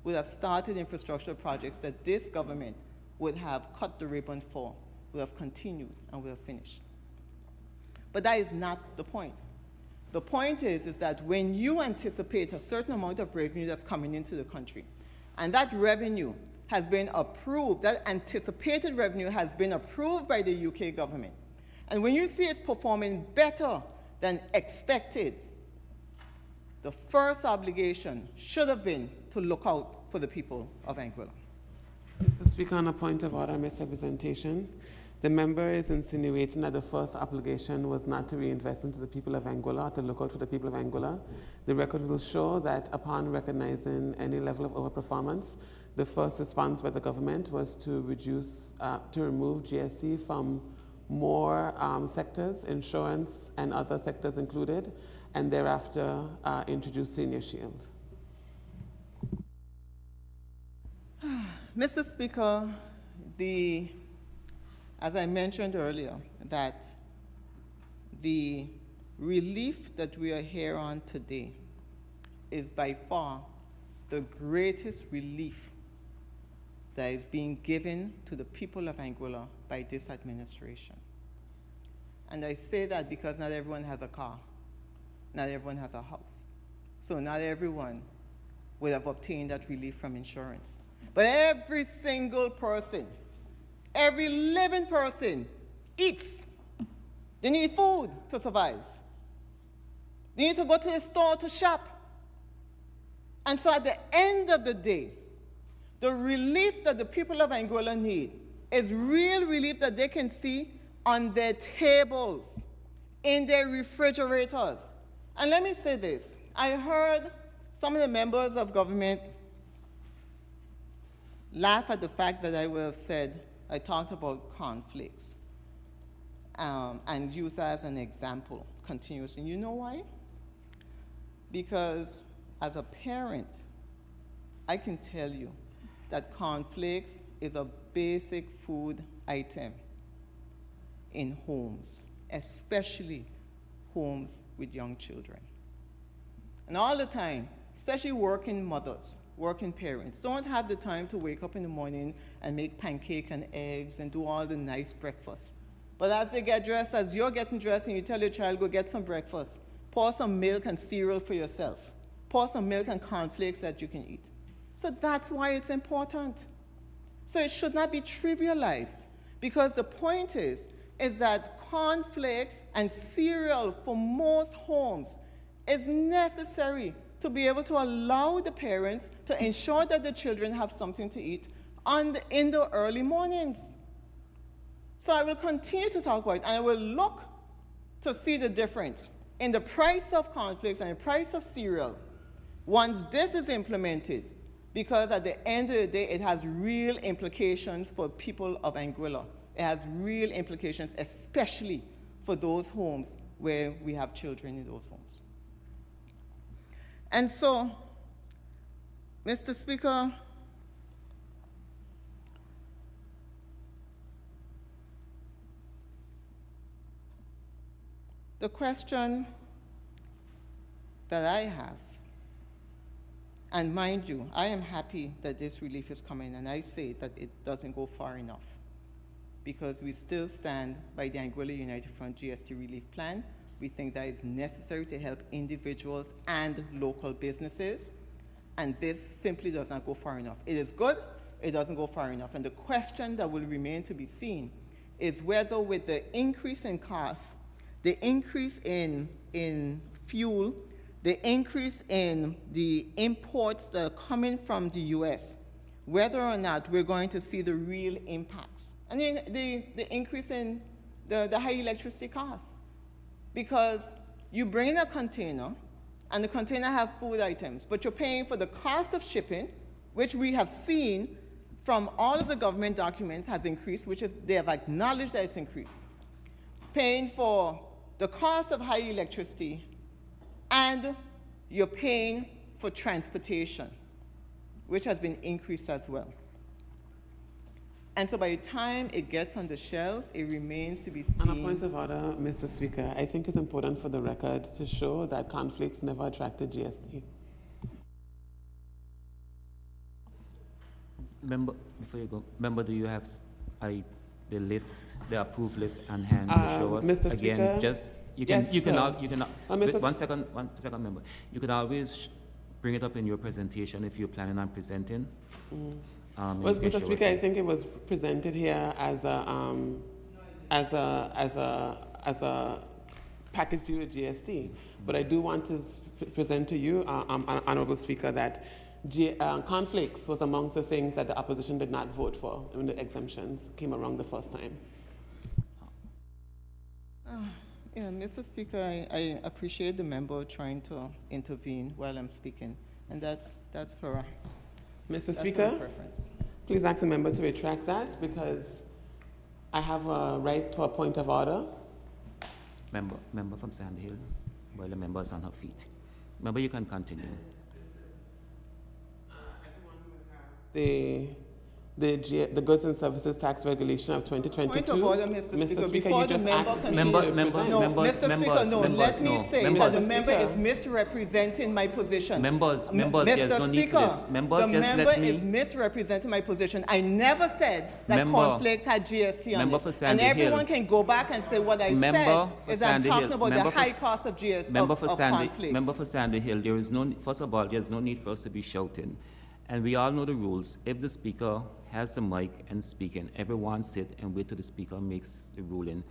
would have started infrastructure projects that this government would have cut the ribbon for, would have continued, and would have finished. But that is not the point. The point is that when you anticipate a certain amount of revenue that's coming into the country, and that revenue has been approved, that anticipated revenue has been approved by the UK government, and when you see it's performing better than expected, the first obligation should have been to look out for the people of Anguilla. Mr. Speaker, on a point of order, misrepresentation. The member is insinuating that the first obligation was not to reinvest into the people of Anguilla, to look out for the people of Anguilla. The record will show that upon recognizing any level of overperformance, the first response by the government was to remove GST from more sectors, insurance and other sectors included, and thereafter introduce Senior Shield. Mr. Speaker, as I mentioned earlier, that the relief that we are here on today is by far the greatest relief that is being given to the people of Anguilla by this administration. And I say that because not everyone has a car, not everyone has a house. So not everyone would have obtained that relief from insurance. But every single person, every living person eats. They need food to survive. They need to go to the store to shop. And so at the end of the day, the relief that the people of Anguilla need is real relief that they can see on their tables, in their refrigerators. And let me say this. I heard some of the members of government laugh at the fact that I would have said, I talked about cornflakes and use as an example continuously. You know why? Because as a parent, I can tell you that cornflakes is a basic food item in homes, especially homes with young children. And all the time, especially working mothers, working parents, don't have the time to wake up in the morning and make pancake and eggs and do all the nice breakfast. But as they get dressed, as you're getting dressed and you tell your child, go get some breakfast, pour some milk and cereal for yourself, pour some milk and cornflakes that you can eat. So that's why it's important. So it should not be trivialized, because the point is that cornflakes and cereal for most homes is necessary to be able to allow the parents to ensure that the children have something to eat in the early mornings. So I will continue to talk about it, and I will look to see the difference in the price of cornflakes and the price of cereal once this is implemented, because at the end of the day, it has real implications for people of Anguilla. It has real implications, especially for those homes where we have children in those homes. And so, Mr. Speaker, the question that I have, and mind you, I am happy that this relief is coming, and I say that it doesn't go far enough, because we still stand by the Anguilla United Front GST Relief Plan. We think that it's necessary to help individuals and local businesses, and this simply does not go far enough. It is good, it doesn't go far enough. And the question that will remain to be seen is whether, with the increase in costs, the increase in fuel, the increase in the imports that are coming from the US, whether or not we're going to see the real impacts. And the increase in the high electricity costs. Because you bring in a container, and the container have food items, but you're paying for the cost of shipping, which we have seen from all of the government documents has increased, which is they have acknowledged that it's increased. Paying for the cost of high electricity, and you're paying for transportation, which has been increased as well. And so by the time it gets on the shelves, it remains to be seen. On a point of order, Mr. Speaker, I think it's important for the record to show that conflicts never attracted GST. Member, before you go, member, do you have the list, the approved list on hand to show us? Mr. Again, Speaker? just Yes, you can sir. wait, one second, member. You can always bring it up in your presentation if you're planning on presenting. Well, Mr. Speaker, I think it was presented here as a package due to GST. But I do want to present to you, Honorable Speaker, that conflicts was amongst the things that the opposition did not vote for when the exemptions came around the first time. Yeah, Mr. Speaker, I appreciate the member trying to intervene while I'm speaking, and that's her. Mr. That's Speaker, her preference. please ask the member to retract that because I have a right to a point of order. Member from Sandy Hill, while the member is on her feet. Member, you can continue. The goods and services tax regulation of 2022. Point of order, Mr. Speaker. Before you the just member asked continues. Members, No, members, Mr. Speaker, members, no. members, Let me no. say Members. that the member is Speaker. misrepresenting my position. Members, Mr. there's no need for Speaker, this. Members, the just member let me. is misrepresenting my position. I never said that Member. cornflakes had GST on Member it. for And Sandy everyone Hill. can go back and say what I Member said for is I'm Sandy talking Hill. about the Member for high S- cost of GST Member of for Sandy, cornflakes. member for Sandy Hill, there is no, first of all, there's no need for us to be shouting. And we all know the rules. If the speaker has the mic and speaking, everyone sit and wait till the speaker makes the ruling.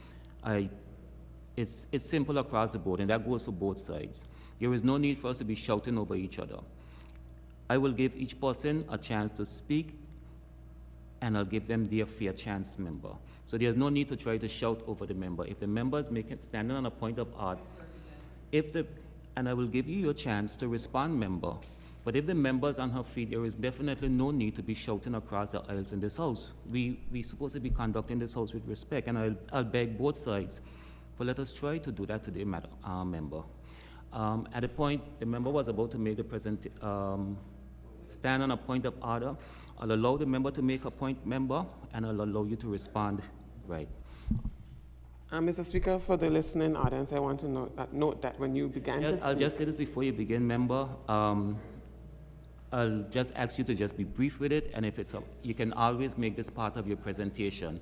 It's simple across the board, and that goes for both sides. There is no need for us to be shouting over each other. I will give each person a chance to speak, and I'll give them their fair chance, member. So there's no need to try to shout over the member. If the member is standing on a point of order, and I will give you your chance to respond, member. But if the member's on her feet, there is definitely no need to be shouting across the aisles in this house. We're supposed to be conducting this house with respect, and I'll beg both sides, but let us try to do that today, member. At the point the member was about to make the stand on a point of order, I'll allow the member to make a point, member, and I'll allow you to respond, right. Mr. Speaker, for the listening audience, I want to note that when you began to I'll speak, just say this before you begin, member. I'll just ask you to just be brief with it, and if it's up, you can always make this part of your presentation.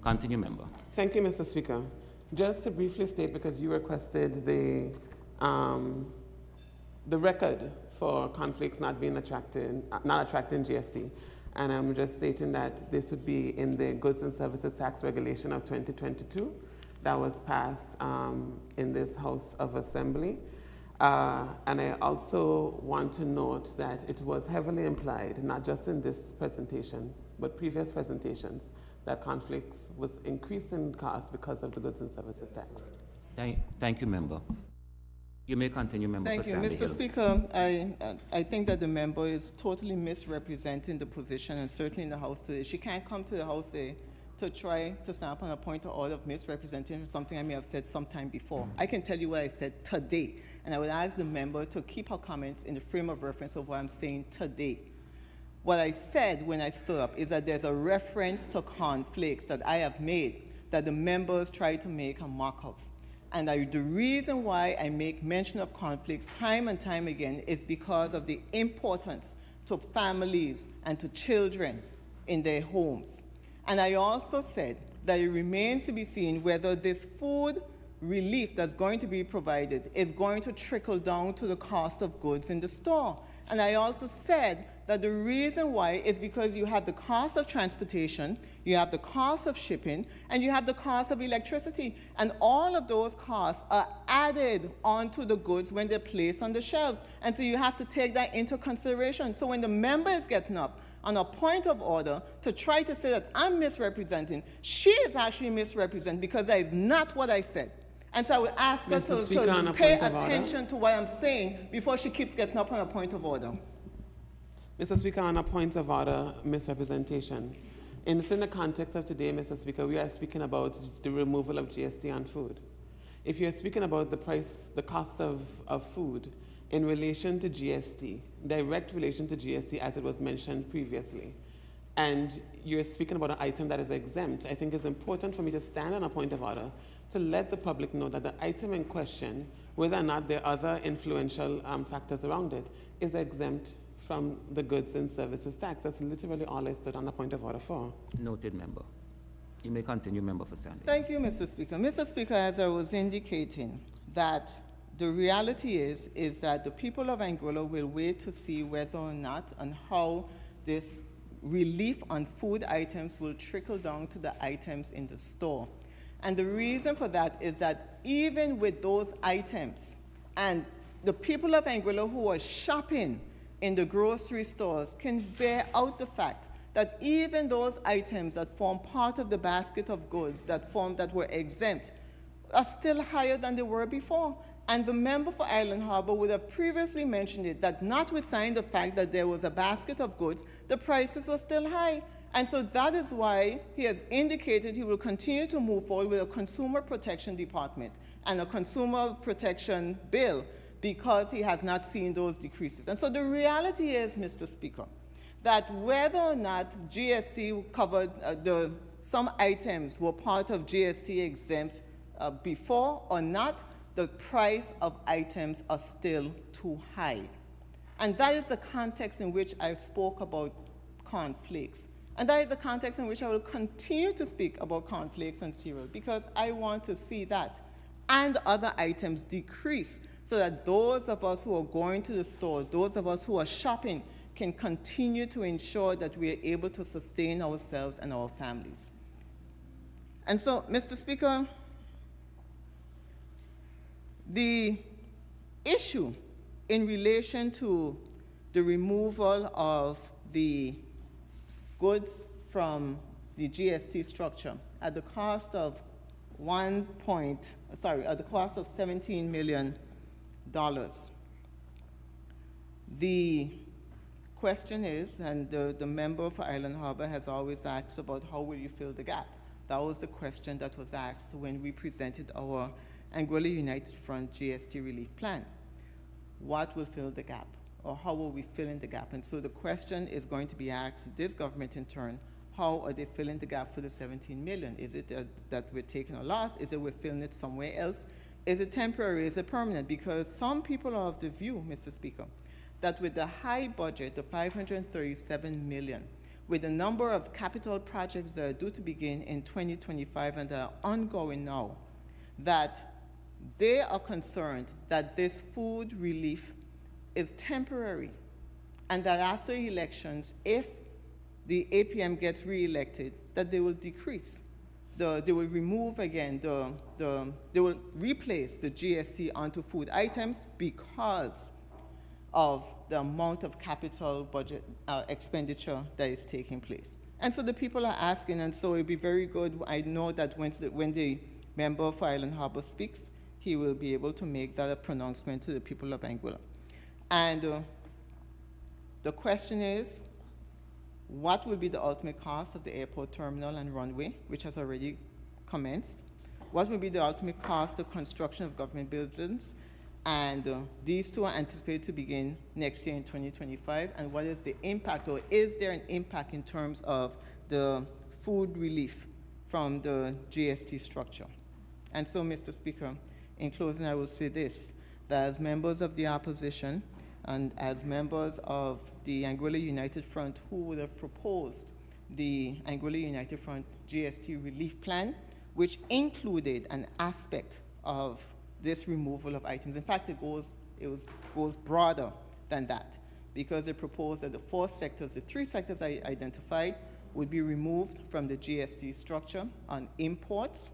Continue, member. Thank you, Mr. Speaker. Just to briefly state, because you requested the record for conflicts not attracting GST, and I'm just stating that this would be in the goods and services tax regulation of 2022 that was passed in this House of Assembly. And I also want to note that it was heavily implied, not just in this presentation, but previous presentations, that conflicts was increased in cost because of the goods and services tax. Thank you, member. You may continue, member. Thank for you, Sandy Mr. Hill. Speaker. I think that the member is totally misrepresenting the position, and certainly in the House today. She can't come to the House today to try to stamp on a point of order of misrepresenting something I may have said sometime before. I can tell you what I said today, and I would ask the member to keep her comments in the frame of reference of what I'm saying today. What I said when I stood up is that there's a reference to conflicts that I have made that the members try to make a mock of. And the reason why I make mention of conflicts time and time again is because of the importance to families and to children in their homes. And I also said that it remains to be seen whether this food relief that's going to be provided is going to trickle down to the cost of goods in the store. And I also said that the reason why is because you have the cost of transportation, you have the cost of shipping, and you have the cost of electricity. And all of those costs are added onto the goods when they're placed on the shelves. And so you have to take that into consideration. So when the member is getting up on a point of order to try to say that I'm misrepresenting, she is actually misrepresenting because that is not what I said. And so I would ask her to pay attention to what I'm saying before she keeps getting up on a point of order. Mr. Speaker, on a point of order, misrepresentation. Within the context of today, Mr. Speaker, we are speaking about the removal of GST on food. If you're speaking about the cost of food in relation to GST, direct relation to GST as it was mentioned previously, and you're speaking about an item that is exempt, I think it's important for me to stand on a point of order to let the public know that the item in question, whether or not there are other influential factors around it, is exempt from the goods and services tax. That's literally all I stood on a point of order for. Noted, member. You may continue, member for Sandy. Thank you, Mr. Speaker. Mr. Speaker, as I was indicating, that the reality is that the people of Anguilla will wait to see whether or not and how this relief on food items will trickle down to the items in the store. And the reason for that is that even with those items, and the people of Anguilla who are shopping in the grocery stores can bear out the fact that even those items that form part of the basket of goods that were exempt, are still higher than they were before. And the member for Island Harbor would have previously mentioned it, that notwithstanding the fact that there was a basket of goods, the prices were still high. And so that is why he has indicated he will continue to move forward with a consumer protection department and a consumer protection bill, because he has not seen those decreases. And so the reality is, Mr. Speaker, that whether or not GST covered some items were part of GST exempt before or not, the price of items are still too high. And that is the context in which I spoke about cornflakes. And that is the context in which I will continue to speak about cornflakes and cereal, because I want to see that and other items decrease, so that those of us who are going to the store, those of us who are shopping, can continue to ensure that we are able to sustain ourselves and our families. And so, Mr. Speaker, the issue in relation to the removal of the goods from the GST structure at the cost of $17 million. The question is, and the member for Island Harbor has always asked about how will you fill the gap. That was the question that was asked when we presented our Anguilla United Front GST relief plan. What will fill the gap, or how will we fill in the gap? And so the question is going to be asked this government in turn, how are they filling the gap for the 17 million? Is it that we're taking a loss? Is it we're filling it somewhere else? Is it temporary? Is it permanent? Because some people are of the view, Mr. Speaker, that with the high budget, the 537 million, with the number of capital projects that are due to begin in 2025 and that are ongoing now, that they are concerned that this food relief is temporary, and that after elections, if the APM gets re-elected, that they will decrease. They will remove again, they will replace the GST onto food items because of the amount of capital budget expenditure that is taking place. And so the people are asking, and so it'd be very good. I know that when the member for Island Harbor speaks, he will be able to make that a pronouncement to the people of Anguilla. And the question is, what will be the ultimate cost of the airport terminal and runway, which has already commenced? What will be the ultimate cost of construction of government buildings? And these two are anticipated to begin next year in 2025. And what is the impact, or is there an impact in terms of the food relief from the GST structure? And so, Mr. Speaker, in closing, I will say this, that as members of the opposition and as members of the Anguilla United Front who would have proposed the Anguilla United Front GST relief plan, which included an aspect of this removal of items. In fact, it goes broader than that, because it proposed that the four sectors, the three sectors I identified, would be removed from the GST structure on imports,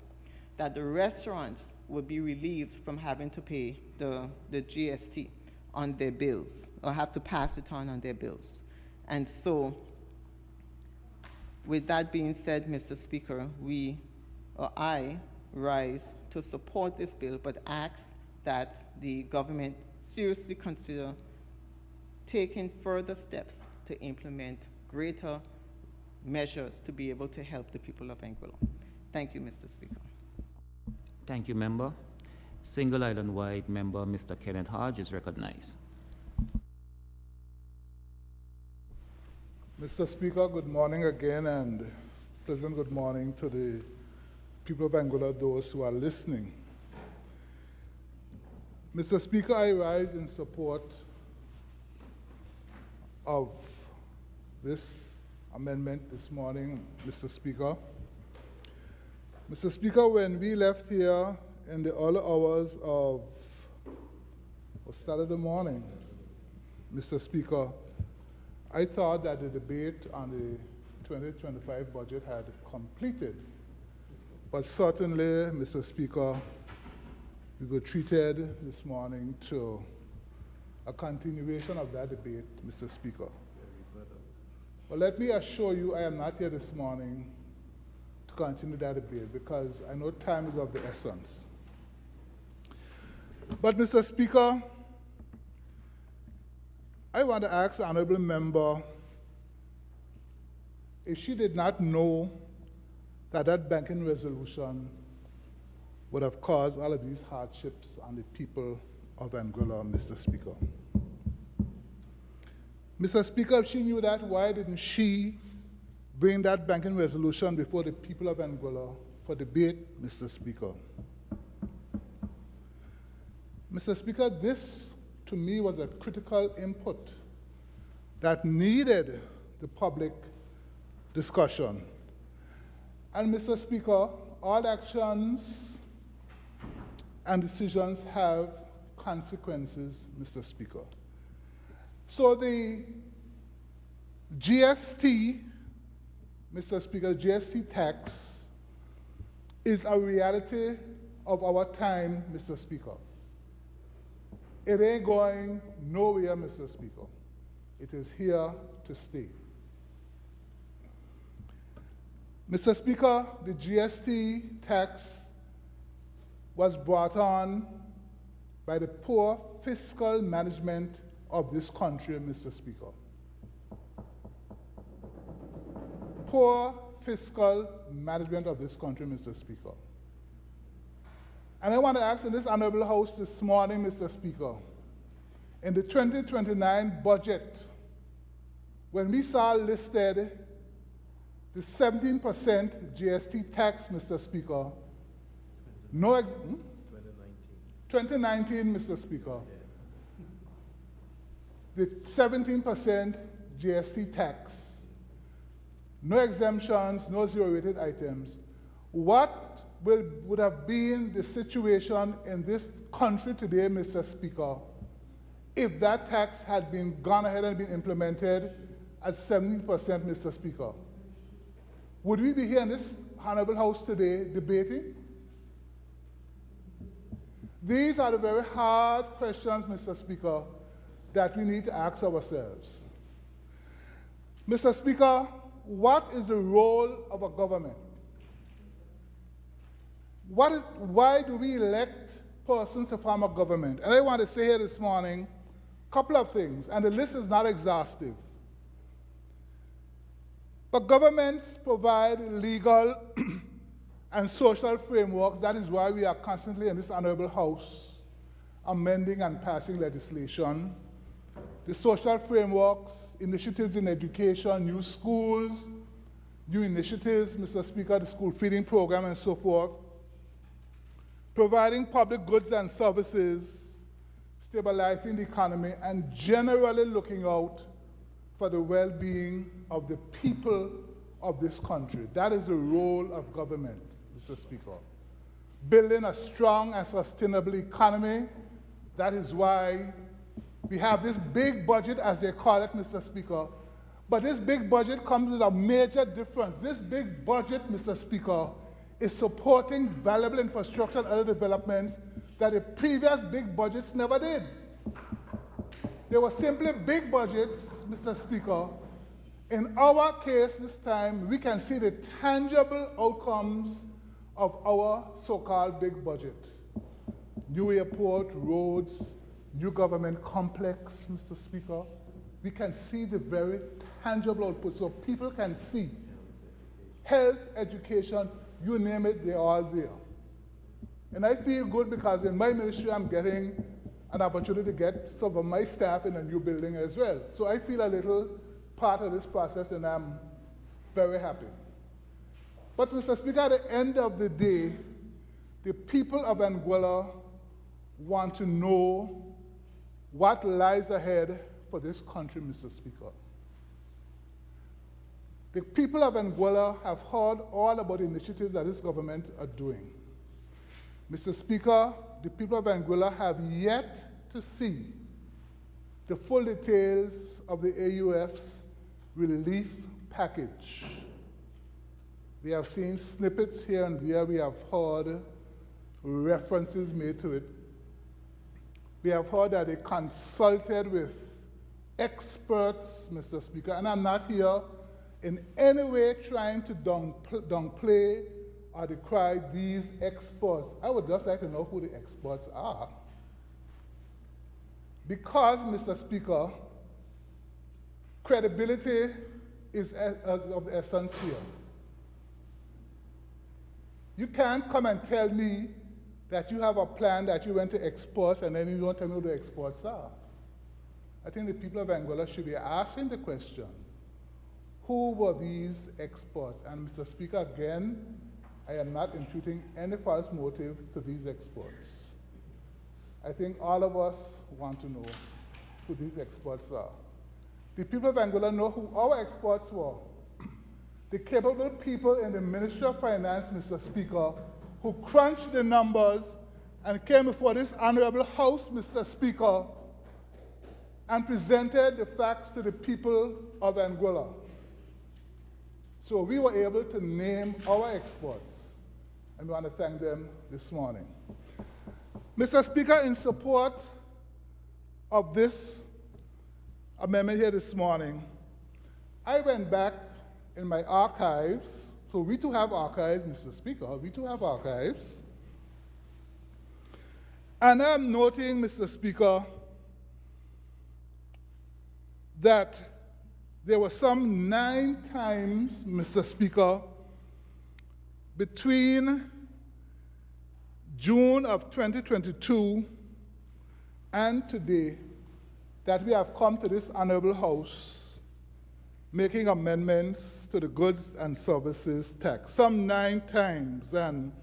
that the restaurants would be relieved from having to pay the GST on their bills, or have to pass it on their bills. And so, with that being said, Mr. Speaker, I rise to support this bill, but ask that the government seriously consider taking further steps to implement greater measures to be able to help the people of Anguilla. Thank you, Mr. Speaker. Thank you, member. Single Island-wide member Mr. Kenneth Hodge is recognized. Mr. Speaker, good morning again, and pleasant good morning to the people of Anguilla, those who are listening. Mr. Speaker, I rise in support of this amendment this morning, Mr. Speaker. Mr. Speaker, when we left here in the early hours of Saturday morning, Mr. Speaker, I thought that the debate on the 2025 budget had completed. But certainly, Mr. Speaker, we were treated this morning to a continuation of that debate, Mr. Speaker. But let me assure you, I am not here this morning to continue that debate, because I know time is of the essence. But, Mr. Speaker, I want to ask the honorable member if she did not know that that banking resolution would have caused all of these hardships on the people of Anguilla, Mr. Speaker. Mr. Speaker, if she knew that, why didn't she bring that banking resolution before the people of Anguilla for debate, Mr. Speaker? Mr. Speaker, this, to me, was a critical input that needed the public discussion. And, Mr. Speaker, all actions and decisions have consequences, Mr. Speaker. So the GST, Mr. Speaker, GST tax is a reality of our time, Mr. Speaker. It ain't going nowhere, Mr. Speaker. It is here to stay. Mr. Speaker, the GST tax was brought on by the poor fiscal management of this country, Mr. Speaker. Poor fiscal management of this country, Mr. Speaker. And I want to ask in this honorable House this morning, Mr. Speaker, in the 2029 budget, when we saw listed the 17% GST tax, Mr. Speaker, 2019, Mr. Speaker, the 17% GST tax, no exemptions, no zero-rated items, what would have been the situation in this country today, Mr. Speaker, if that tax had been gone ahead and been implemented at 17%, Mr. Speaker? Would we be here in this honorable House today debating? These are the very hard questions, Mr. Speaker, that we need to ask ourselves. Mr. Speaker, what is the role of a government? Why do we elect persons to form a government? And I want to say here this morning a couple of things, and the list is not exhaustive. But governments provide legal and social frameworks. That is why we are constantly in this honorable House amending and passing legislation. The social frameworks, initiatives in education, new schools, new initiatives, Mr. Speaker, the school feeding program and so forth, providing public goods and services, stabilizing the economy, and generally looking out for the well-being of the people of this country. That is the role of government, Mr. Speaker. Building a strong and sustainable economy. That is why we have this big budget, as they call it, Mr. Speaker. But this big budget comes with a major difference. This big budget, Mr. Speaker, is supporting valuable infrastructure and other developments that the previous big budgets never did. They were simply big budgets, Mr. Speaker. In our case this time, we can see the tangible outcomes of our so-called big budget. New airport, roads, new government complex, Mr. Speaker. We can see the very tangible output, so people can see health, education, you name it, they're all there. And I feel good because in my ministry, I'm getting an opportunity to get some of my staff in a new building as well. So I feel a little part of this process, and I'm very happy. But, Mr. Speaker, at the end of the day, the people of Anguilla want to know what lies ahead for this country, Mr. Speaker. The people of Anguilla have heard all about the initiatives that this government are doing. Mr. Speaker, the people of Anguilla have yet to see the full details of the AUF's relief package. We have seen snippets here and there. We have heard references made to it. We have heard that they consulted with experts, Mr. Speaker, and I'm not here in any way trying to downplay or decry these experts. I would just like to know who the experts are. Because, Mr. Speaker, credibility is of the essence here. You can't come and tell me that you have a plan that you went to exports and then you don't tell me what the exports are. I think the people of Anguilla should be asking the question, who were these exports? And Mr. Speaker, again, I am not imputing any false motive to these exports. I think all of us want to know who these exports are. The people of Anguilla know who our exports were. The capable people in the Ministry of Finance, Mr. Speaker, who crunched the numbers and came before this honorable House, Mr. Speaker, and presented the facts to the people of Anguilla. So we were able to name our exports, and we want to thank them this morning. Mr. Speaker, in support of this amendment here this morning, I went back in my archives. So we too have archives, Mr. Speaker, we too have archives. And I'm noting, Mr. Speaker, that there were some 9 times, Mr. Speaker, between June of 2022 and today that we have come to this honorable House making amendments to the goods and services tax, some 9 times. And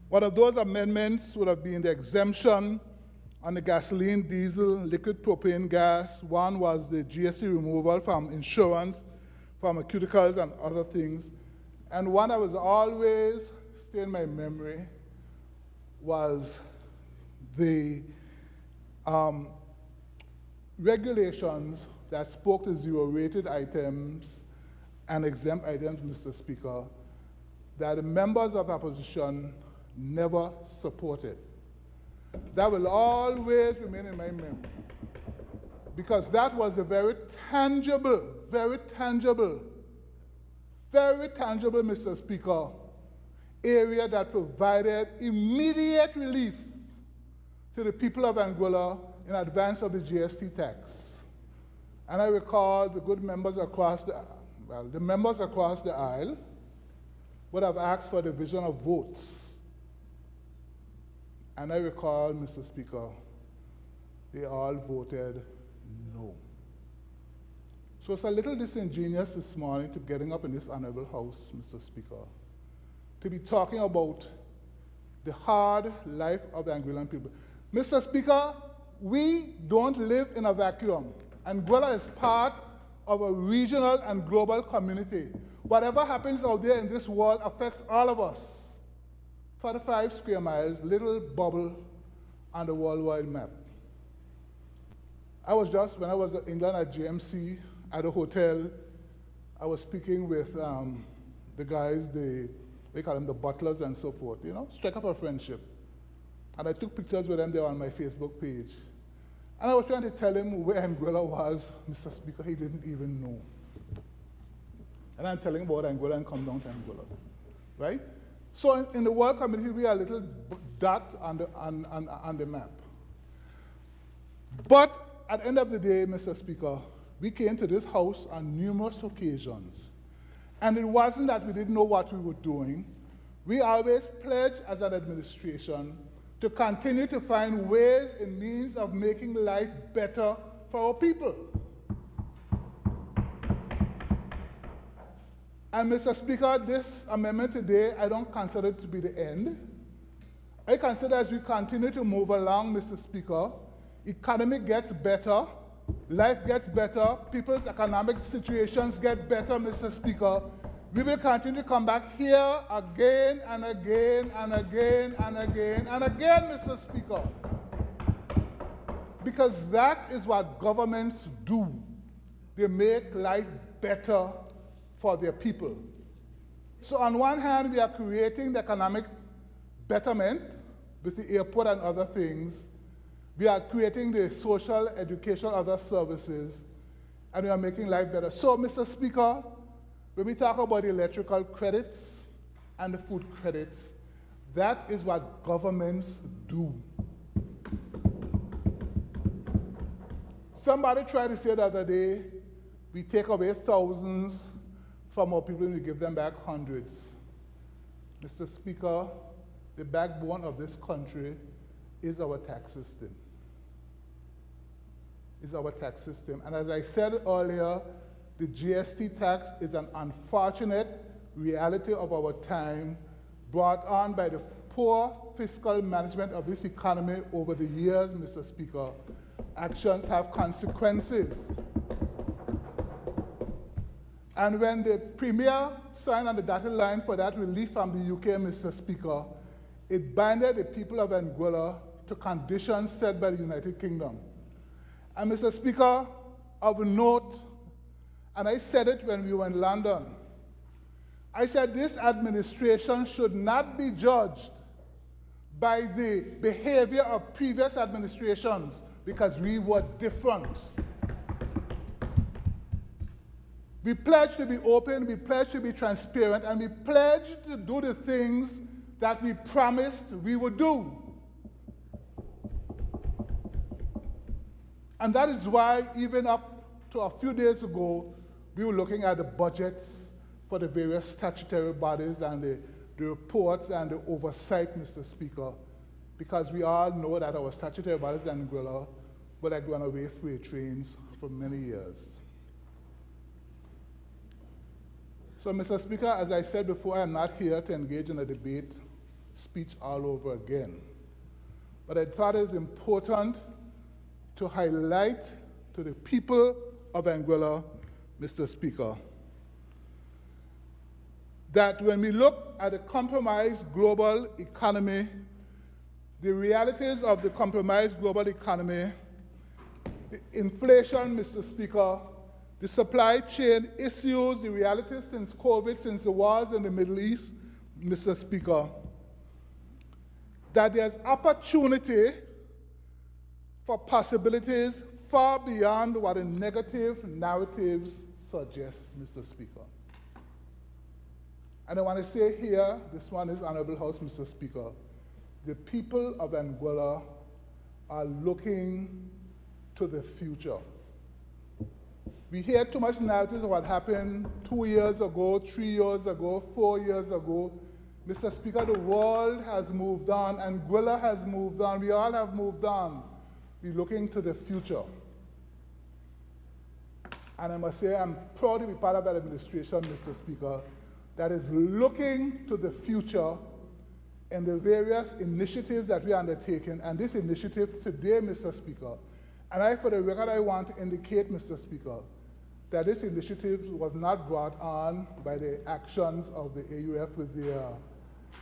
one of those amendments would have been the exemption on the gasoline, diesel, liquid propane gas. One was the GST removal from insurance, pharmaceuticals, and other things. And one that was always stay in my memory was the regulations that spoke to zero-rated items and exempt items, Mr. Speaker, that the members of the opposition never supported. That will always remain in my memory, because that was a very tangible, Mr. Speaker, area that provided immediate relief to the people of Anguilla in advance of the GST tax. And I recall the good members across the members across the aisle would have asked for division of votes. And I recall, Mr. Speaker, they all voted no. So it's a little disingenuous this morning to getting up in this honorable House, Mr. Speaker, to be talking about the hard life of the Anguillan people. Mr. Speaker, we don't live in a vacuum. Anguilla is part of a regional and global community. Whatever happens out there in this world affects all of us. 45 square miles, little bubble on the worldwide map. I was just, when I was in England at GMC, at a hotel, I was speaking with the guys, we call them the butlers and so forth, strike up a friendship. And I took pictures with them there on my Facebook page. And I was trying to tell him where Anguilla was, Mr. Speaker, he didn't even know. And I'm telling him about Anguilla and come down to Anguilla, right? So in the world community, we are a little dot on the map. But at the end of the day, Mr. Speaker, we came to this House on numerous occasions. And it wasn't that we didn't know what we were doing. We always pledged as an administration to continue to find ways and means of making life better for our people. And Mr. Speaker, this amendment today, I don't consider it to be the end. I consider as we continue to move along, Mr. Speaker, economy gets better, life gets better, people's economic situations get better, Mr. Speaker. We will continue to come back here again and again and again and again and again, Mr. Speaker. Because that is what governments do. They make life better for their people. So on one hand, we are creating the economic betterment with the airport and other things. We are creating the social, educational, other services, and we are making life better. So, Mr. Speaker, when we talk about the electrical credits and the food credits, that is what governments do. Somebody tried to say the other day, we take away thousands from our people and we give them back hundreds. Mr. Speaker, the backbone of this country is our tax system. Is our tax system. And as I said earlier, the GST tax is an unfortunate reality of our time, brought on by the poor fiscal management of this economy over the years, Mr. Speaker. Actions have consequences. And when the Premier signed on the dotted line for that relief from the UK, Mr. Speaker, it binded the people of Anguilla to conditions set by the United Kingdom. And Mr. Speaker, of note, and I said it when we were in London, I said this administration should not be judged by the behavior of previous administrations because we were different. We pledged to be open, we pledged to be transparent, and we pledged to do the things that we promised we would do. And that is why, even up to a few days ago, we were looking at the budgets for the various statutory bodies and the reports and the oversight, Mr. Speaker, because we all know that our statutory bodies in Anguilla were like runaway freight trains for many years. So, Mr. Speaker, as I said before, I am not here to engage in a debate speech all over again. But I thought it was important to highlight to the people of Anguilla, Mr. Speaker, that when we look at the compromised global economy, the realities of the compromised global economy, the inflation, Mr. Speaker, the supply chain issues, the realities since COVID, since the wars in the Middle East, Mr. Speaker, that there's opportunity for possibilities far beyond what the negative narratives suggest, Mr. Speaker. And I want to say here, this one is Honorable House, Mr. Speaker, the people of Anguilla are looking to the future. We hear too much narratives of what happened 2 years ago, 3 years ago, 4 years ago. Mr. Speaker, the world has moved on, Anguilla has moved on, we all have moved on. We're looking to the future. And I must say, I'm proud to be part of that administration, Mr. Speaker, that is looking to the future in the various initiatives that we are undertaking. And this initiative today, Mr. Speaker, and for the record, I want to indicate, Mr. Speaker, that this initiative was not brought on by the actions of the AUF with their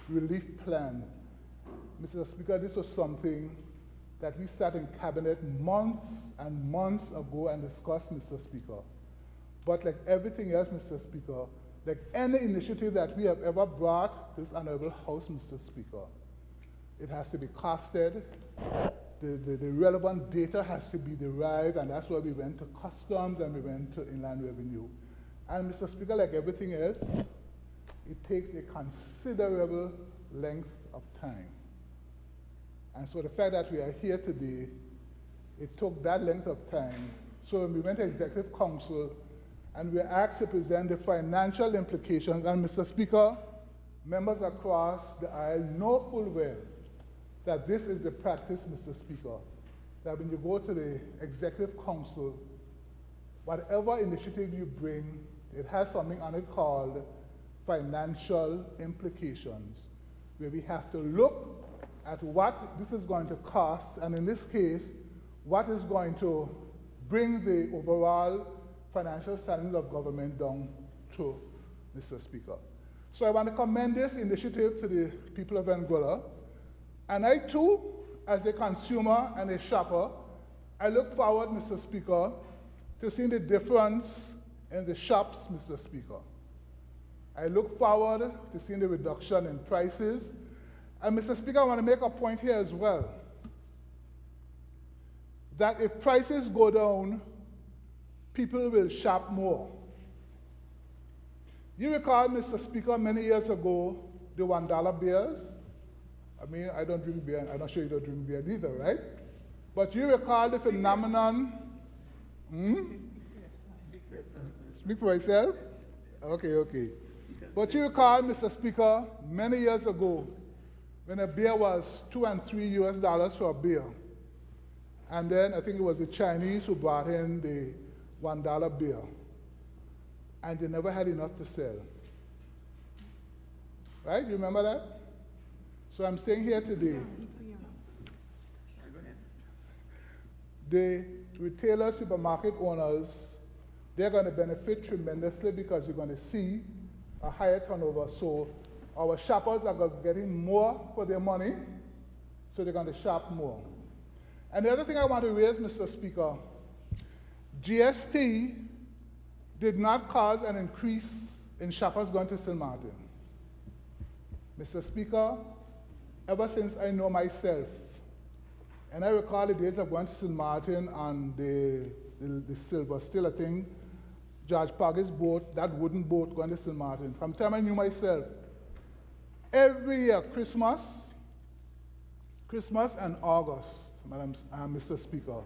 relief plan. Mr. Speaker, this was something that we sat in cabinet months and months ago and discussed, Mr. Speaker. But like everything else, Mr. Speaker, like any initiative that we have ever brought to this honorable House, Mr. Speaker, it has to be costed. The relevant data has to be derived, and that's why we went to customs and we went to inland revenue. And Mr. Speaker, like everything else, it takes a considerable length of time. And so the fact that we are here today, it took that length of time. So when we went to Executive Council and we were asked to present the financial implications, and Mr. Speaker, members across the aisle know full well that this is the practice, Mr. Speaker, that when you go to the Executive Council, whatever initiative you bring, it has something on it called financial implications, where we have to look at what this is going to cost, and in this case, what is going to bring the overall financial standing of government down to, Mr. Speaker. So I want to commend this initiative to the people of Anguilla. And I too, as a consumer and a shopper, I look forward, Mr. Speaker, to seeing the difference in the shops, Mr. Speaker. I look forward to seeing the reduction in prices. And Mr. Speaker, I want to make a point here as well, that if prices go down, people will shop more. You recall, Mr. Speaker, many years ago, the $1 beers? I mean, I don't drink beer, and I'm not sure you don't drink beer either, right? But you recall the phenomenon Speak for myself? Okay. But you recall, Mr. Speaker, many years ago, when a beer was $2 and $3 US for a beer, and then I think it was the Chinese who brought in the $1 beer, and they never had enough to sell. Right? You remember that? So I'm saying here today, the retailer supermarket owners, they're going to benefit tremendously because you're going to see a higher turnover. So our shoppers are getting more for their money, so they're going to shop more. And the other thing I want to raise, Mr. Speaker, GST did not cause an increase in shoppers going to St. Martin. Mr. Speaker, ever since I know myself, and I recall the days of going to St. Martin on the Silver Still, I think, George Pogge's boat, that wooden boat going to St. Martin. From the time I knew myself, every year, Christmas and August, Mr. Speaker,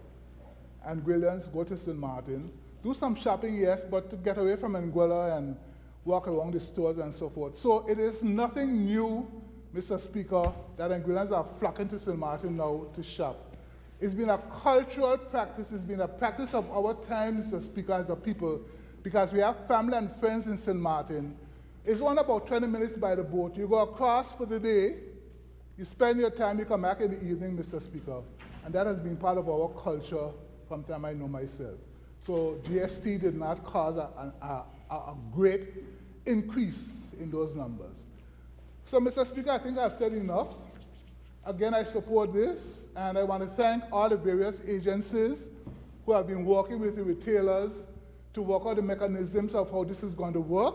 Anguillians go to St. Martin, do some shopping, yes, but to get away from Anguilla and walk along the stores and so forth. So it is nothing new, Mr. Speaker, that Anguillans are flocking to St. Martin now to shop. It's been a cultural practice. It's been a practice of our time, Mr. Speaker, as a people, because we have family and friends in St. Martin. It's only about 20 minutes by the boat. You go across for the day, you spend your time, you come back in the evening, Mr. Speaker. And that has been part of our culture from the time I know myself. So GST did not cause a great increase in those numbers. So, Mr. Speaker, I think I've said enough. Again, I support this, and I want to thank all the various agencies who have been working with the retailers to work out the mechanisms of how this is going to work.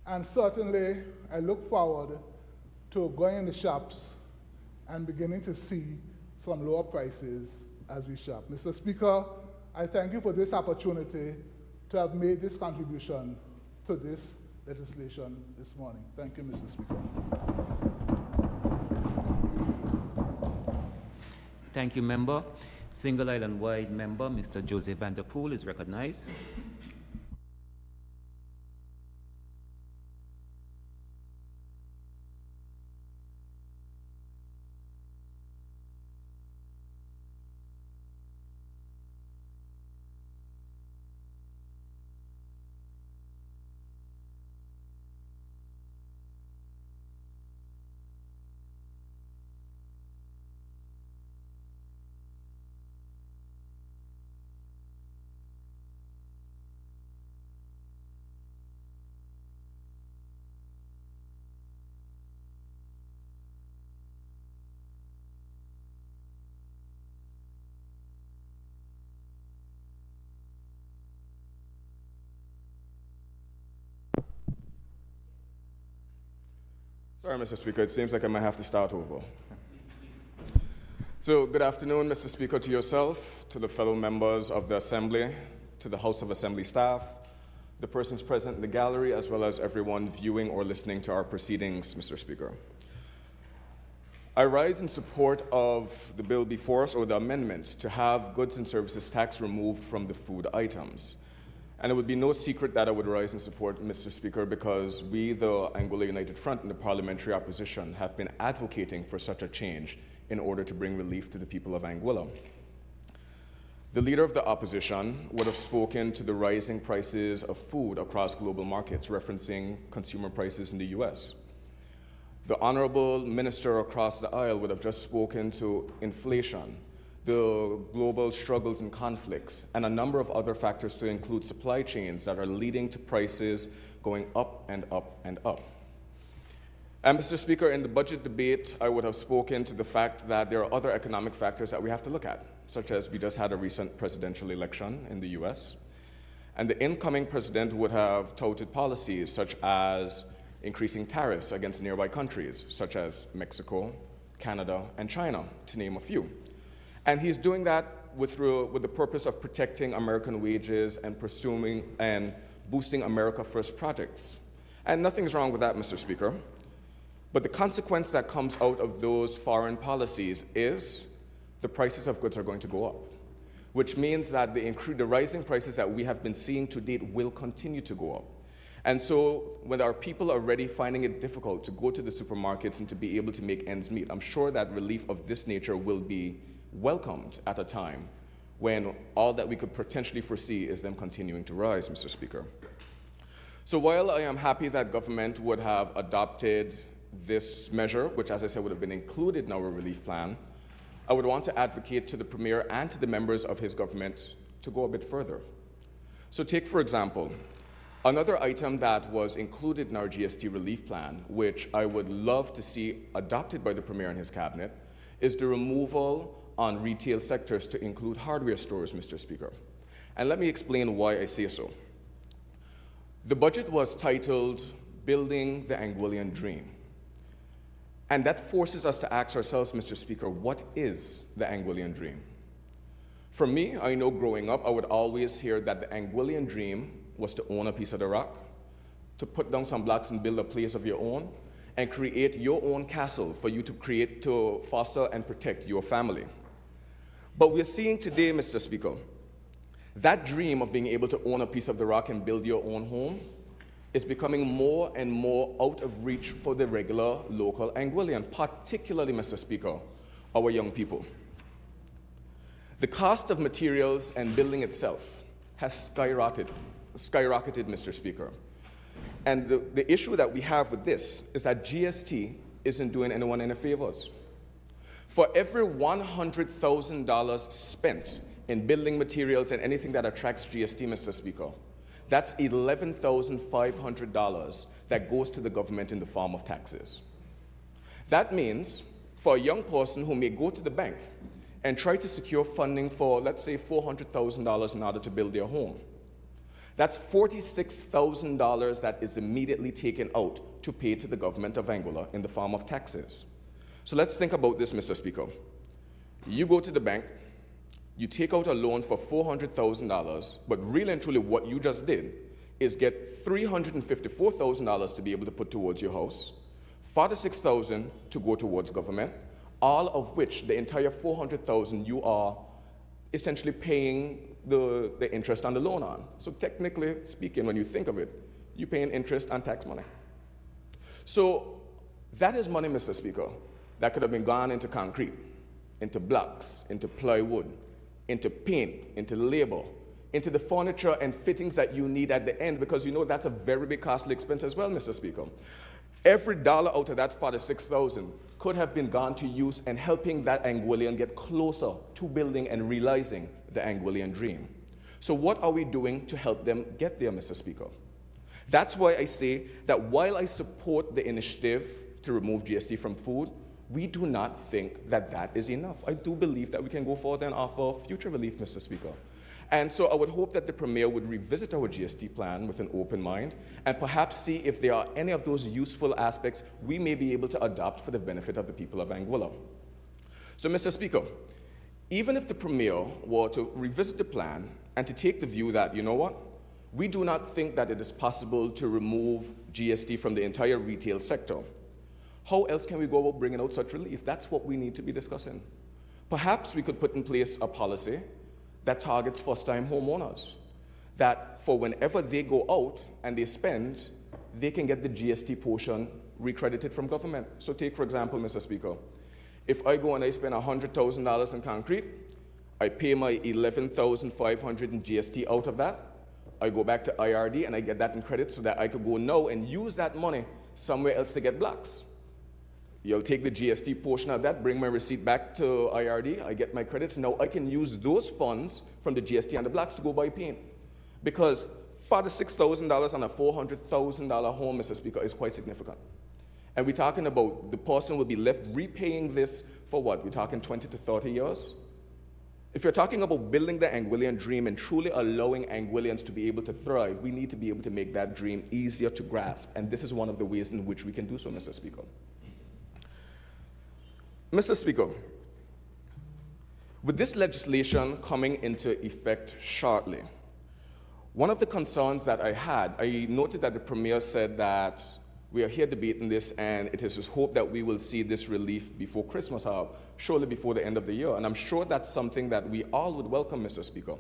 And certainly, I look forward to going in the shops and beginning to see some lower prices as we shop. Mr. Speaker, I thank you for this opportunity to have made this contribution to this legislation this morning. Thank you, Mr. Speaker. Thank you, Member. Single Island Wide Member, Mr. Joseph Vanderpool is recognized. Sorry, Mr. Speaker, it seems like I might have to start over. So, good afternoon, Mr. Speaker, to yourself, to the fellow members of the Assembly, to the House of Assembly staff, the persons present in the gallery, as well as everyone viewing or listening to our proceedings, Mr. Speaker. I rise in support of the bill before us, or the amendment, to have goods and services tax removed from the food items. And it would be no secret that I would rise in support, Mr. Speaker, because we, the Anguilla United Front and the parliamentary opposition, have been advocating for such a change in order to bring relief to the people of Anguilla. The leader of the opposition would have spoken to the rising prices of food across global markets, referencing consumer prices in the US. The honorable minister across the aisle would have just spoken to inflation, the global struggles and conflicts, and a number of other factors to include supply chains that are leading to prices going up and up and up. And Mr. Speaker, in the budget debate, I would have spoken to the fact that there are other economic factors that we have to look at, such as we just had a recent presidential election in the US, and the incoming president would have touted policies such as increasing tariffs against nearby countries, such as Mexico, Canada, and China, to name a few. And he's doing that with the purpose of protecting American wages and pursuing and boosting America First projects. And nothing's wrong with that, Mr. Speaker. But the consequence that comes out of those foreign policies is the prices of goods are going to go up. which means that the rising prices that we have been seeing to date will continue to go up. And so when our people are already finding it difficult to go to the supermarkets and to be able to make ends meet, I'm sure that relief of this nature will be welcomed at a time when all that we could potentially foresee is them continuing to rise, Mr. Speaker. So while I am happy that government would have adopted this measure, which, as I said, would have been included in our relief plan, I would want to advocate to the Premier and to the members of his government to go a bit further. So take, for example, another item that was included in our GST relief plan, which I would love to see adopted by the Premier and his cabinet, is the removal on retail sectors to include hardware stores, Mr. Speaker. And let me explain why I say so. The budget was titled Building the Anguillian Dream. And that forces us to ask ourselves, Mr. Speaker, what is the Anguillian Dream? For me, I know growing up, I would always hear that the Anguillian Dream was to own a piece of the rock, to put down some blocks and build a place of your own, and create your own castle for you to create, to foster and protect your family. But we're seeing today, Mr. Speaker, that dream of being able to own a piece of the rock and build your own home is becoming more and more out of reach for the regular local Anguillian, particularly, Mr. Speaker, our young people. The cost of materials and building itself has skyrocketed, Mr. Speaker. And the issue that we have with this is that GST isn't doing anyone any favors. For every $100,000 spent in building materials and anything that attracts GST, Mr. Speaker, that's $11,500 that goes to the government in the form of taxes. That means for a young person who may go to the bank and try to secure funding for, let's say, $400,000 in order to build their home, that's $46,000 that is immediately taken out to pay to the government of Anguilla in the form of taxes. So let's think about this, Mr. Speaker. You go to the bank, you take out a loan for $400,000, but really and truly what you just did is get $354,000 to be able to put towards your house, $46,000 to go towards government, all of which the entire $400,000 you are essentially paying the interest on the loan on. So technically speaking, when you think of it, you're paying interest and tax money. So that is money, Mr. Speaker, that could have been gone into concrete, into blocks, into plywood, into paint, into labor, into the furniture and fittings that you need at the end, because you know that's a very big costly expense as well, Mr. Speaker. Every dollar out of that $46,000 could have been gone to use and helping that Anguillian get closer to building and realizing the Anguillian dream. So what are we doing to help them get there, Mr. Speaker? That's why I say that while I support the initiative to remove GST from food, we do not think that that is enough. I do believe that we can go forward and offer future relief, Mr. Speaker. And so I would hope that the Premier would revisit our GST plan with an open mind and perhaps see if there are any of those useful aspects we may be able to adopt for the benefit of the people of Anguilla. So, Mr. Speaker, even if the Premier were to revisit the plan and to take the view that, you know what, we do not think that it is possible to remove GST from the entire retail sector, how else can we go about bringing out such relief? That's what we need to be discussing. Perhaps we could put in place a policy that targets first-time homeowners, that for whenever they go out and they spend, they can get the GST portion recredited from government. So take, for example, Mr. Speaker, if I go and I spend $100,000 in concrete, I pay my $11,500 in GST out of that, I go back to IRD and I get that in credit so that I could go now and use that money somewhere else to get blocks. You'll take the GST portion of that, bring my receipt back to IRD, I get my credits. Now I can use those funds from the GST and the blocks to go buy paint. Because $46,000 on a $400,000 home, Mr. Speaker, is quite significant. And we're talking about the person will be left repaying this for what? We're talking 20 to 30 years? If you're talking about building the Anguillian dream and truly allowing Anguillians to be able to thrive, we need to be able to make that dream easier to grasp. And this is one of the ways in which we can do so, Mr. Speaker. Mr. Speaker, with this legislation coming into effect shortly, one of the concerns that I had, I noted that the Premier said that We are here debating this, and it is his hope that we will see this relief before Christmas, or surely before the end of the year. And I'm sure that's something that we all would welcome, Mr. Speaker.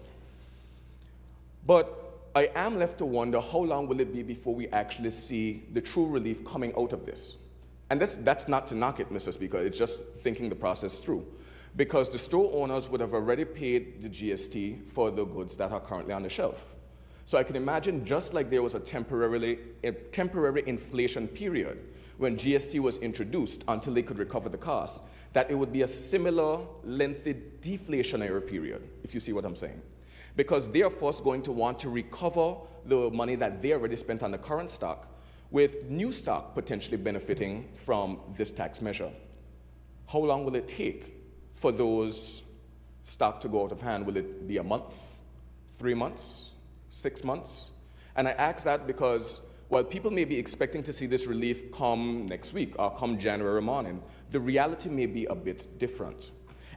But I am left to wonder, how long will it be before we actually see the true relief coming out of this? And that's not to knock it, Mr. Speaker. It's just thinking the process through. Because the store owners would have already paid the GST for the goods that are currently on the shelf. So I can imagine, just like there was a temporary inflation period when GST was introduced until they could recover the cost, that it would be a similar lengthy deflationary period, if you see what I'm saying. Because they are first going to want to recover the money that they already spent on the current stock, with new stock potentially benefiting from this tax measure. How long will it take for those stock to go out of hand? Will it be a month, 3 months, 6 months? And I ask that because while people may be expecting to see this relief come next week or come January morning, the reality may be a bit different.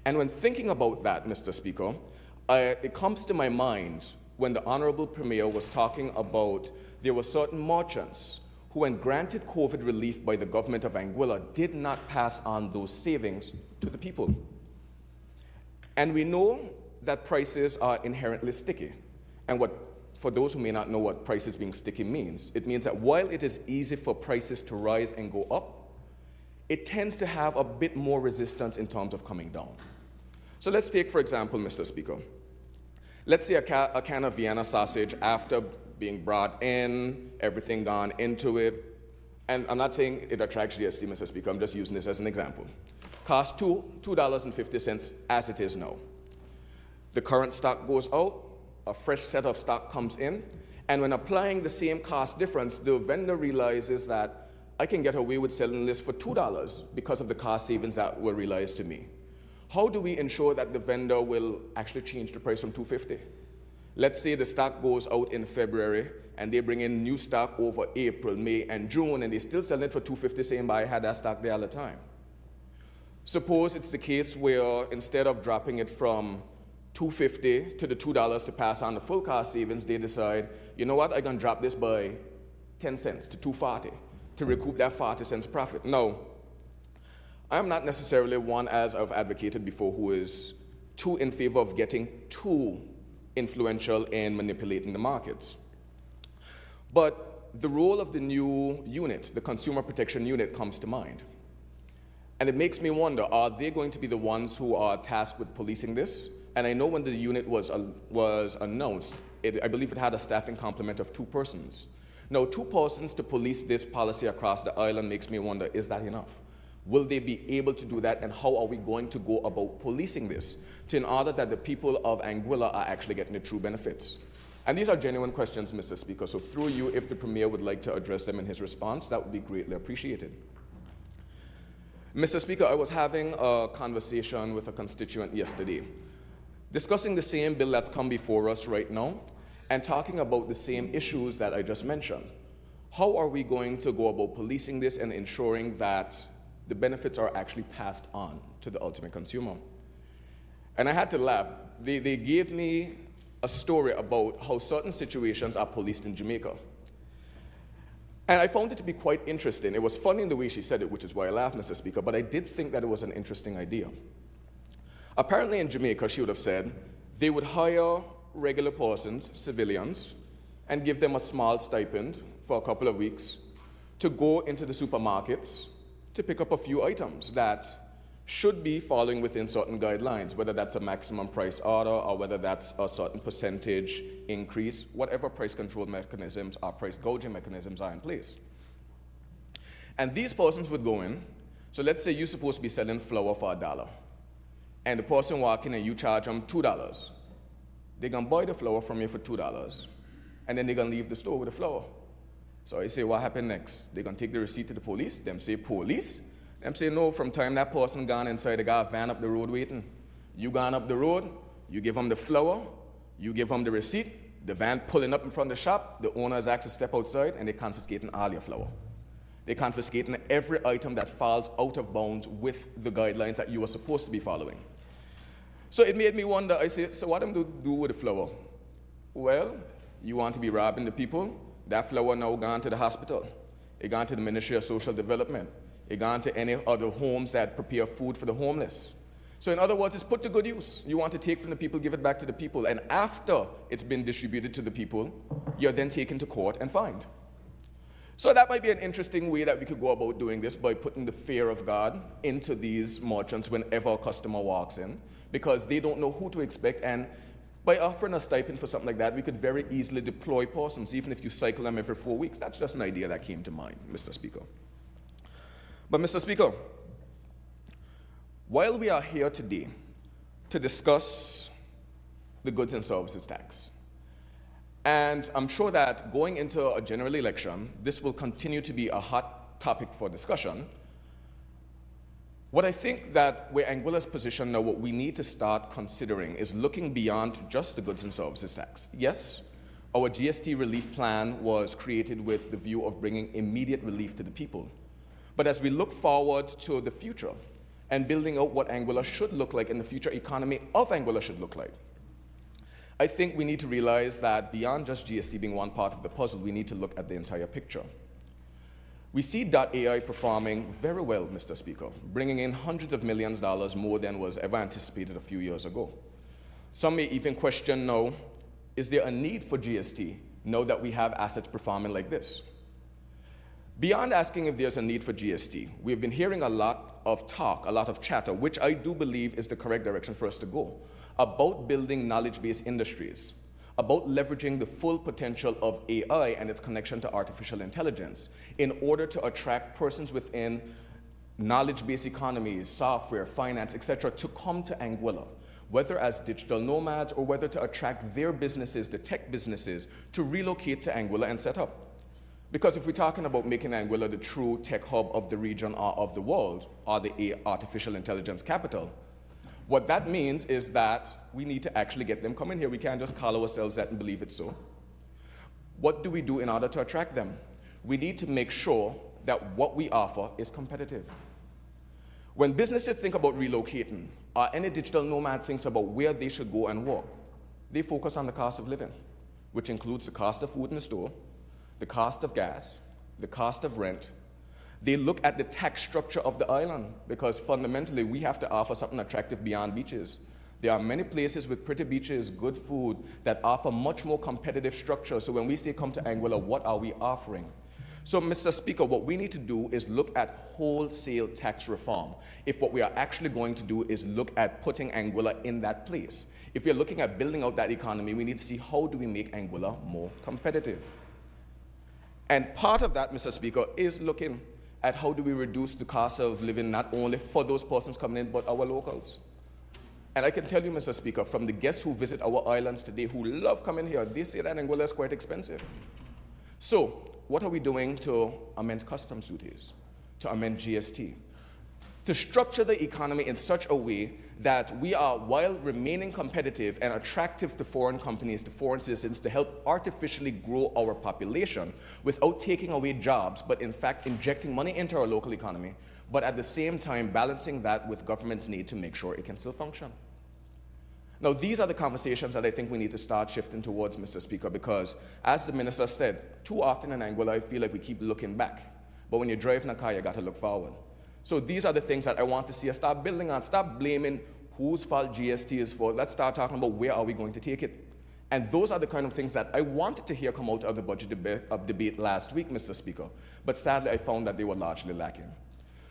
And when thinking about that, Mr. Speaker, it comes to my mind when the Honorable Premier was talking about there were certain merchants who, when granted COVID relief by the government of Anguilla, did not pass on those savings to the people. And we know that prices are inherently sticky. And for those who may not know what prices being sticky means, it means that while it is easy for prices to rise and go up, it tends to have a bit more resistance in terms of coming down. So let's take, for example, Mr. Speaker, let's say a can of Vienna sausage, after being brought in, everything gone into it, and I'm not saying it attracts GST, Mr. Speaker, I'm just using this as an example, costs $2.50 as it is now. The current stock goes out, a fresh set of stock comes in, and when applying the same cost difference, the vendor realizes that I can get away with selling this for $2 because of the cost savings that were realized to me. How do we ensure that the vendor will actually change the price from $2.50? Let's say the stock goes out in February and they bring in new stock over April, May, and June, and they still sell it for $2.50, saying, but I had that stock there all the time. Suppose it's the case where instead of dropping it from $2.50 to the $2 to pass on the full cost savings, they decide, you know what, I'm going to drop this by 10 cents to $2.40 to recoup that 40 cents profit. Now, I'm not necessarily one, as I've advocated before, who is too in favor of getting too influential in manipulating the markets. But the role of the new unit, the Consumer Protection Unit, comes to mind. And it makes me wonder, are they going to be the ones who are tasked with policing this? And I know when the unit was announced, I believe it had a staffing complement of 2 persons. Now, 2 persons to police this policy across the island makes me wonder, is that enough? Will they be able to do that, and how are we going to go about policing this in order that the people of Anguilla are actually getting the true benefits? And these are genuine questions, Mr. Speaker, so through you, if the Premier would like to address them in his response, that would be greatly appreciated. Mr. Speaker, I was having a conversation with a constituent yesterday, discussing the same bill that's come before us right now, and talking about the same issues that I just mentioned. How are we going to go about policing this and ensuring that the benefits are actually passed on to the ultimate consumer? And I had to laugh. They gave me a story about how certain situations are policed in Jamaica. And I found it to be quite interesting. It was funny in the way she said it, which is why I laughed, Mr. Speaker, but I did think that it was an interesting idea. Apparently in Jamaica, she would have said, they would hire regular persons, civilians, and give them a small stipend for a couple of weeks to go into the supermarkets to pick up a few items that should be falling within certain guidelines, whether that's a maximum price order or whether that's a certain percentage increase, whatever price control mechanisms or price gouging mechanisms are in place. And these persons would go in, so let's say you're supposed to be selling flour for $1, and the person walk in and you charge them $2. They're gonna buy the flour from you for $2, and then they're gonna leave the store with the flour. So I say, what happened next? They're gonna take the receipt to the police. Them say, police? Them say, no, from time that person gone inside, they got a van up the road waiting. You gone up the road, you give them the flour, you give them the receipt, the van pulling up in front of the shop, the owner is asked to step outside, and they're confiscating all your flour. They're confiscating every item that falls out of bounds with the guidelines that you were supposed to be following. So it made me wonder, I say, so what am I going to do with the flour? Well, you want to be robbing the people? That flour now gone to the hospital. It gone to the Ministry of Social Development. It gone to any other homes that prepare food for the homeless. So in other words, it's put to good use. You want to take from the people, give it back to the people. And after it's been distributed to the people, you're then taken to court and fined. So that might be an interesting way that we could go about doing this, by putting the fear of God into these merchants whenever a customer walks in, because they don't know who to expect. And by offering a stipend for something like that, we could very easily deploy possums, even if you cycle them every 4 weeks. That's just an idea that came to mind, Mr. Speaker. But Mr. Speaker, while we are here today to discuss the goods and services tax, and I'm sure that going into a general election, this will continue to be a hot topic for discussion, what I think that where Anguilla's position now, what we need to start considering is looking beyond just the goods and services tax. Yes, our GST relief plan was created with the view of bringing immediate relief to the people. But as we look forward to the future and building out what Anguilla should look like and the future economy of Anguilla should look like, I think we need to realize that beyond just GST being one part of the puzzle, we need to look at the entire picture. We see .ai performing very well, Mr. Speaker, bringing in hundreds of millions of dollars more than was ever anticipated a few years ago. Some may even question now, is there a need for GST now that we have assets performing like this? Beyond asking if there's a need for GST, we've been hearing a lot of talk, a lot of chatter, which I do believe is the correct direction for us to go, about building knowledge-based industries, about leveraging the full potential of AI and its connection to artificial intelligence in order to attract persons within knowledge-based economies, software, finance, etc., to come to Anguilla, whether as digital nomads or whether to attract their businesses, the tech businesses, to relocate to Anguilla and set up. Because if we're talking about making Anguilla the true tech hub of the region or of the world, or the artificial intelligence capital, what that means is that we need to actually get them coming here. We can't just call ourselves that and believe it's so. What do we do in order to attract them? We need to make sure that what we offer is competitive. When businesses think about relocating, or any digital nomad thinks about where they should go and work, they focus on the cost of living, which includes the cost of food in the store, the cost of gas, the cost of rent. They look at the tax structure of the island, because fundamentally we have to offer something attractive beyond beaches. There are many places with pretty beaches, good food, that offer much more competitive structure. So when we say come to Anguilla, what are we offering? So, Mr. Speaker, what we need to do is look at wholesale tax reform, if what we are actually going to do is look at putting Anguilla in that place. If we're looking at building out that economy, we need to see how do we make Anguilla more competitive. And part of that, Mr. Speaker, is looking at how do we reduce the cost of living not only for those persons coming in, but our locals. And I can tell you, Mr. Speaker, from the guests who visit our islands today who love coming here, they say that Anguilla is quite expensive. So what are we doing to amend customs duties, to amend GST, to structure the economy in such a way that we are, while remaining competitive and attractive to foreign companies, to foreign citizens, to help artificially grow our population without taking away jobs, but in fact injecting money into our local economy, but at the same time balancing that with government's need to make sure it can still function. Now, these are the conversations that I think we need to start shifting towards, Mr. Speaker, because as the Minister said, too often in Anguilla, I feel like we keep looking back. But when you're driving a car, you got to look forward. So these are the things that I want to see us start building on. Stop blaming whose fault GST is for. Let's start talking about where are we going to take it. And those are the kind of things that I wanted to hear come out of the budget debate last week, Mr. Speaker. But sadly, I found that they were largely lacking.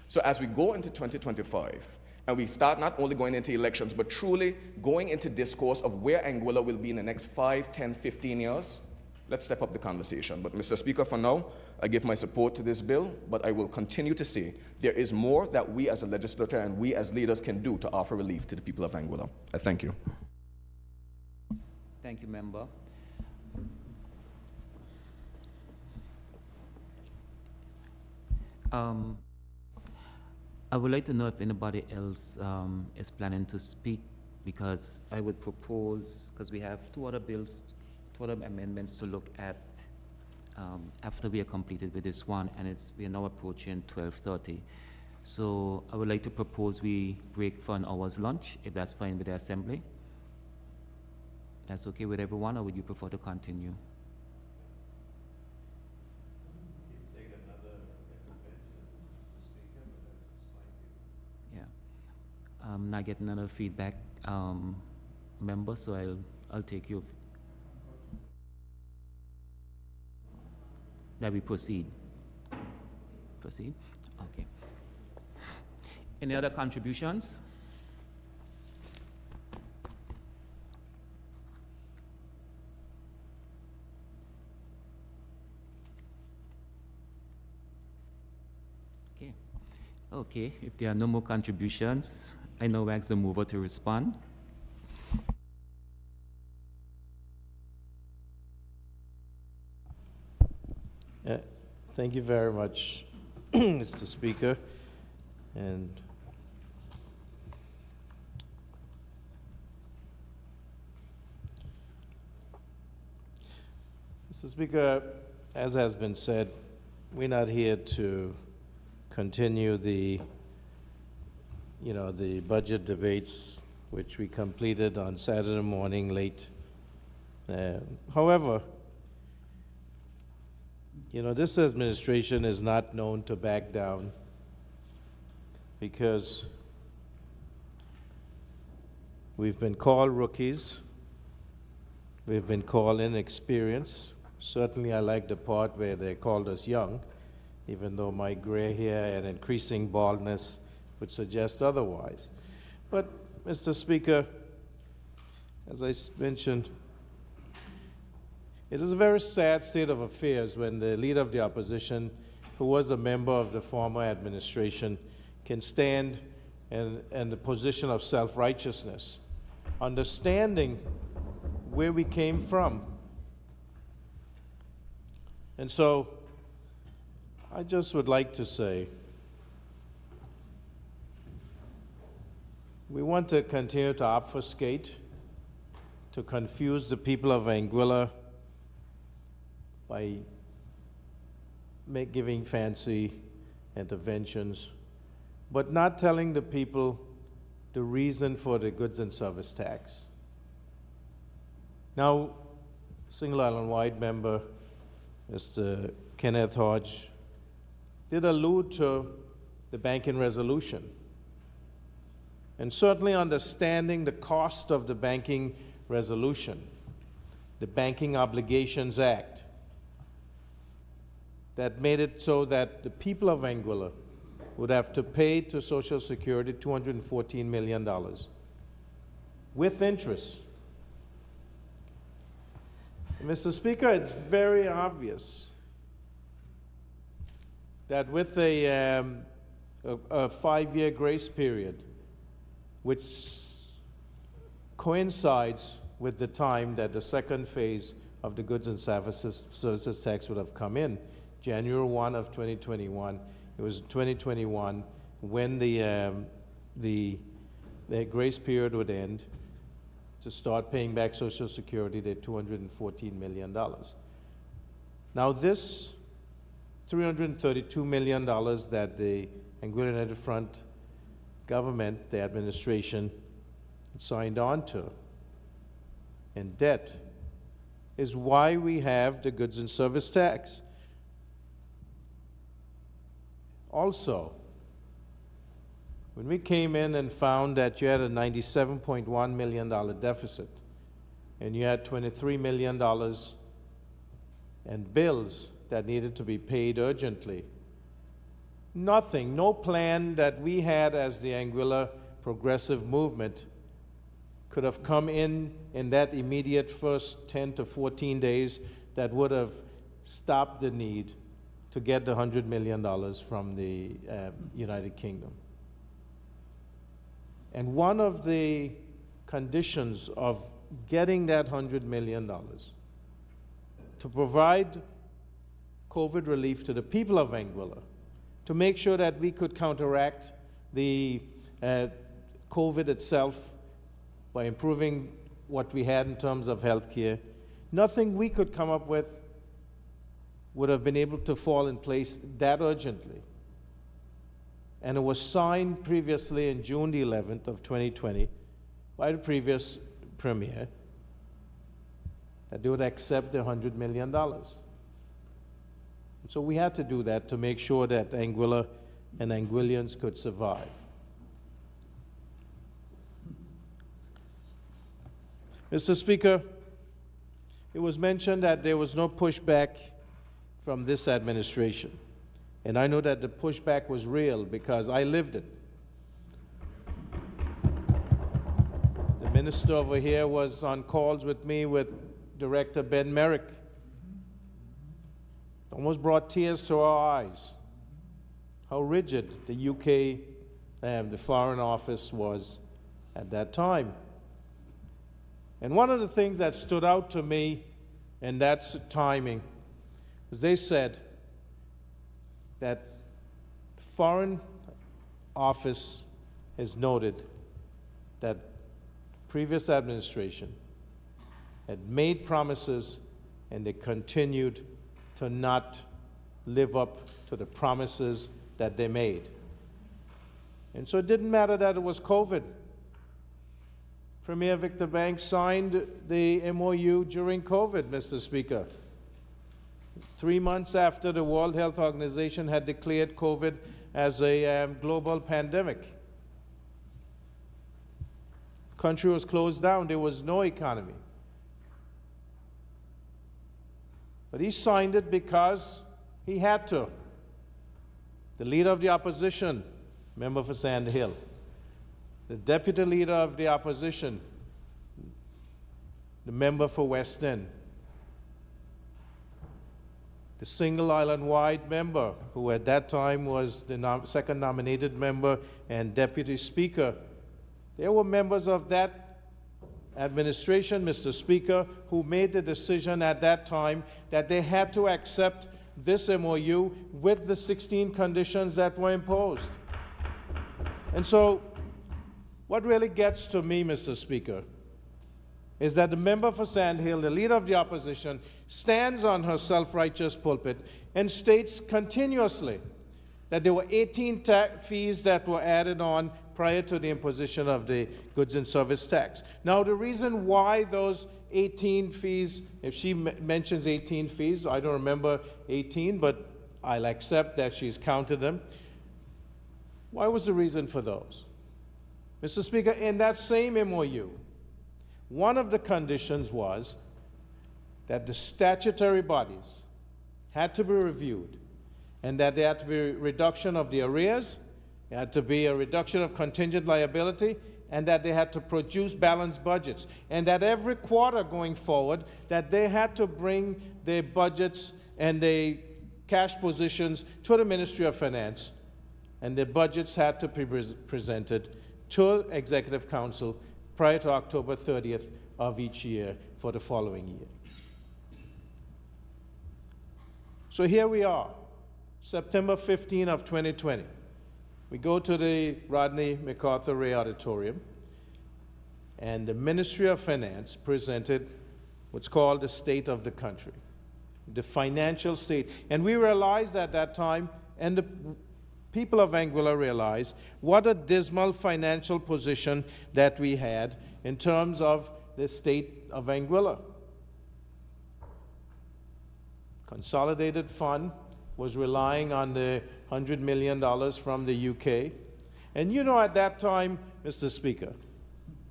So as we go into 2025, and we start not only going into elections, but truly going into discourse of where Anguilla will be in the next 5, 10, 15 years, let's step up the conversation. But Mr. Speaker, for now, I give my support to this bill, but I will continue to say there is more that we as a legislature and we as leaders can do to offer relief to the people of Anguilla. I thank you. Thank you, Member. I would like to know if anybody else is planning to speak, because I would propose, because we have two other amendments to look at after we are completed with this one, and we are now approaching 12:30. So I would like to propose we break for an hour's lunch, if that's fine with the Assembly. That's okay with everyone, or would you prefer to continue? I'm not getting another feedback, member, so I'll take you. That we proceed. Proceed? Okay. Any other contributions? Okay. Okay, if there are no more contributions, I now ask the mover to respond. Thank you very much, Mr. Speaker. And Mr. Speaker, as has been said, we're not here to continue the budget debates which we completed on Saturday morning late. However, this administration is not known to back down because we've been called rookies, we've been called inexperienced. Certainly I like the part where they called us young, even though my gray hair and increasing baldness would suggest otherwise. But, Mr. Speaker, as I mentioned, it is a very sad state of affairs when the leader of the opposition, who was a member of the former administration, can stand in the position of self-righteousness, understanding where we came from. And so, I just would like to say, we want to continue to obfuscate, to confuse the people of Anguilla by giving fancy interventions, but not telling the people the reason for the goods and service tax. Now, Single Island Wide member, Mr. Kenneth Hodge, did allude to the banking resolution. And certainly understanding the cost of the banking resolution, the Banking Obligations Act, that made it so that the people of Anguilla would have to pay to Social Security $214 million with interest. Mr. Speaker, it's very obvious that with a 5-year grace period, which coincides with the time that the second phase of the goods and services tax would have come in, January 1 of 2021. It was 2021 when the grace period would end to start paying back Social Security the $214 million. Now this $332 million that the Anguilla United Front government, the administration, signed on to in debt is why we have the goods and service tax. Also, when we came in and found that you had a $97.1 million deficit and you had $23 million in bills that needed to be paid urgently, nothing, no plan that we had as the Anguilla Progressive Movement could have come in that immediate first 10 to 14 days that would have stopped the need to get the $100 million from the United Kingdom. And one of the conditions of getting that $100 million to provide COVID relief to the people of Anguilla, to make sure that we could counteract the COVID itself by improving what we had in terms of health care, nothing we could come up with would have been able to fall in place that urgently. And it was signed previously in June the 11th of 2020 by the previous premier that they would accept the $100 million. So we had to do that to make sure that Anguilla and Anguillians could survive. Mr. Speaker, it was mentioned that there was no pushback from this administration. And I know that the pushback was real because I lived it. The minister over here was on calls with me with Director Ben Merrick. Almost brought tears to our eyes. How rigid the UK, the Foreign Office was at that time. And one of the things that stood out to me, and that's timing, is they said that the Foreign Office has noted that previous administration had made promises and they continued to not live up to the promises that they made. And so it didn't matter that it was COVID. Premier Victor Banks signed the MOU during COVID, Mr. Speaker. 3 months after the World Health Organization had declared COVID as a global pandemic. Country was closed down. There was no economy. But he signed it because he had to. The leader of the opposition, member for Sand Hill, the deputy leader of the opposition, the member for West End, the single island-wide member, who at that time was the second nominated member and deputy speaker. They were members of that administration, Mr. Speaker, who made the decision at that time that they had to accept this MOU with the 16 conditions that were imposed. And so, what really gets to me, Mr. Speaker, is that the member for Sand Hill, the leader of the opposition, stands on her self-righteous pulpit and states continuously that there were 18 fees that were added on prior to the imposition of the goods and service tax. Now, the reason why those 18 fees, if she mentions 18 fees, I don't remember 18, but I'll accept that she's counted them. Why was the reason for those? Mr. Speaker, in that same MOU, one of the conditions was that the statutory bodies had to be reviewed and that there had to be a reduction of the arrears, there had to be a reduction of contingent liability, and that they had to produce balanced budgets, and that every quarter going forward that they had to bring their budgets and their cash positions to the Ministry of Finance, and the budgets had to be presented to Executive Council prior to October 30th of each year for the following year. So here we are, September 15 of 2020. We go to the Rodney MacArthur Ray Auditorium, and the Ministry of Finance presented what's called the state of the country, the financial state. And we realized at that time, and the people of Anguilla realized, what a dismal financial position that we had in terms of the state of Anguilla. Consolidated Fund was relying on the $100 million from the UK. And you know, at that time, Mr. Speaker,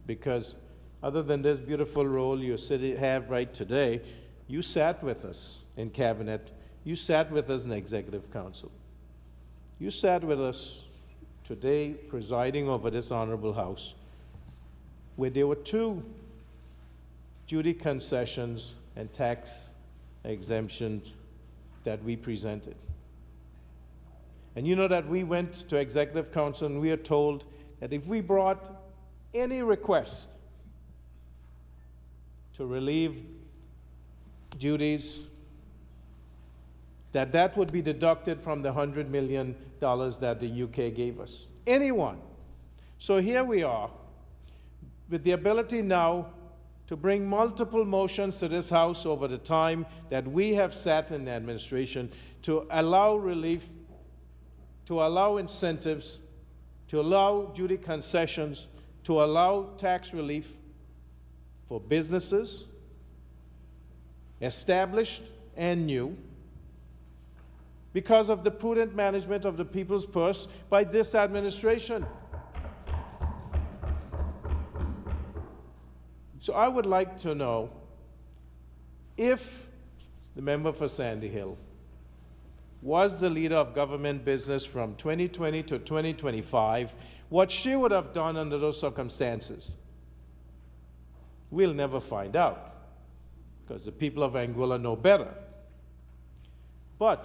because other than this beautiful role you have right today, you sat with us in Cabinet, you sat with us in Executive Council. You sat with us today presiding over this Honorable House, where there were 2 duty concessions and tax exemptions that we presented. And you know that we went to Executive Council and we are told that if we brought any request to relieve duties, that would be deducted from the $100 million that the UK gave us. Anyone. So here we are, with the ability now to bring multiple motions to this House over the time that we have sat in the administration to allow relief, to allow incentives, to allow duty concessions, to allow tax relief for businesses, established and new, because of the prudent management of the people's purse by this administration. So I would like to know if the member for Sandy Hill was the leader of government business from 2020 to 2025, what she would have done under those circumstances. We'll never find out, because the people of Anguilla know better. But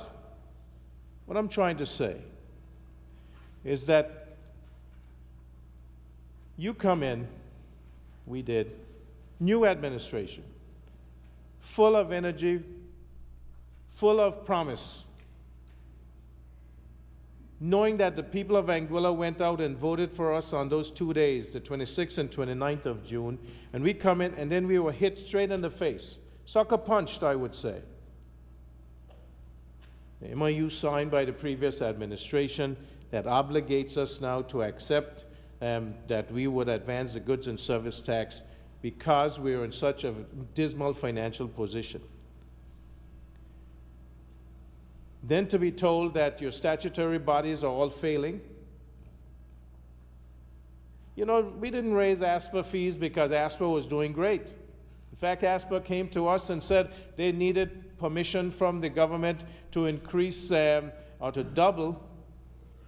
what I'm trying to say is that you come in, we did, new administration, full of energy, full of promise, knowing that the people of Anguilla went out and voted for us on those 2 days, the 26th and 29th of June, and we come in and then we were hit straight in the face, sucker punched, I would say. The MOU signed by the previous administration that obligates us now to accept that we would advance the goods and service tax because we're in such a dismal financial position. Then to be told that your statutory bodies are all failing. You know, we didn't raise ASPA fees because ASPA was doing great. In fact, ASPA came to us and said they needed permission from the government to increase or to double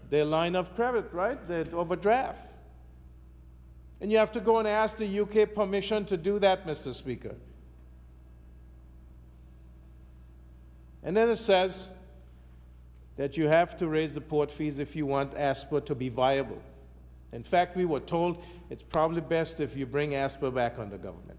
their line of credit, right? The overdraft. And you have to go and ask the UK permission to do that, Mr. Speaker. And then it says that you have to raise the port fees if you want ASPA to be viable. In fact, we were told it's probably best if you bring ASPA back under government.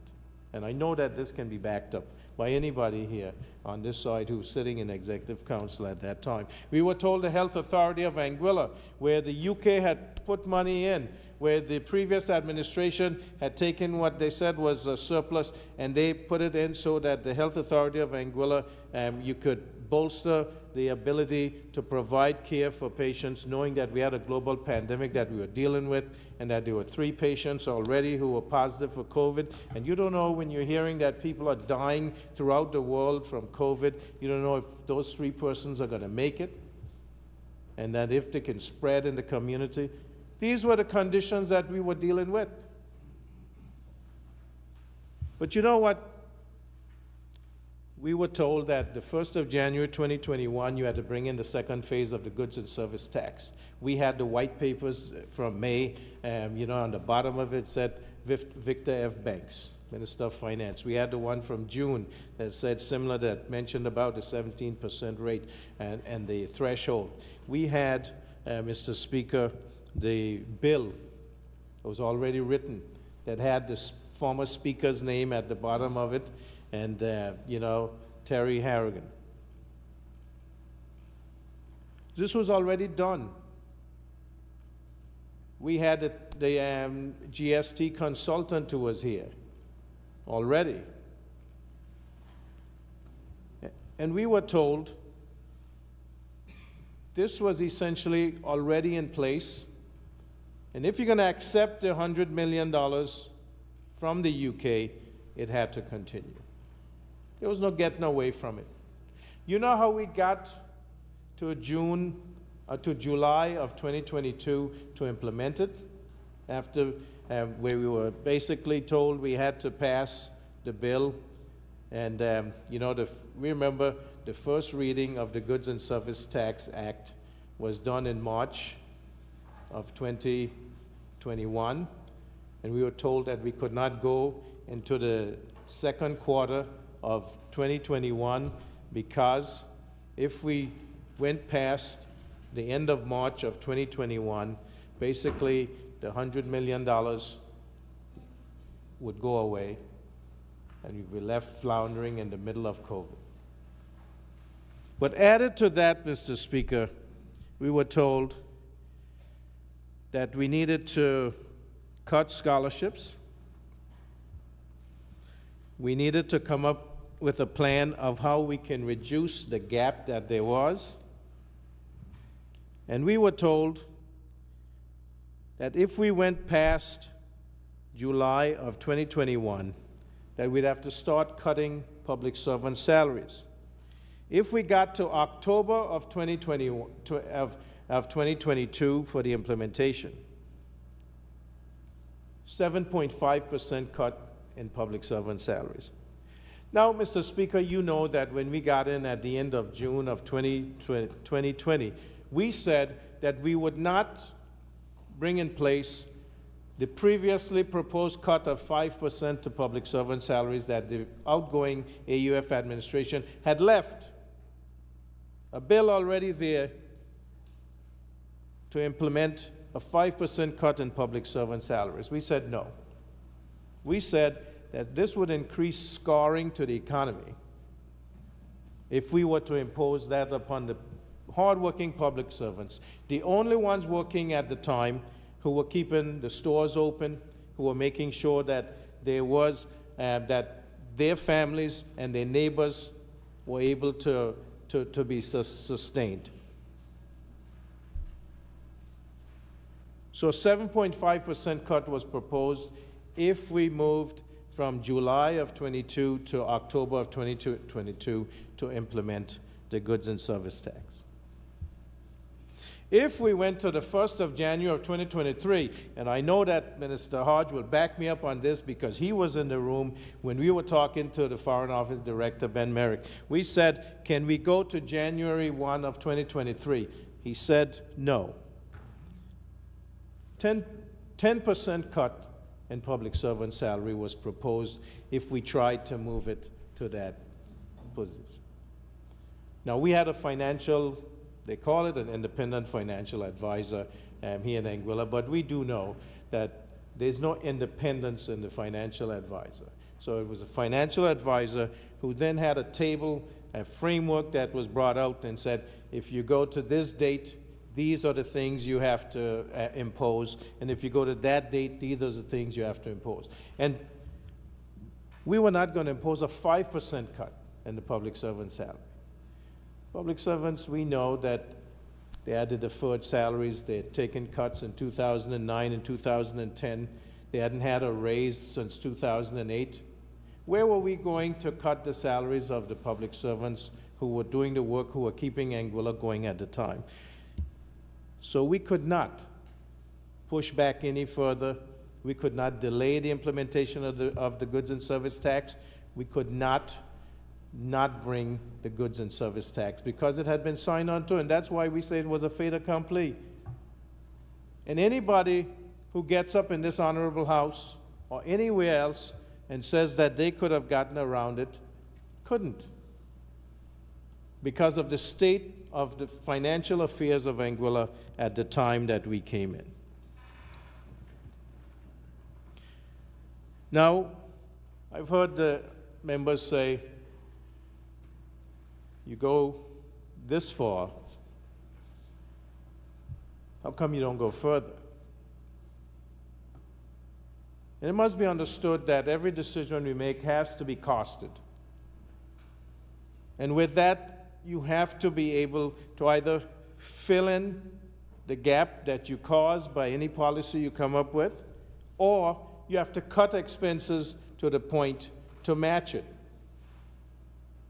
And I know that this can be backed up by anybody here on this side who's sitting in Executive Council at that time. We were told the Health Authority of Anguilla, where the UK had put money in, where the previous administration had taken what they said was a surplus, and they put it in so that the Health Authority of Anguilla, you could bolster the ability to provide care for patients, knowing that we had a global pandemic that we were dealing with, and that there were 3 patients already who were positive for COVID. And you don't know, when you're hearing that people are dying throughout the world from COVID, you don't know if those 3 persons are going to make it, and that if they can spread in the community. These were the conditions that we were dealing with. But you know what? We were told that the 1st of January 2021, you had to bring in the second phase of the goods and service tax. We had the white papers from May, you know, on the bottom of it said Victor F. Banks, Minister of Finance. We had the one from June that said similar, that mentioned about the 17% rate and the threshold. We had, Mr. Speaker, the bill that was already written that had the former speaker's name at the bottom of it, and, you know, Terry Harrigan. This was already done. We had the GST consultant who was here already. And we were told this was essentially already in place. And if you're going to accept the $100 million from the UK, it had to continue. There was no getting away from it. You know how we got to July of 2022 to implement it? After where we were basically told we had to pass the bill. And you know, we remember the first reading of the Goods and Service Tax Act was done in March of 2021. And we were told that we could not go into the second quarter of 2021 because if we went past the end of March of 2021, basically the $100 million would go away and we'd be left floundering in the middle of COVID. But added to that, Mr. Speaker, we were told that we needed to cut scholarships. We needed to come up with a plan of how we can reduce the gap that there was. And we were told that if we went past July of 2021, that we'd have to start cutting public servant salaries. If we got to October of 2022 for the implementation, 7.5% cut in public servant salaries. Now, Mr. Speaker, you know that when we got in at the end of June of 2020, we said that we would not bring in place the previously proposed cut of 5% to public servant salaries that the outgoing AUF administration had left. A bill already there to implement a 5% cut in public servant salaries. We said no. We said that this would increase scarring to the economy if we were to impose that upon the hardworking public servants, the only ones working at the time who were keeping the stores open, who were making sure that there was, that their families and their neighbors were able to be sustained. So a 7.5% cut was proposed if we moved from July of 22 to October of 22 to implement the goods and service tax. If we went to the 1st of January of 2023, and I know that Minister Hodge will back me up on this because he was in the room when we were talking to the Foreign Office Director, Ben Merrick. We said, can we go to January 1 of 2023? He said no. 10% cut in public servant salary was proposed if we tried to move it to that position. Now, we had a financial, they call it an independent financial advisor here in Anguilla, but we do know that there's no independence in the financial advisor. So it was a financial advisor who then had a table, a framework that was brought out and said, if you go to this date, these are the things you have to impose, and if you go to that date, these are the things you have to impose. And we were not going to impose a 5% cut in the public servant salary. Public servants, we know that they had the deferred salaries. They had taken cuts in 2009 and 2010. They hadn't had a raise since 2008. Where were we going to cut the salaries of the public servants who were doing the work, who were keeping Anguilla going at the time? So we could not push back any further. We could not delay the implementation of the goods and service tax. We could not bring the goods and service tax because it had been signed on to, and that's why we say it was a fait accompli. And anybody who gets up in this honorable house or anywhere else and says that they could have gotten around it, couldn't, because of the state of the financial affairs of Anguilla at the time that we came in. Now, I've heard the members say, you go this far, how come you don't go further? And it must be understood that every decision we make has to be costed. And with that, you have to be able to either fill in the gap that you cause by any policy you come up with, or you have to cut expenses to the point to match it.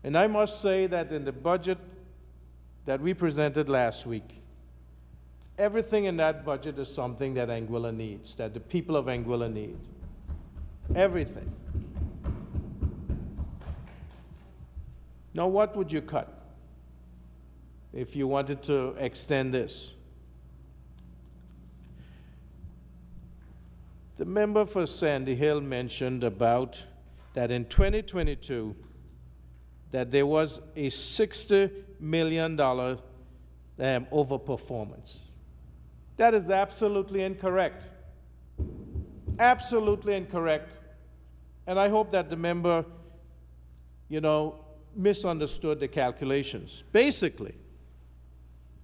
And I must say that in the budget that we presented last week, everything in that budget is something that Anguilla needs, that the people of Anguilla need. Everything. Now, what would you cut if you wanted to extend this? The member for Sandy Hill mentioned about that in 2022, that there was a $60 million overperformance. That is absolutely incorrect. Absolutely incorrect. And I hope that the member, misunderstood the calculations. Basically,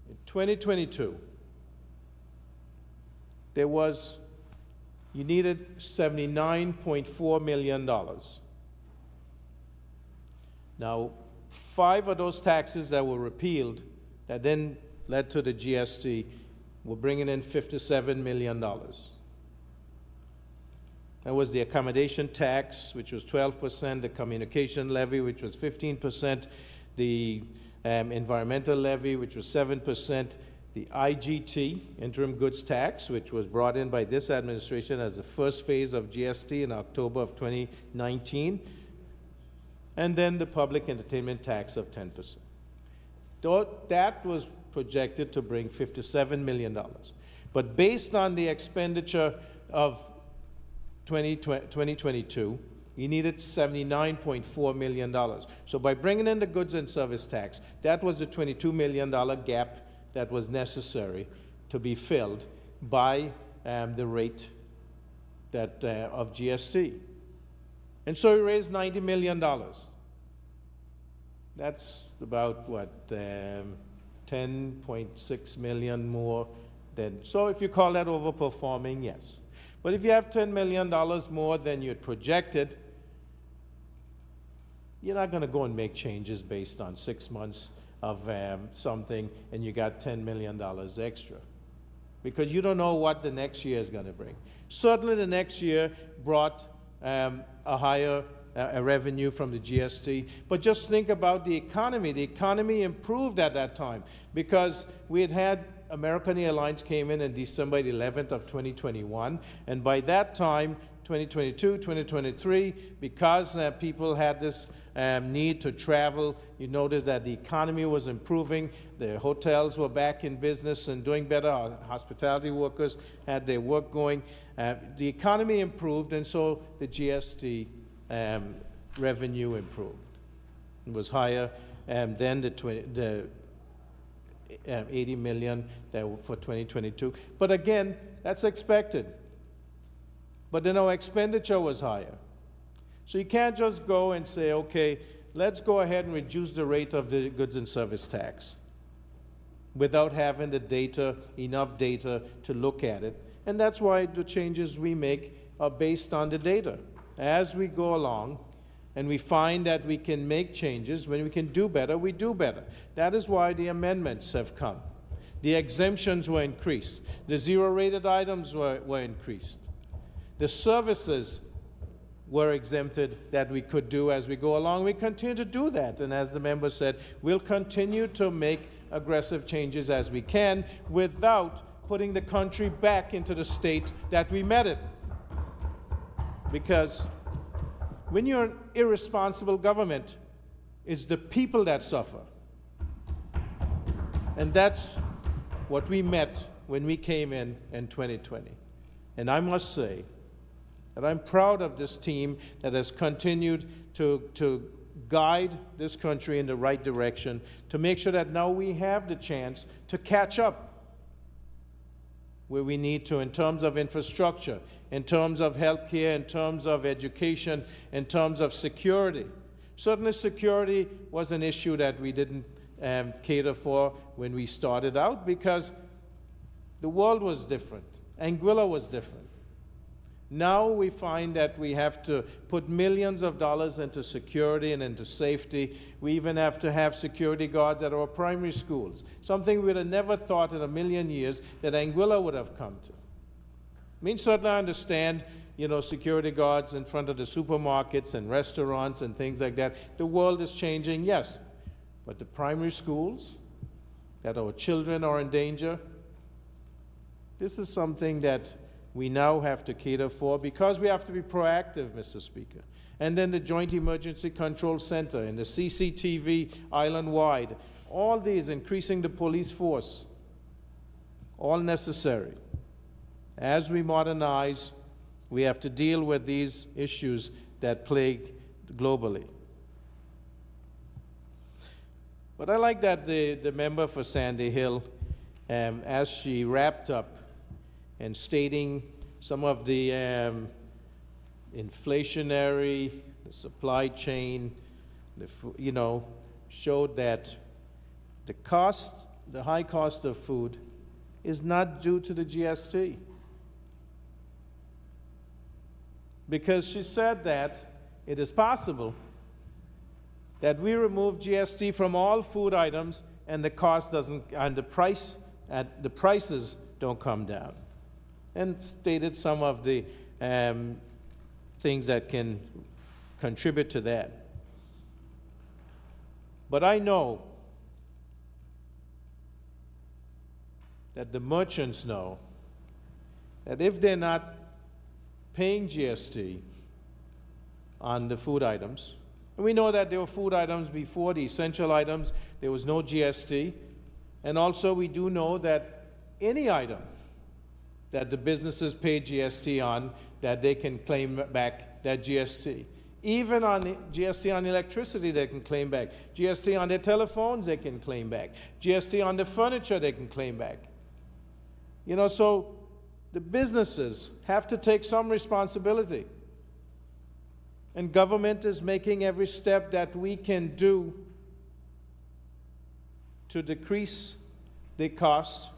in 2022, you needed $79.4 million. Now, 5 of those taxes that were repealed, that then led to the GST, were bringing in $57 million. That was the accommodation tax, which was 12%, the communication levy, which was 15%, the environmental levy, which was 7%, the IGT, interim goods tax, which was brought in by this administration as the first phase of GST in October of 2019, and then the public entertainment tax of 10%. That was projected to bring $57 million. But based on the expenditure of 2022, you needed $79.4 million. So by bringing in the goods and service tax, that was the $22 million gap that was necessary to be filled by the rate that, of GST. And so we raised $90 million. That's about, what, 10.6 million more than, so if you call that overperforming, yes. But if you have $10 million more than you had projected, you're not going to go and make changes based on 6 months of something and you got $10 million extra, because you don't know what the next year is going to bring. Certainly the next year brought a higher revenue from the GST, but just think about the economy. The economy improved at that time because we had American Airlines came in December 11th of 2021, and by that time, 2022, 2023, because people had this need to travel, you noticed that the economy was improving, the hotels were back in business and doing better, our hospitality workers had their work going, the economy improved, and so the GST revenue improved. It was higher than the 80 million for 2022. But again, that's expected. But then our expenditure was higher. So you can't just go and say, okay, let's go ahead and reduce the rate of the goods and service tax without having the data, enough data to look at it. And that's why the changes we make are based on the data. As we go along and we find that we can make changes, when we can do better, we do better. That is why the amendments have come. The exemptions were increased. The zero-rated items were increased. The services were exempted that we could do as we go along. We continue to do that. And as the member said, we'll continue to make aggressive changes as we can without putting the country back into the state that we met it. Because when you're an irresponsible government, it's the people that suffer. And that's what we met when we came in 2020. And I must say that I'm proud of this team that has continued to guide this country in the right direction, to make sure that now we have the chance to catch up where we need to in terms of infrastructure, in terms of health care, in terms of education, in terms of security. Certainly security was an issue that we didn't cater for when we started out because the world was different. Anguilla was different. Now we find that we have to put millions of dollars into security and into safety. We even have to have security guards at our primary schools, something we would have never thought in a million years that Anguilla would have come to. I mean, certainly I understand, security guards in front of the supermarkets and restaurants and things like that. The world is changing, yes, but the primary schools, that our children are in danger, this is something that we now have to cater for because we have to be proactive, Mr. Speaker. And then the Joint Emergency Control Center and the CCTV island-wide, all these increasing the police force, all necessary. As we modernize, we have to deal with these issues that plague globally. But I like that the member for Sandy Hill, as she wrapped up and stating some of the inflationary, the supply chain, showed that the high cost of food is not due to the GST. Because she said that it is possible that we remove GST from all food items and the cost doesn't, and the prices don't come down. And stated some of the things that can contribute to that. But I know that the merchants know that if they're not paying GST on the food items, and we know that there were food items before, the essential items, there was no GST, and also we do know that any item that the businesses pay GST on, that they can claim back that GST. Even on the GST on electricity, they can claim back. GST on their telephones, they can claim back. GST on the furniture, they can claim back. You know, so the businesses have to take some responsibility. And government is making every step that we can do to decrease the cost.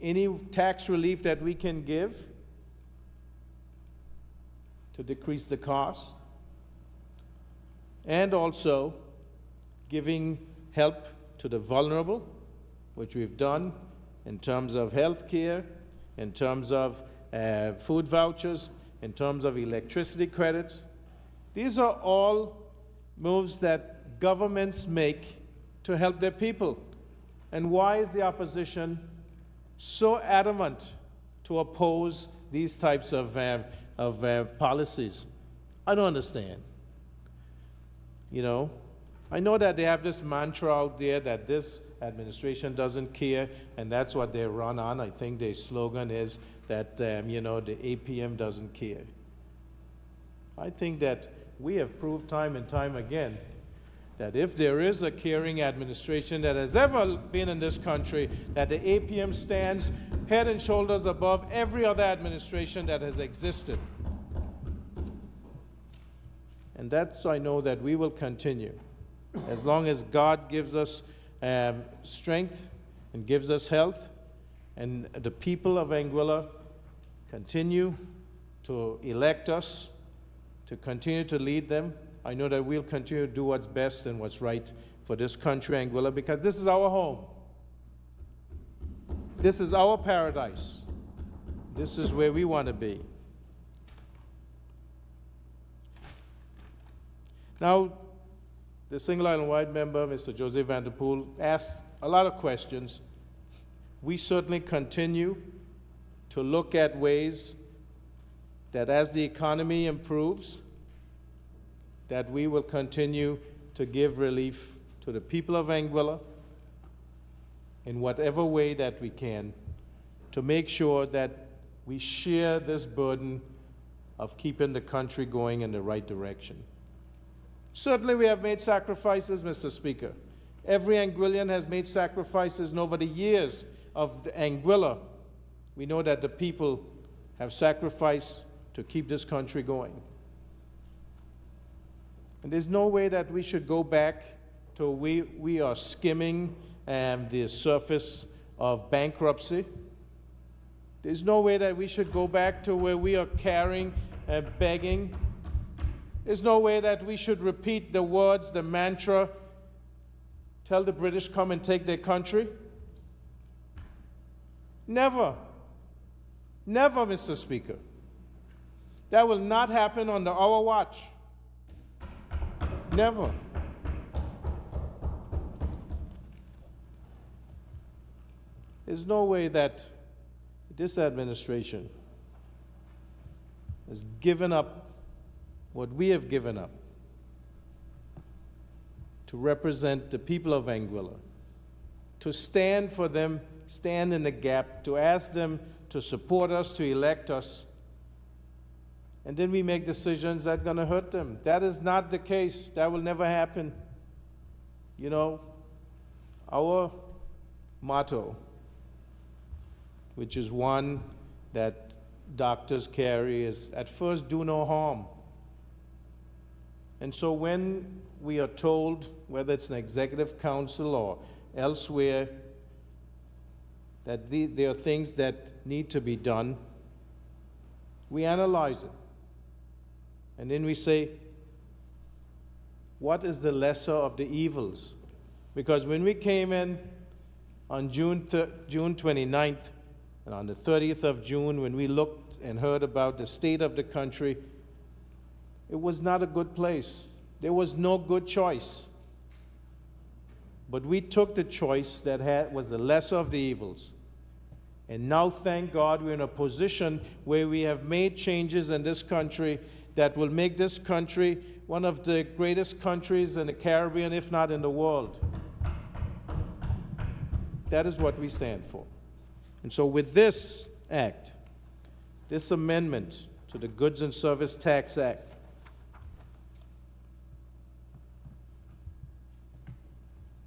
Any tax relief that we can give to decrease the cost, and also giving help to the vulnerable, which we've done in terms of health care, in terms of food vouchers, in terms of electricity credits. These are all moves that governments make to help their people. And why is the opposition so adamant to oppose these types of policies? I don't understand. You know, I know that they have this mantra out there that this administration doesn't care, and that's what they run on. I think their slogan is that, you know, the APM doesn't care. I think that we have proved time and time again that if there is a caring administration that has ever been in this country, that the APM stands head and shoulders above every other administration that has existed. And that's, I know, that we will continue. As long as God gives us strength and gives us health, and the people of Anguilla continue to elect us, to continue to lead them, I know that we'll continue to do what's best and what's right for this country, Anguilla, because this is our home. This is our paradise. This is where we want to be. Now, the Single Island Wide member, Mr. Jose Vanderpool, asked a lot of questions. We certainly continue to look at ways that as the economy improves, that we will continue to give relief to the people of Anguilla in whatever way that we can, to make sure that we share this burden of keeping the country going in the right direction. Certainly we have made sacrifices, Mr. Speaker. Every Anguillian has made sacrifices, and over the years of Anguilla, we know that the people have sacrificed to keep this country going. And there's no way that we should go back to we are skimming the surface of bankruptcy. There's no way that we should go back to where we are carrying and begging. There's no way that we should repeat the words, the mantra, tell the British come and take their country. Never. Never, Mr. Speaker. That will not happen under our watch. Never. There's no way that this administration has given up what we have given up to represent the people of Anguilla, to stand for them, stand in the gap, to ask them to support us, to elect us, and then we make decisions that are going to hurt them. That is not the case. That will never happen. You know, our motto, which is one that doctors carry, is at first do no harm. And so when we are told, whether it's an executive council or elsewhere, that there are things that need to be done, we analyze it. And then we say, what is the lesser of the evils? Because when we came in on June 29th, and on the 30th of June, when we looked and heard about the state of the country, it was not a good place. There was no good choice. but we took the choice that was the lesser of the evils. And now, thank God, we're in a position where we have made changes in this country that will make this country one of the greatest countries in the Caribbean, if not in the world. That is what we stand for. And so with this act, this amendment to the Goods and Service Tax Act,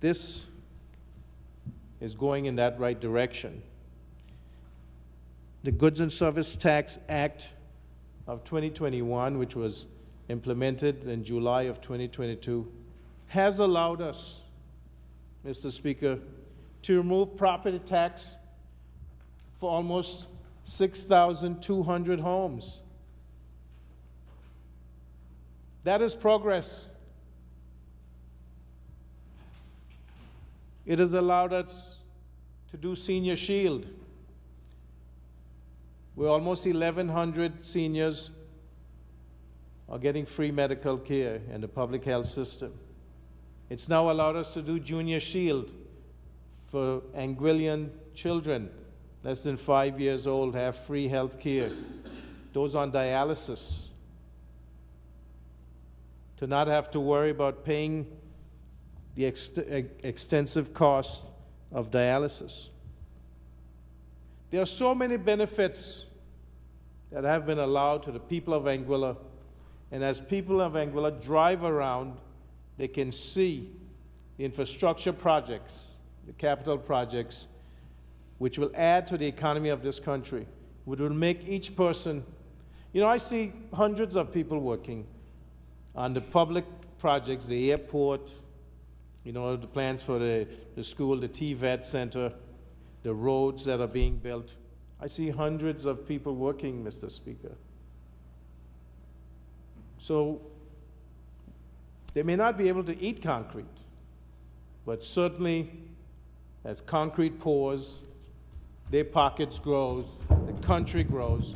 this is going in that right direction. The Goods and Service Tax Act of 2021, which was implemented in July of 2022, has allowed us, Mr. Speaker, to remove property tax for almost 6,200 homes. That is progress. It has allowed us to do Senior Shield, where almost 1,100 seniors are getting free medical care in the public health system. It's now allowed us to do Junior Shield for Anguillian children less than 5 years old, have free health care. Those on dialysis, to not have to worry about paying the extensive cost of dialysis. There are so many benefits that have been allowed to the people of Anguilla, and as people of Anguilla drive around, they can see the infrastructure projects, the capital projects, which will add to the economy of this country, which will make each person, I see hundreds of people working on the public projects, the airport, the plans for the school, the TVET center, the roads that are being built. I see hundreds of people working, Mr. Speaker. So they may not be able to eat concrete, but certainly as concrete pours, their pockets grows, the country grows.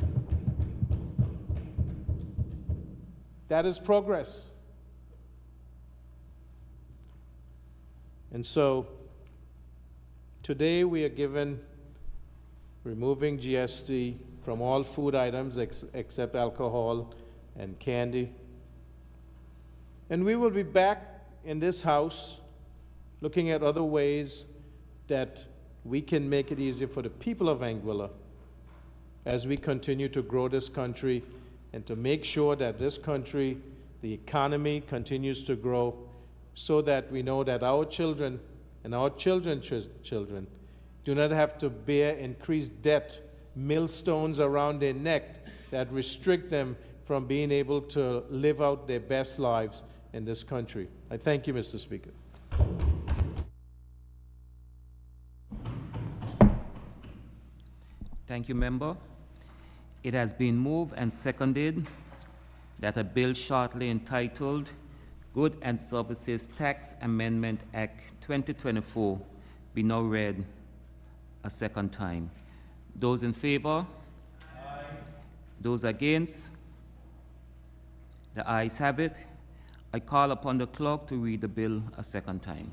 That is progress. And so today we are given removing GST from all food items except alcohol and candy. And we will be back in this House looking at other ways that we can make it easier for the people of Anguilla as we continue to grow this country and to make sure that this country, the economy continues to grow, so that we know that our children and our children's children do not have to bear increased debt, millstones around their neck that restrict them from being able to live out their best lives in this country. I thank you, Mr. Speaker. Thank you, Member. It has been moved and seconded that a bill shortly entitled Goods and Services Tax Amendment Act 2024 be now read a second time. Those in favor? Aye. Those against? The ayes have it. I call upon the clerk to read the bill a second time.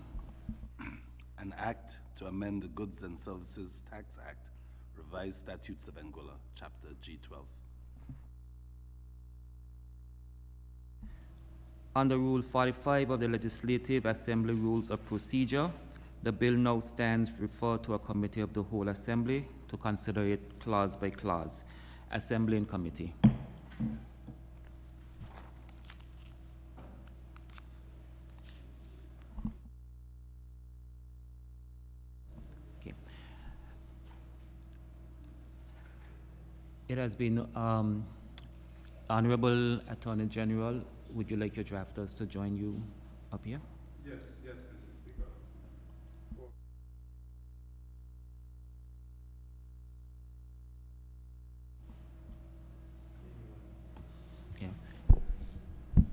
An act to amend the Goods and Services Tax Act, Revised Statutes of Anguilla, Chapter G12. Under Rule 45 of the Legislative Assembly Rules of Procedure, the bill now stands referred to a Committee of the Whole Assembly to consider it clause by clause. Assembly in committee. Okay. It has been, Honorable Attorney General, would you like your drafters to join you up here? Yes, Mr. Speaker.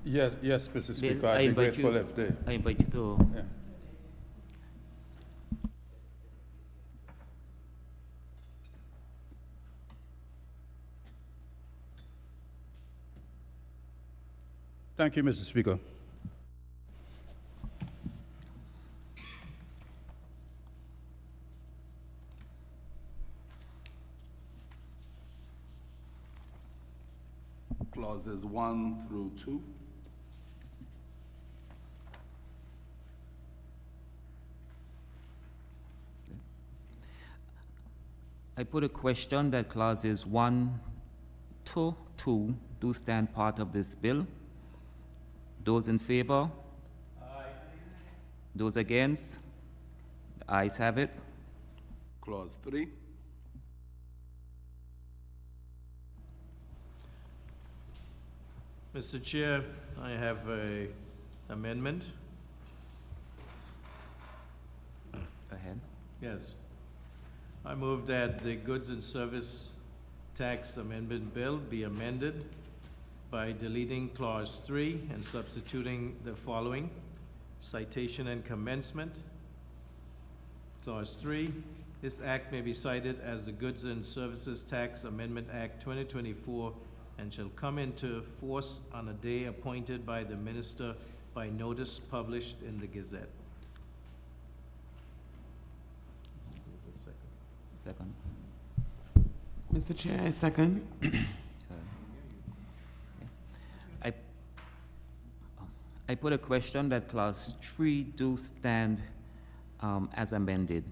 Yeah. Yes, Mr. Speaker. Bill, I'd be grateful if they. I invite you to. Yeah. Thank you, Mr. Speaker. Clauses 1 through 2. I put a question that clauses 1 to 2 do stand part of this bill. Those in favor? Aye. Those against? The ayes have it. Clause 3. Mr. Chair, I have a amendment. Go ahead. Yes. I move that the Goods and Service Tax Amendment Bill be amended by deleting Clause 3 and substituting the following: citation and commencement. Clause 3, this act may be cited as the Goods and Services Tax Amendment Act 2024 and shall come into force on a day appointed by the minister by notice published in the Gazette. Second. Mr. Chair, I second. I put a question that clause 3 do stand as amended.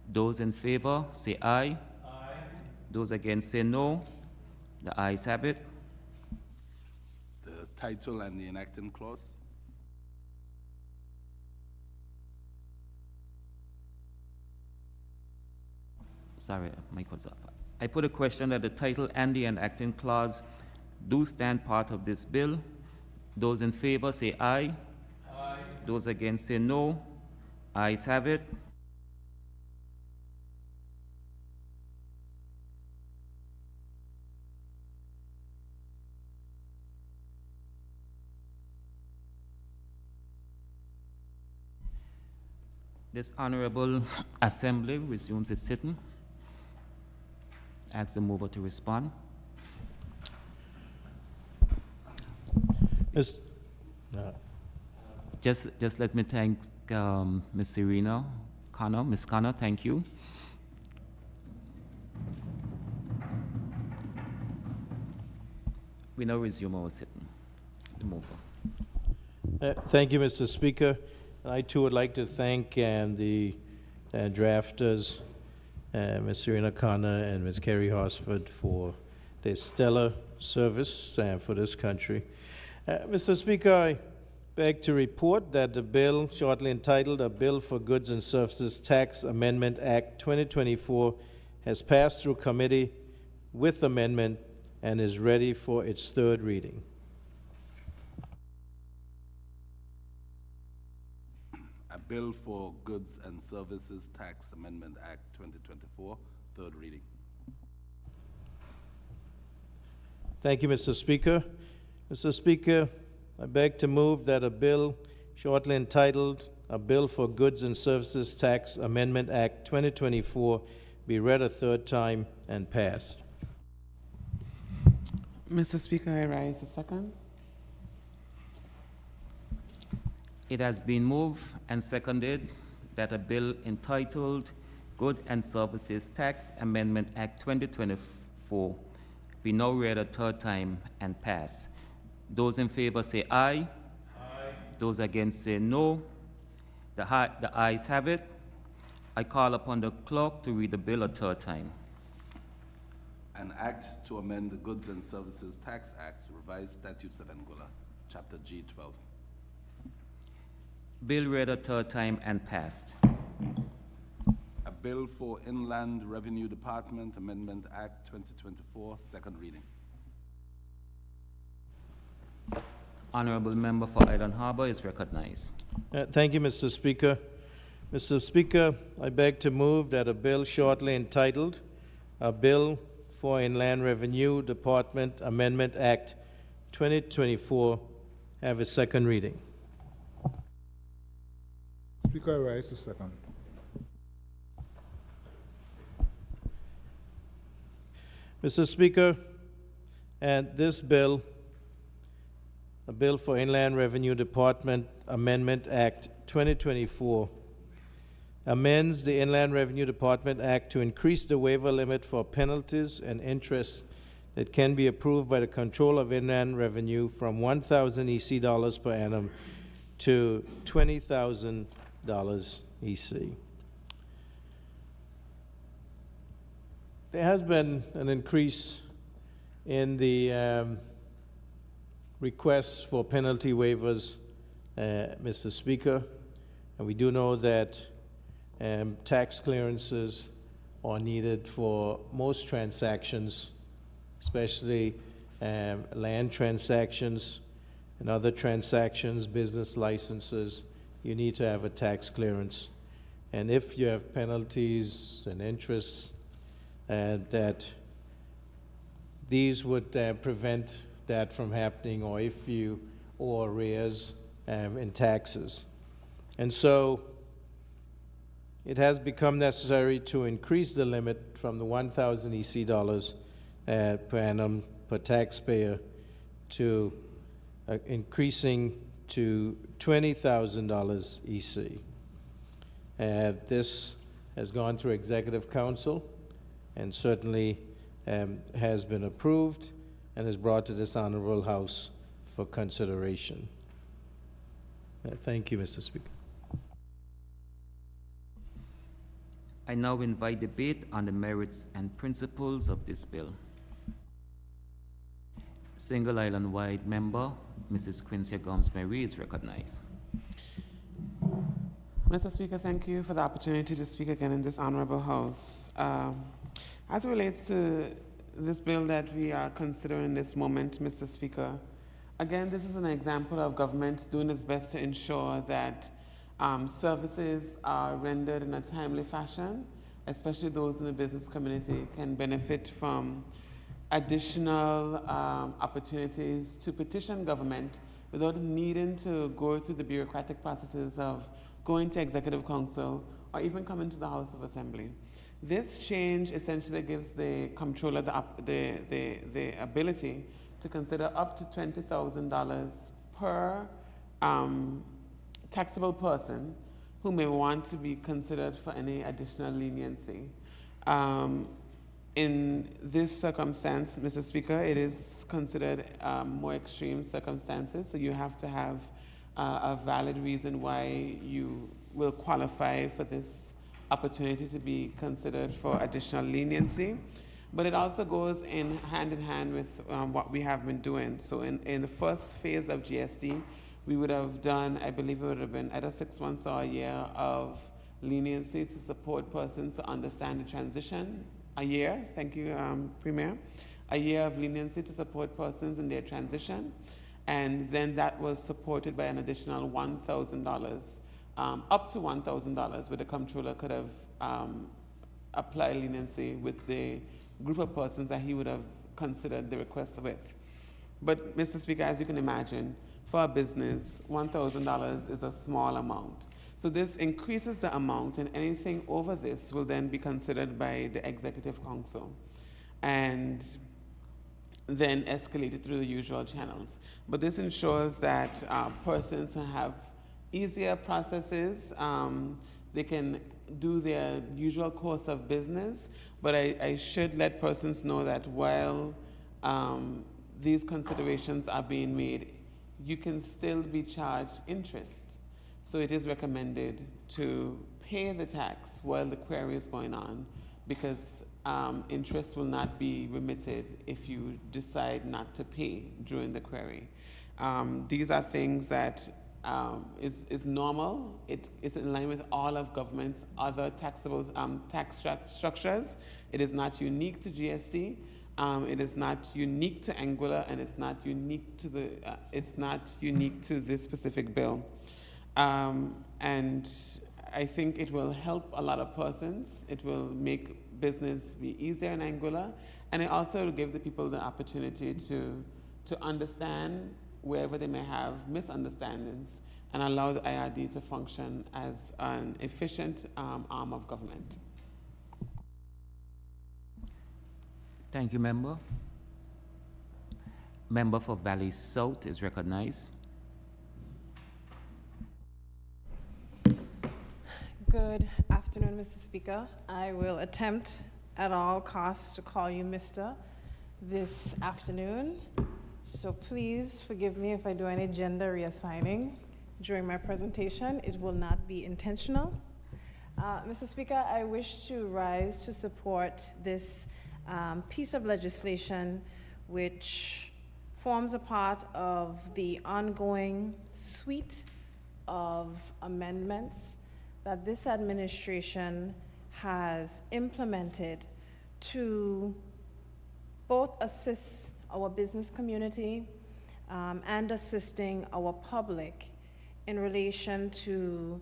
Those in favor say aye. Aye. Those against say no. The ayes have it. The title and the enacting clause. Sorry, mic was off. I put a question that the title and the enacting clause do stand part of this bill. Those in favor say aye. Aye. Those against say no. Ayes have it. This honorable assembly resumes its sitting. Ask the mover to respond. Just let me thank Ms. Serena Connor. Ms. Connor, thank you. We now resume our sitting. The mover. Thank you, Mr. Speaker. I too would like to thank the drafters, Ms. Serena Connor and Ms. Kerry Horsford, for their stellar service for this country. Mr. Speaker, I beg to report that the bill, shortly entitled A Bill for Goods and Services Tax Amendment Act 2024, has passed through committee with amendment and is ready for its third reading. A bill for Goods and Services Tax Amendment Act 2024, third reading. Thank you, Mr. Speaker. Mr. Speaker, I beg to move that a bill shortly entitled A Bill for Goods and Services Tax Amendment Act 2024 be read a third time and passed. Mr. Speaker, I rise a second. It has been moved and seconded that a bill entitled Goods and Services Tax Amendment Act 2024 be now read a third time and pass. Those in favor say aye. Aye. Those against say no. The ayes have it. I call upon the clerk to read the bill a third time. An act to amend the Goods and Services Tax Act, Revised Statutes of Anguilla, Chapter G, 12th. Bill read a third time and passed. A bill for Inland Revenue Department Amendment Act 2024, second reading. Honorable member for Island Harbor is recognized. Thank you, Mr. Speaker. Mr. Speaker, I beg to move that a bill shortly entitled A Bill for Inland Revenue Department Amendment Act 2024 have its second reading. Speaker, I rise to second. Mr. Speaker, and this bill, a bill for Inland Revenue Department Amendment Act 2024, amends the Inland Revenue Department Act to increase the waiver limit for penalties and interest that can be approved by the Controller of Inland Revenue from $1,000 EC dollars per annum to $20,000 EC. There has been an increase in the requests for penalty waivers, Mr. Speaker, and we do know that tax clearances are needed for most transactions, especially land transactions and other transactions, business licenses. You need to have a tax clearance. And if you have penalties and interests, that these would prevent that from happening, or if you owe arrears in taxes. And so it has become necessary to increase the limit from the $1,000 EC dollars per annum per taxpayer to increasing to $20,000 EC. This has gone through Executive Council and certainly has been approved and is brought to this Honorable House for consideration. Thank you, Mr. Speaker. I now invite debate on the merits and principles of this bill. Single Island-wide member, Mrs. Quincy Gomes-Mary, is recognized. Mr. Speaker, thank you for the opportunity to speak again in this honorable House. As it relates to this bill that we are considering this moment, Mr. Speaker, again, this is an example of government doing its best to ensure that services are rendered in a timely fashion, especially those in the business community can benefit from additional opportunities to petition government without needing to go through the bureaucratic processes of going to Executive Council or even coming to the House of Assembly. This change essentially gives the Comptroller the ability to consider up to $20,000 per taxable person who may want to be considered for any additional leniency. In this circumstance, Mr. Speaker, it is considered more extreme circumstances, so you have to have a valid reason why you will qualify for this opportunity to be considered for additional leniency. But it also goes hand in hand with what we have been doing. So in the first phase of GST, we would have done, I believe it would have been either 6 months or a year of leniency to support persons to understand the transition. A year, thank you, Premier. A year of leniency to support persons in their transition. And then that was supported by an additional $1,000, up to $1,000, where the Comptroller could have applied leniency with the group of persons that he would have considered the request with. But, Mr. Speaker, as you can imagine, for a business, $1,000 is a small amount. So this increases the amount, and anything over this will then be considered by the Executive Council and then escalated through the usual channels. But this ensures that persons have easier processes. They can do their usual course of business, but I should let persons know that while these considerations are being made, you can still be charged interest. So it is recommended to pay the tax while the query is going on, because interest will not be remitted if you decide not to pay during the query. These are things that is normal. It is in line with all of government's other taxable tax structures. It is not unique to GST. It is not unique to Anguilla, and it's not unique to the. It's not unique to this specific bill. And I think it will help a lot of persons. It will make business be easier in Anguilla, and it also will give the people the opportunity to understand wherever they may have misunderstandings and allow the IRD to function as an efficient arm of government. Thank you, Member. Member for Valley South is recognized. Good afternoon, Mr. Speaker. I will attempt at all costs to call you Mr. this afternoon. So please forgive me if I do any gender reassigning during my presentation. It will not be intentional. Mr. Speaker, I wish to rise to support this piece of legislation which forms a part of the ongoing suite of amendments that this administration has implemented to both assist our business community and assisting our public in relation to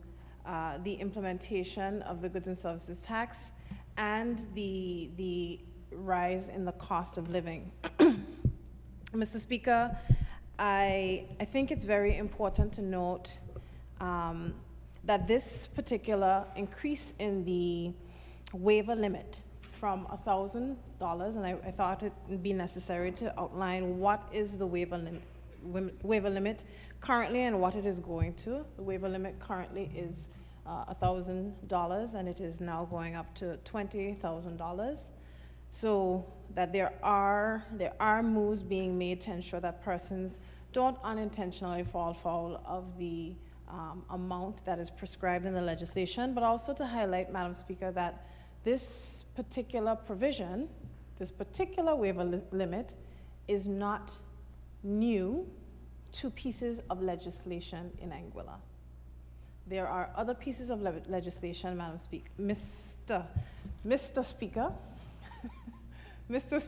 the implementation of the goods and services tax and the rise in the cost of living. Mr. Speaker, I think it's very important to note that this particular increase in the waiver limit from $1,000, and I thought it would be necessary to outline what is the waiver limit currently and what it is going to. The waiver limit currently is $1,000, and it is now going up to $20,000. So that there are moves being made to ensure that persons don't unintentionally fall foul of the amount that is prescribed in the legislation, but also to highlight, Madam Speaker, that this particular provision, this particular waiver limit, is not new to pieces of legislation in Anguilla. There are other pieces of legislation, Madam Speaker, Mr. Speaker, Mr.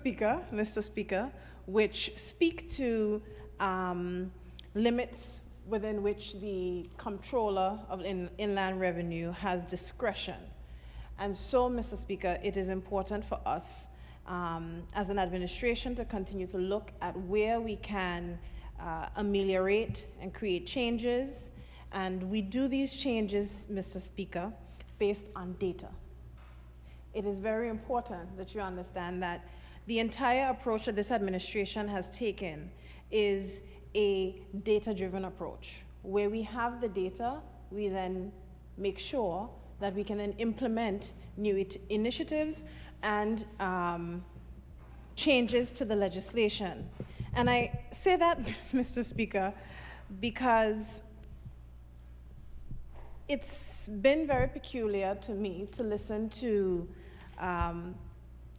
Speaker, which speak to limits within which the Comptroller of Inland Revenue has discretion. And so, Mr. Speaker, it is important for us as an administration to continue to look at where we can ameliorate and create changes. And we do these changes, Mr. Speaker, based on data. It is very important that you understand that the entire approach that this administration has taken is a data-driven approach. Where we have the data, we then make sure that we can then implement new initiatives and changes to the legislation. And I say that, Mr. Speaker, because it's been very peculiar to me to listen to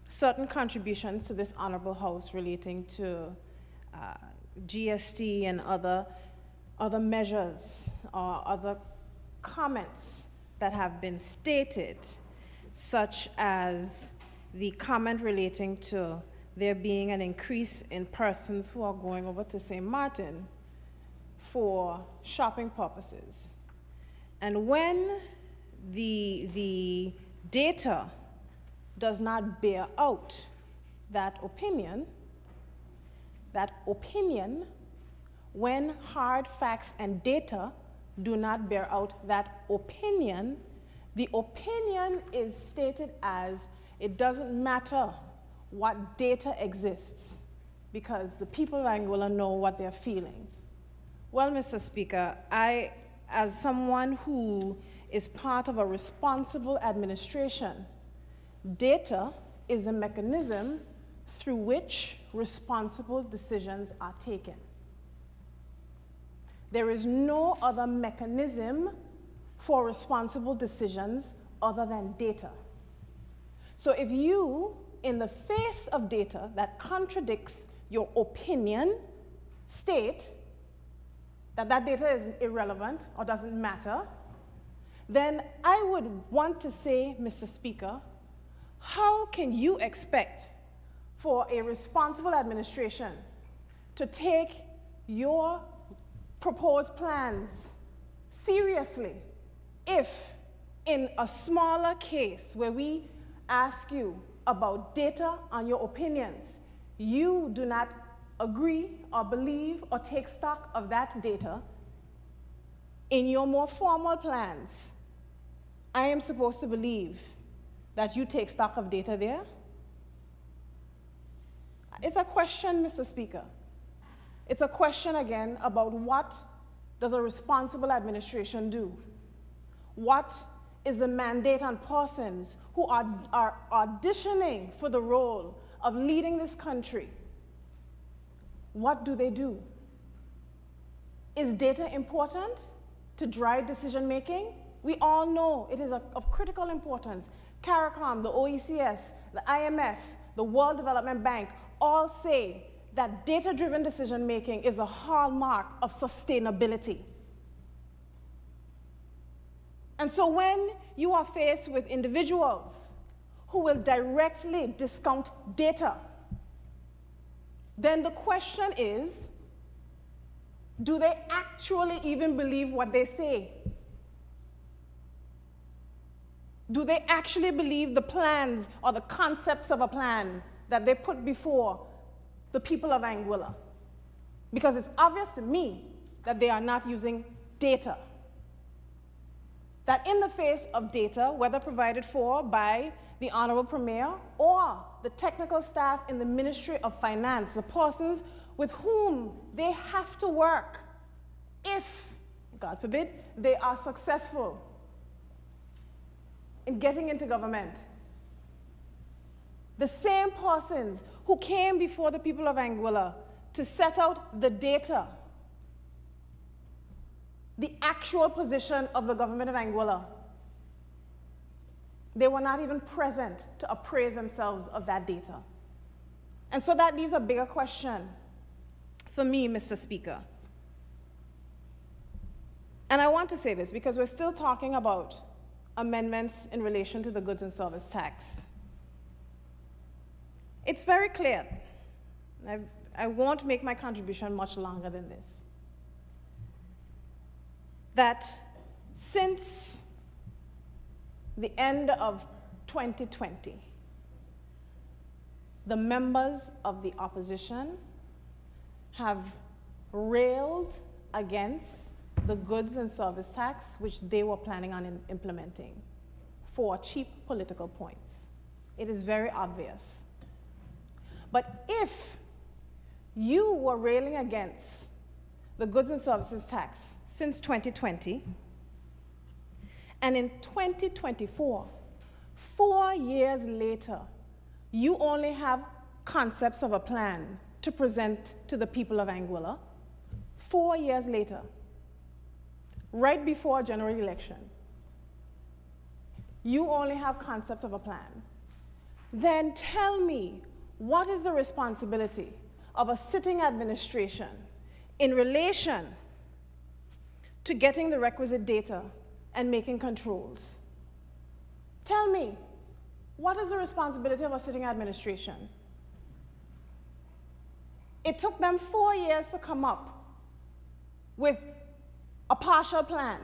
certain contributions to this Honorable House relating to GST and other measures or other comments that have been stated, such as the comment relating to there being an increase in persons who are going over to St. Martin for shopping purposes. And when the data does not bear out that opinion, when hard facts and data do not bear out that opinion, the opinion is stated as it doesn't matter what data exists because the people of Anguilla know what they're feeling. Well, Mr. Speaker, I, as someone who is part of a responsible administration, data is a mechanism through which responsible decisions are taken. There is no other mechanism for responsible decisions other than data. So if you, in the face of data that contradicts your opinion, state that that data is irrelevant or doesn't matter, then I would want to say, Mr. Speaker, how can you expect for a responsible administration to take your proposed plans seriously if in a smaller case where we ask you about data on your opinions, you do not agree or believe or take stock of that data? In your more formal plans, I am supposed to believe that you take stock of data there? It's a question, Mr. Speaker. It's a question, again, about what does a responsible administration do? What is the mandate on persons who are auditioning for the role of leading this country what do? Is data important to drive decision making? We all know it is of critical importance. CARICOM, the OECS, the IMF, the World Development Bank all say that data-driven decision making is a hallmark of sustainability. And so when you are faced with individuals who will directly discount data, then the question is, do they actually even believe what they say? Do they actually believe the plans or the concepts of a plan that they put before the people of Anguilla? Because it's obvious to me that they are not using data. That in the face of data, whether provided for by the Honorable Premier or the technical staff in the Ministry of Finance, the persons with whom they have to work if, God forbid, they are successful in getting into government. The same persons who came before the people of Anguilla to set out the data, the actual position of the government of Anguilla, they were not even present to appraise themselves of that data. And so that leaves a bigger question for me, Mr. Speaker. And I want to say this because we're still talking about amendments in relation to the goods and service tax. It's very clear. I won't make my contribution much longer than this. That since the end of 2020, the members of the opposition have railed against the goods and service tax, which they were planning on implementing, for cheap political points. It is very obvious. But if you were railing against the goods and services tax since 2020, and in 2024, 4 years later, you only have concepts of a plan to present to the people of Anguilla, 4 years later, right before a general election, you only have concepts of a plan, then tell me, what is the responsibility of a sitting administration in relation to getting the requisite data and making controls? Tell me, what is the responsibility of a sitting administration? It took them 4 years to come up with a partial plan,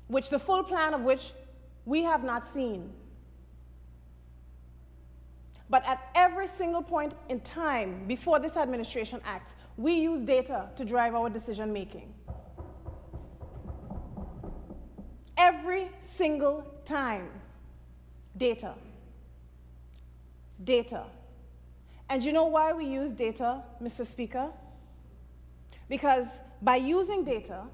which the full plan of which we have not seen. But at every single point in time before this administration acts, we use data to drive our decision making. Every single time, data. Data. And you know why we use data, Mr. Speaker? Because by using data,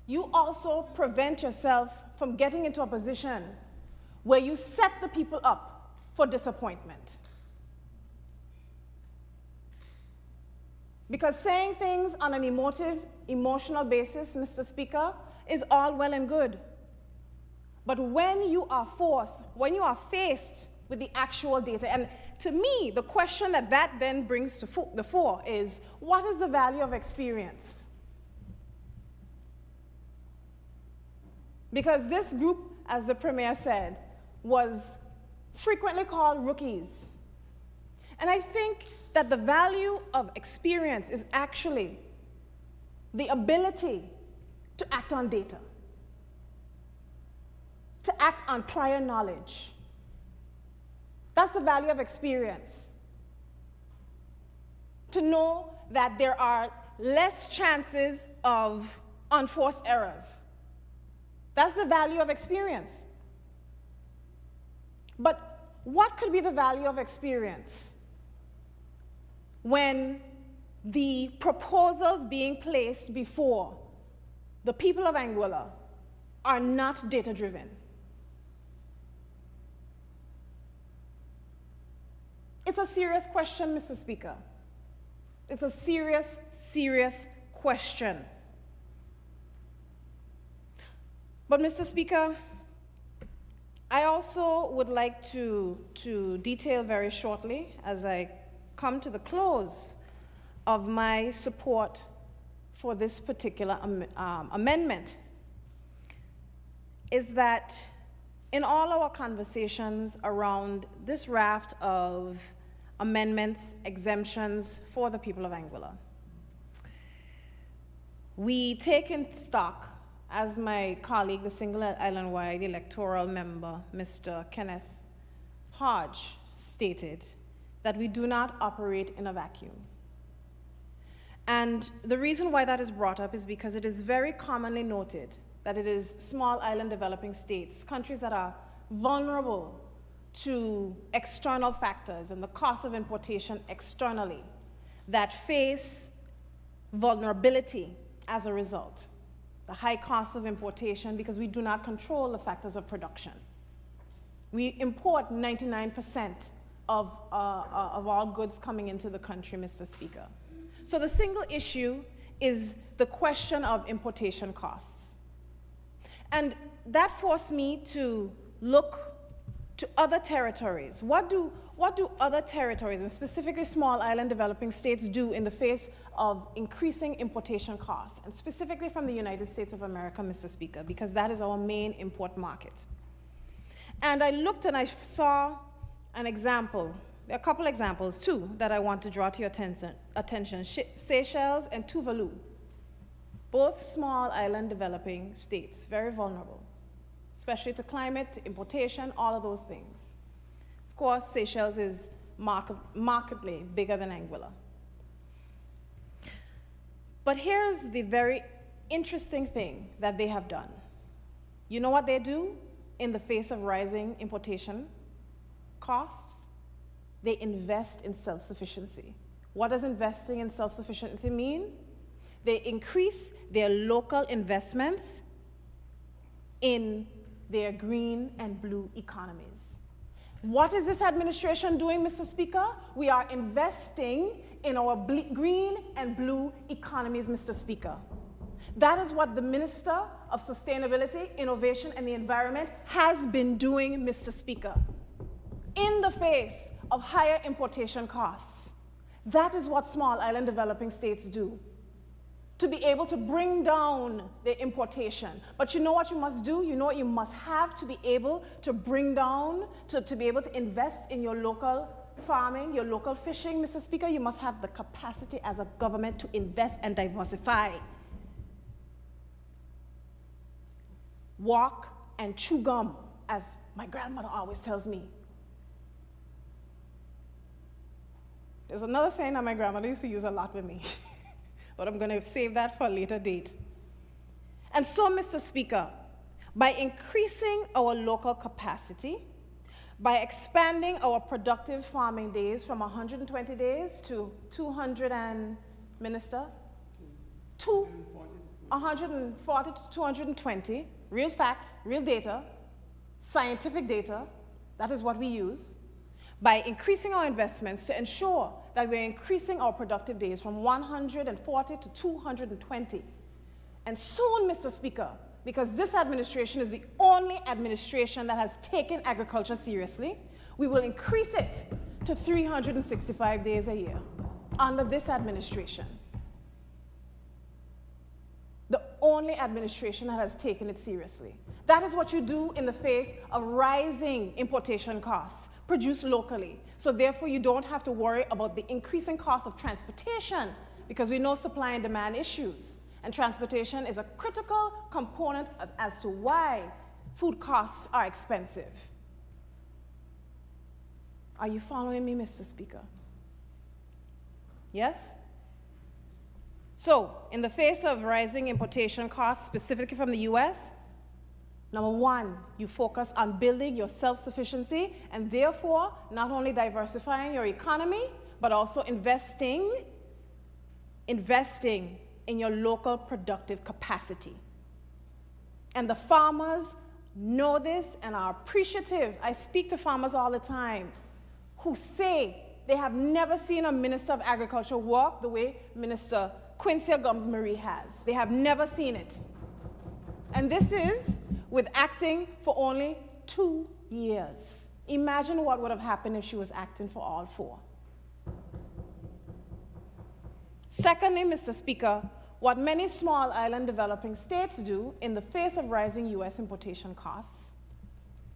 you also prevent yourself from getting into a position where you set the people up for disappointment. Because saying things on an emotional basis, Mr. Speaker, is all well and good. But when you are faced with the actual data, and to me, the question that then brings to the fore is, what is the value of experience? Because this group, as the Premier said, was frequently called rookies. And I think that the value of experience is actually the ability to act on data, to act on prior knowledge. That's the value of experience. To know that there are less chances of unforced errors. That's the value of experience. But what could be the value of experience when the proposals being placed before the people of Anguilla are not data-driven? it's a serious question, Mr. Speaker. It's a serious, serious question. But, Mr. Speaker, I also would like to detail very shortly, as I come to the close of my support for this particular amendment, is that in all our conversations around this raft of amendments, exemptions for the people of Anguilla, we take in stock, as my colleague, the single island-wide electoral member, Mr. Kenneth Hodge, stated, that we do not operate in a vacuum. And the reason why that is brought up is because it is very commonly noted that it is small island developing states, countries that are vulnerable to external factors and the cost of importation externally, that face vulnerability as a result. The high cost of importation because we do not control the factors of production. We import 99% of all goods coming into the country, Mr. Speaker. So the single issue is the question of importation costs. And that forced me to look to other territories. What do other territories, and specifically small island developing states, do in the face of increasing importation costs, and specifically from the United States of America, Mr. Speaker, because that is our main import market. And I looked and I saw an example. There are a couple examples, too, that I want to draw to your attention. Seychelles and Tuvalu, both small island developing states, very vulnerable, especially to climate, to importation, all of those things. Of course, Seychelles is markedly bigger than Anguilla. But here's the very interesting thing that they have done. You know what they do in the face of rising importation costs? They invest in self-sufficiency. What does investing in self-sufficiency mean? They increase their local investments in their green and blue economies. What is this administration doing, Mr. Speaker? We are investing in our green and blue economies, Mr. Speaker. That is what the Minister of Sustainability, Innovation, and the Environment has been doing, Mr. Speaker. In the face of higher importation costs, that is what small island developing states do, to be able to bring down their importation. But you know what you must do? You know what you must have to be able to bring down, to be able to invest in your local farming, your local fishing, Mr. Speaker? You must have the capacity as a government to invest and diversify. Walk and chew gum, as my grandmother always tells me. There's another saying that my grandmother used to use a lot with me. But I'm going to save that for a later date. And so, Mr. Speaker, by increasing our local capacity, by expanding our productive farming days from 120 days to 200 and, Minister? 140 to 220, real facts, real data, scientific data, that is what we use. By increasing our investments to ensure that we're increasing our productive days from 140 to 220. And soon, Mr. Speaker, because this administration is the only administration that has taken agriculture seriously, we will increase it to 365 days a year under this administration. The only administration that has taken it seriously. That is what you do in the face of rising importation costs. Produce locally. So therefore, you don't have to worry about the increasing cost of transportation, because we know supply and demand issues. And transportation is a critical component as to why food costs are expensive. Are you following me, Mr. Speaker? Yes? So, in the face of rising importation costs, specifically from the US, number one, you focus on building your self-sufficiency and therefore not only diversifying your economy, but also investing in your local productive capacity. And the farmers know this and are appreciative. I speak to farmers all the time who say they have never seen a Minister of Agriculture work the way Minister Quincy Gums-Marie has. They have never seen it. And this is with acting for only 2 years. Imagine what would have happened if she was acting for all 4. Secondly, Mr. Speaker, what many small island developing states do in the face of rising U.S. importation costs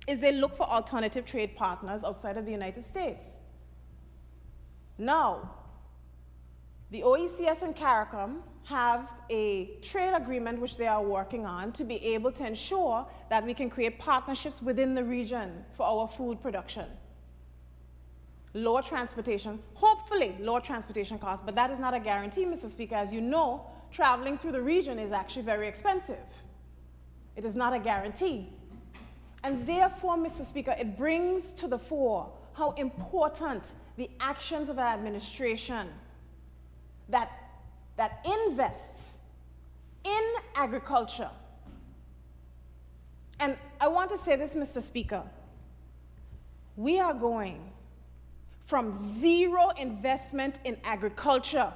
is they look for alternative trade partners outside of the United States. Now, the OECS and CARICOM have a trade agreement which they are working on to be able to ensure that we can create partnerships within the region for our food production. Lower transportation, hopefully lower transportation costs, but that is not a guarantee, Mr. Speaker. As you know, traveling through the region is actually very expensive. It is not a guarantee. And therefore, Mr. Speaker, it brings to the fore how important the actions of an administration that invests in agriculture. And I want to say this, Mr. Speaker. We are going from zero investment in agriculture,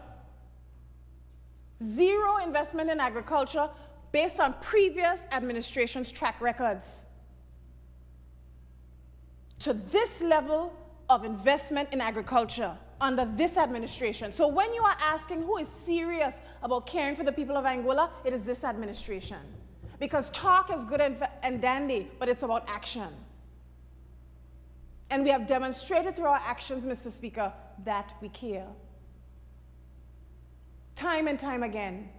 based on previous administrations' track records, to this level of investment in agriculture under this administration. So when you are asking who is serious about caring for the people of Anguilla, it is this administration. Because talk is good and dandy, but it's about action. And we have demonstrated through our actions, Mr. Speaker, that we care. Time and time again.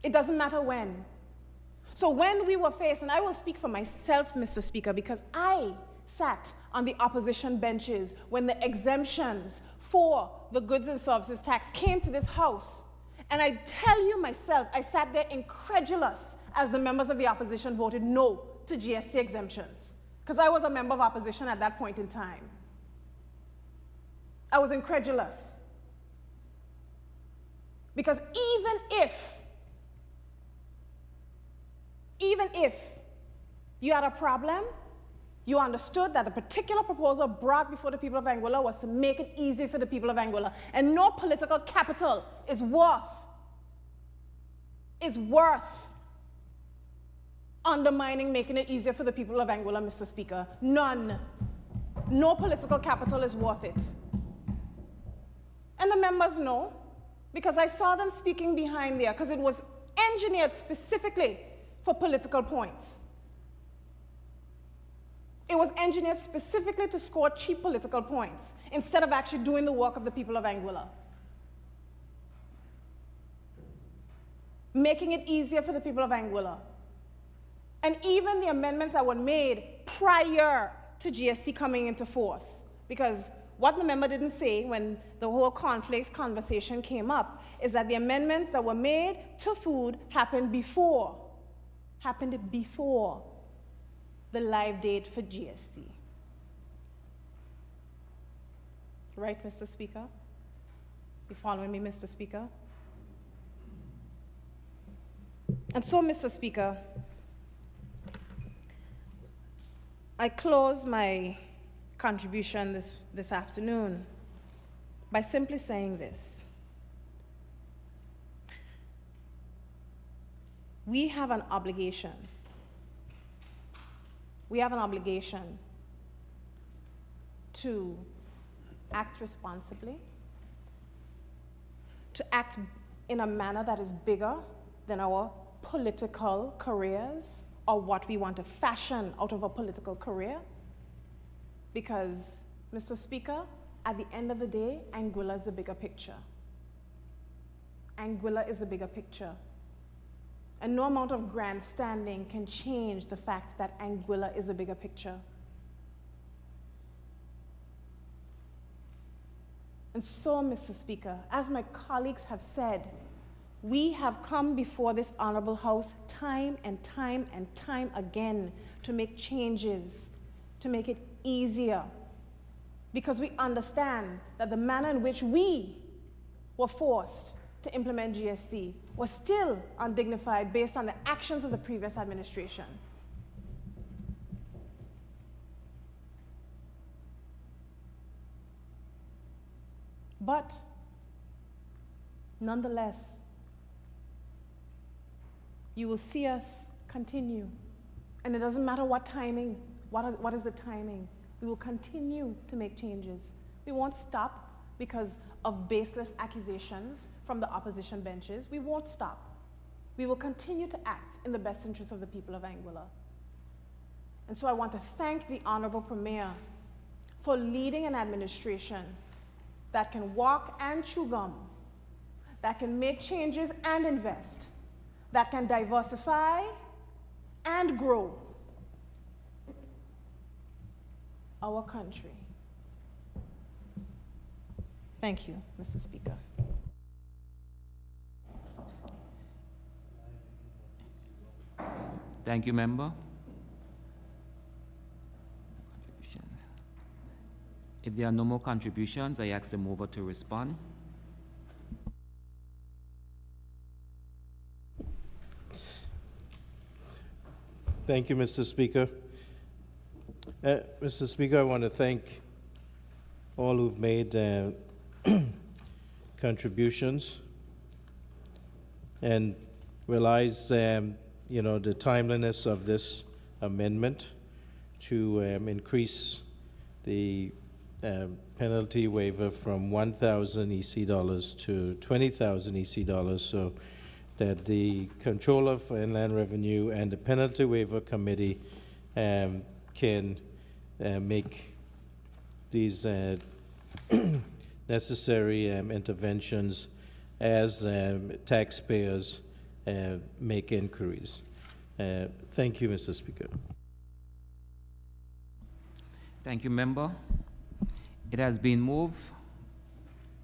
It doesn't matter when. So when we were faced, and I will speak for myself, Mr. Speaker, because I sat on the opposition benches when the exemptions for the goods and services tax came to this House. And I tell you myself, I sat there incredulous as the members of the opposition voted no to GST exemptions, because I was a member of opposition at that point in time. I was incredulous. Because even if you had a problem, you understood that the particular proposal brought before the people of Anguilla was to make it easy for the people of Anguilla. And no political capital is worth undermining making it easier for the people of Anguilla, Mr. Speaker. None. No political capital is worth it. And the members know, because I saw them speaking behind there, because it was engineered specifically for political points. It was engineered specifically to score cheap political points instead of actually doing the work of the people of Anguilla. Making it easier for the people of Anguilla. And even the amendments that were made prior to GST coming into force. Because what the member didn't say when the whole conflicts conversation came up is that the amendments that were made to food happened before the live date for GST. Right, Mr. Speaker? You following me, Mr. Speaker? And so, Mr. Speaker, I close my contribution this afternoon by simply saying this. We have an obligation. We have an obligation to act responsibly, to act in a manner that is bigger than our political careers or what we want to fashion out of a political career. Because, Mr. Speaker, at the end of the day, Anguilla is the bigger picture. Anguilla is the bigger picture. And no amount of grandstanding can change the fact that Anguilla is a bigger picture. And so, Mr. Speaker, as my colleagues have said, we have come before this Honorable House time and time and time again to make changes, to make it easier, because we understand that the manner in which we were forced to implement GST was still undignified based on the actions of the previous administration. But nonetheless, you will see us continue. And it doesn't matter what timing, what is the timing. We will continue to make changes. We won't stop because of baseless accusations from the opposition benches. We won't stop. We will continue to act in the best interest of the people of Anguilla. And so I want to thank the Honorable Premier for leading an administration that can walk and chew gum, that can make changes and invest, that can diversify and grow our country. Thank you, Mr. Speaker. Thank you, member. If there are no more contributions, I ask the mover to respond. Thank you, Mr. Speaker. Mr. Speaker, I want to thank all who've made contributions and realize, the timeliness of this amendment to increase the penalty waiver from 1,000 EC dollars to 20,000 EC dollars, so that the Controller for Inland Revenue and the Penalty Waiver Committee can make these necessary interventions as taxpayers make inquiries. Thank you, Mr. Speaker. Thank you, member. It has been moved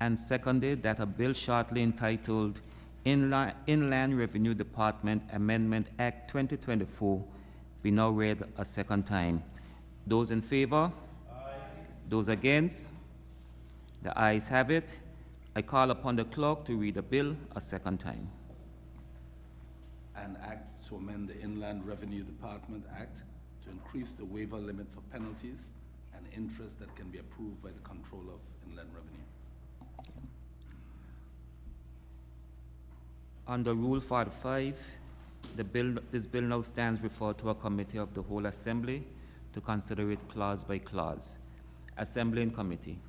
and seconded that a bill shortly entitled Inland Revenue Department Amendment Act 2024 be now read a second time. Those in favor? Aye. Those against? The ayes have it. I call upon the clerk to read the bill a second time. An act to amend the Inland Revenue Department Act to increase the waiver limit for penalties and interest that can be approved by the Controller of Inland Revenue. Under Rule 45, this bill now stands referred to a committee of the whole Assembly to consider it clause by clause. Assembly in committee.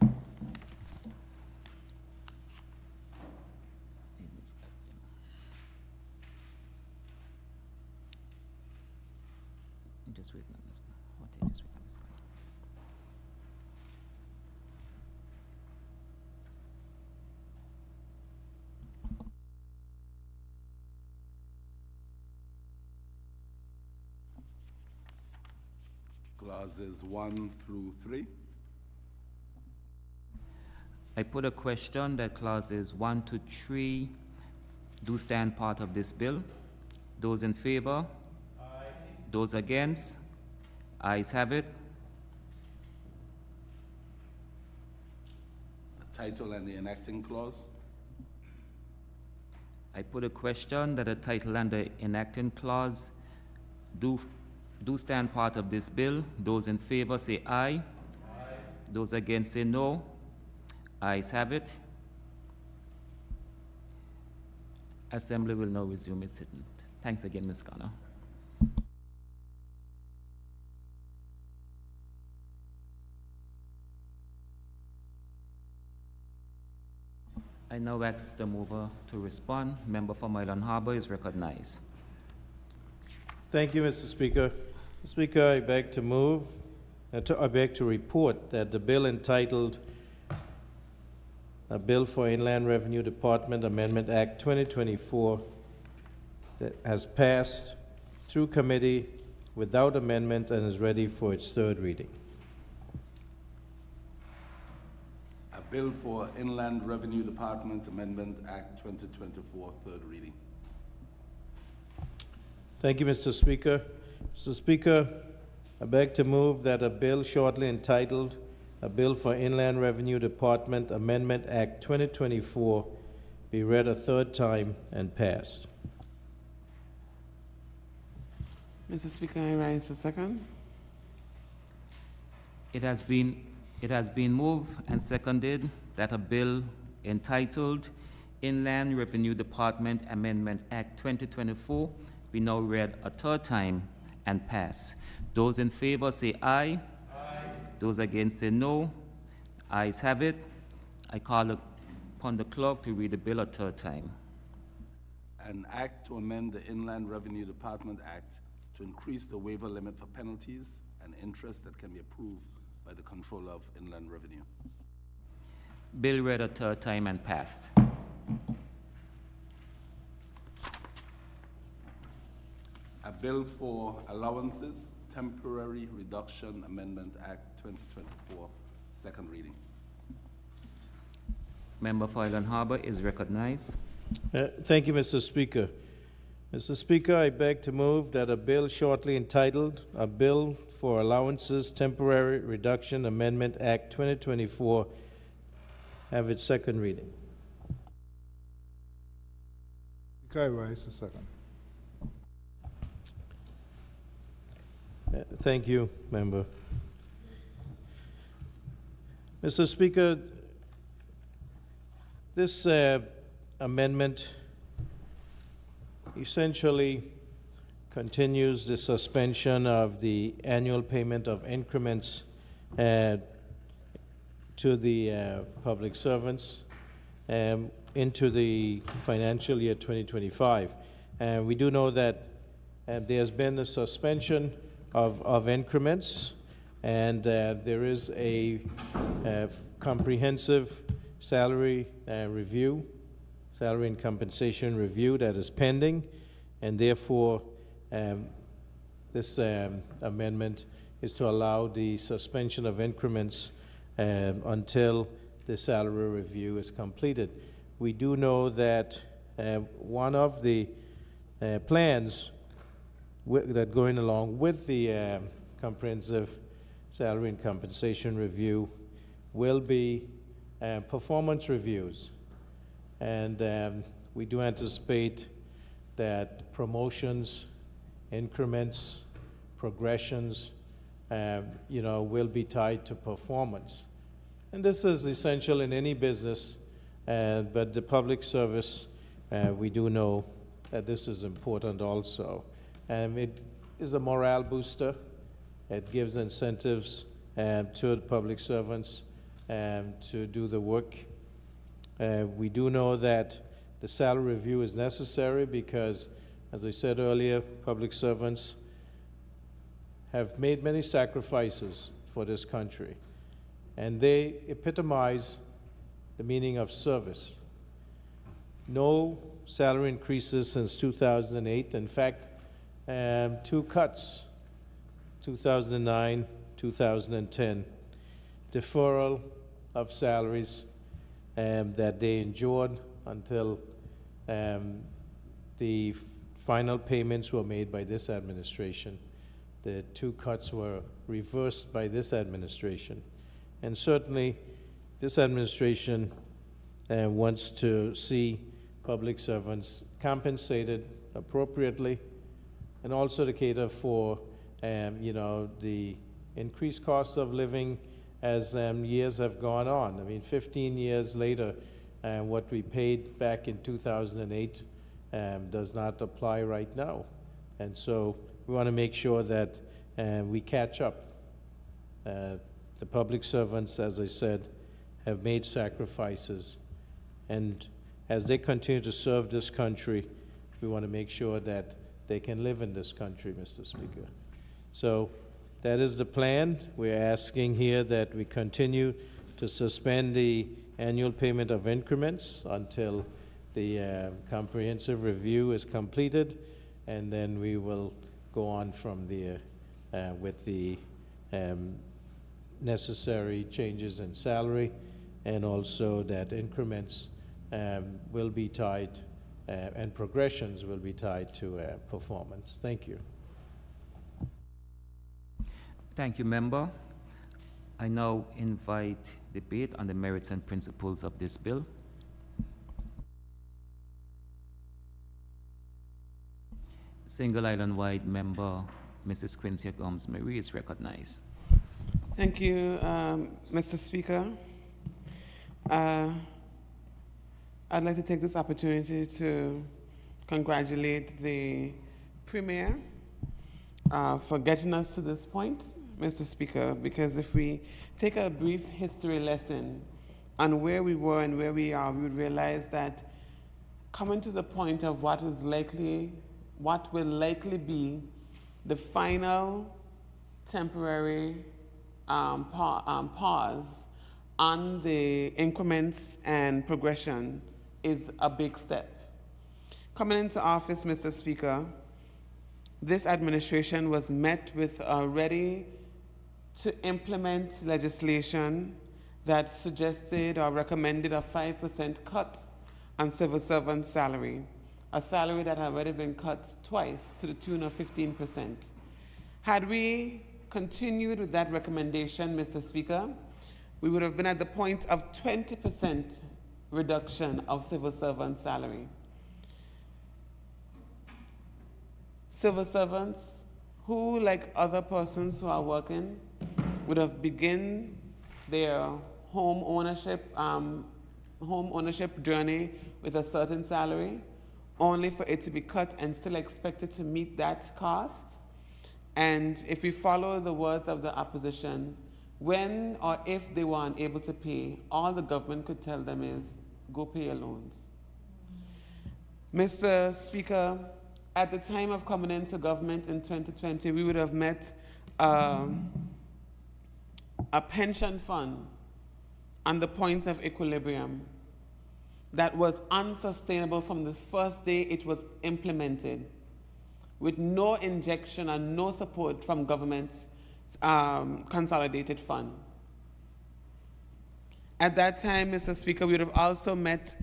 Just wait now, Ms. What just wait now, Ms. Clauses 1 through 3. I put a question that clauses 1 to 3 do stand part of this bill. Those in favor? Aye. Those against? Ayes have it. The title and the enacting clause. I put a question that the title and the enacting clause do stand part of this bill. Those in favor say aye. Aye. Those against say no. Ayes have it. Assembly will now resume its sitting. Thanks again, Ms. Garner. I now ask the mover to respond. Member from Island Harbor is recognized. Thank you, Mr. Speaker. Mr. Speaker, I beg to report that the bill entitled A Bill for Inland Revenue Department Amendment Act 2024 that has passed through committee without amendment and is ready for its third reading. A bill for Inland Revenue Department Amendment Act 2024, third reading. Thank you, Mr. Speaker. Mr. Speaker, I beg to move that a bill shortly entitled A Bill for Inland Revenue Department Amendment Act 2024 be read a third time and passed. Mr. Speaker, I rise to second. It has been moved and seconded that a bill entitled Inland Revenue Department Amendment Act 2024 be now read a third time and pass. Those in favor say aye. Aye. Those against say no. Ayes have it. I call upon the clerk to read the bill a third time. An act to amend the Inland Revenue Department Act to increase the waiver limit for penalties and interest that can be approved by the Controller of Inland Revenue. Bill read a third time and passed. A bill for allowances, temporary reduction amendment Act 2024, second reading. Member for Island Harbor is recognized. Thank you, Mr. Speaker. Mr. Speaker, I beg to move that a bill shortly entitled A Bill for Allowances Temporary Reduction Amendment Act 2024 have its second reading. Speaker, I rise to second. Thank you, Member. Mr. Speaker, this amendment essentially continues the suspension of the annual payment of increments to the public servants into the financial year 2025. And we do know that there's been a suspension of increments, and there is a comprehensive salary review, salary and compensation review that is pending, and therefore this amendment is to allow the suspension of increments until the salary review is completed. We do know that one of the plans that going along with the comprehensive salary and compensation review will be performance reviews. And we do anticipate that promotions, increments, progressions, will be tied to performance. And this is essential in any business, but the public service, we do know that this is important also. It is a morale booster. It gives incentives to the public servants to do the work. We do know that the salary review is necessary because, as I said earlier, public servants have made many sacrifices for this country, and they epitomize the meaning of service. No salary increases since 2008. In fact, 2 cuts, 2009, 2010, deferral of salaries that they endured until the final payments were made by this administration. The 2 cuts were reversed by this administration. And certainly, this administration wants to see public servants compensated appropriately, and also to cater for, the increased cost of living as years have gone on. I mean, 15 years later, what we paid back in 2008 does not apply right now. And so we want to make sure that we catch up. The public servants, as I said, have made sacrifices. And as they continue to serve this country, we want to make sure that they can live in this country, Mr. Speaker. So that is the plan. We're asking here that we continue to suspend the annual payment of increments until the comprehensive review is completed, and then we will go on from there with the necessary changes in salary, and also that increments will be tied and progressions will be tied to performance. Thank you. Thank you, Member. I now invite debate on the merits and principles of this bill. Single Island-wide Member Mrs. Quincy Gomes-Marie is recognized. Thank you, Mr. Speaker. I'd like to take this opportunity to congratulate the Premier for getting us to this point, Mr. Speaker, because if we take a brief history lesson on where we were and where we are, we would realize that coming to the point of what will likely be the final temporary pause on the increments and progression is a big step. Coming into office, Mr. Speaker, this administration was met with a ready to implement legislation that suggested or recommended a 5% cut on civil servant salary, a salary that had already been cut twice to the tune of 15%. Had we continued with that recommendation, Mr. Speaker, we would have been at the point of 20% reduction of civil servant salary. Civil servants who, like other persons who are working, would have begun their home ownership journey with a certain salary, only for it to be cut and still expected to meet that cost. And if we follow the words of the opposition, when or if they were unable to pay, all the government could tell them is, go pay your loans. Mr. Speaker, at the time of coming into government in 2020, we would have met a pension fund on the point of equilibrium that was unsustainable from the first day it was implemented, with no injection and no support from government's consolidated fund. At that time, Mr. Speaker, we would have also met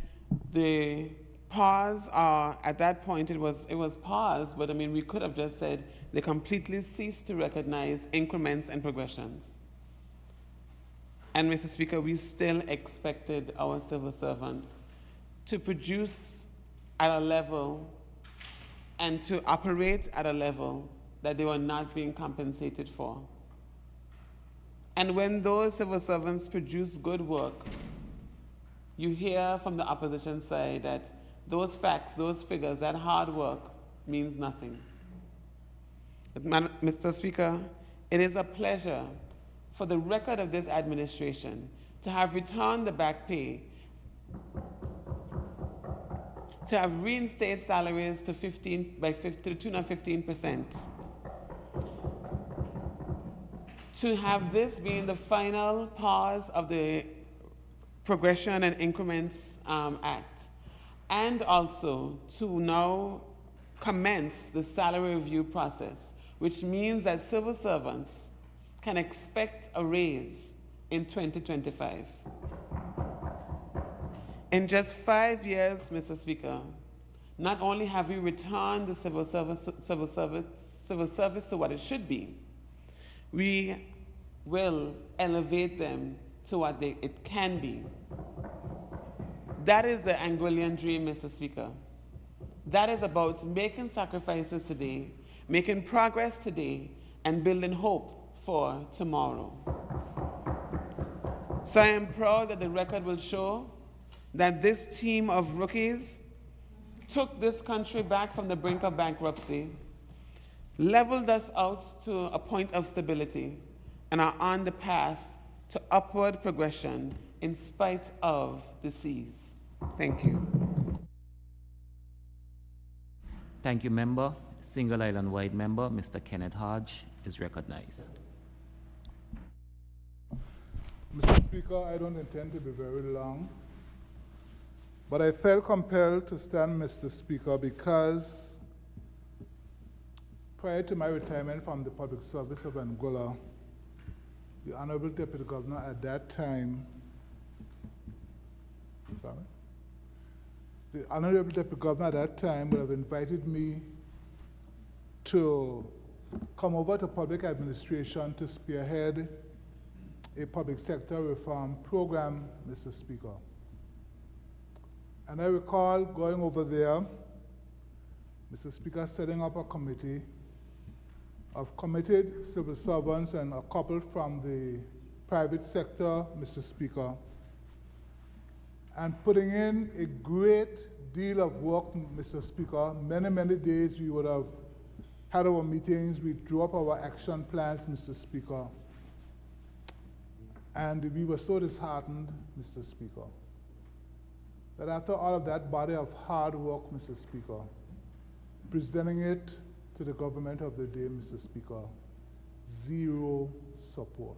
the pause. At that point, it was paused, but I mean, we could have just said they completely ceased to recognize increments and progressions. And Mr. Speaker, we still expected our civil servants to produce at a level and to operate at a level that they were not being compensated for. And when those civil servants produce good work, you hear from the opposition side that those facts, those figures, that hard work means nothing. But Mr. Speaker, it is a pleasure for the record of this administration to have returned the back pay, to have reinstated salaries to the tune of 15%, to have this being the final pause of the Progression and Increments Act, and also to now commence the salary review process, which means that civil servants can expect a raise in 2025. In just 5 years, Mr. Speaker, not only have we returned the civil service to what it should be, we will elevate them to what it can be. That is the Anguillian dream, Mr. Speaker. That is about making sacrifices today, making progress today, and building hope for tomorrow. So I am proud that the record will show that this team of rookies took this country back from the brink of bankruptcy, leveled us out to a point of stability, and are on the path to upward progression in spite of the seas. Thank you. Thank you, member. Single Island-wide member, Mr. Kenneth Hodge, is recognized. Mr. Speaker, I don't intend to be very long, but I felt compelled to stand, Mr. Speaker, because prior to my retirement from the public service of Anguilla, the Honorable Deputy Governor at that time, the Honorable Deputy Governor at that time would have invited me to come over to public administration to spearhead a public sector reform program, Mr. Speaker. And I recall going over there, Mr. Speaker, setting up a committee of committed civil servants and a couple from the private sector, Mr. Speaker. and putting in a great deal of work, Mr. Speaker. Many, many days we would have had our meetings, we drew up our action plans, Mr. Speaker. And we were so disheartened, Mr. Speaker, that after all of that body of hard work, Mr. Speaker, presenting it to the government of the day, Mr. Speaker, zero support.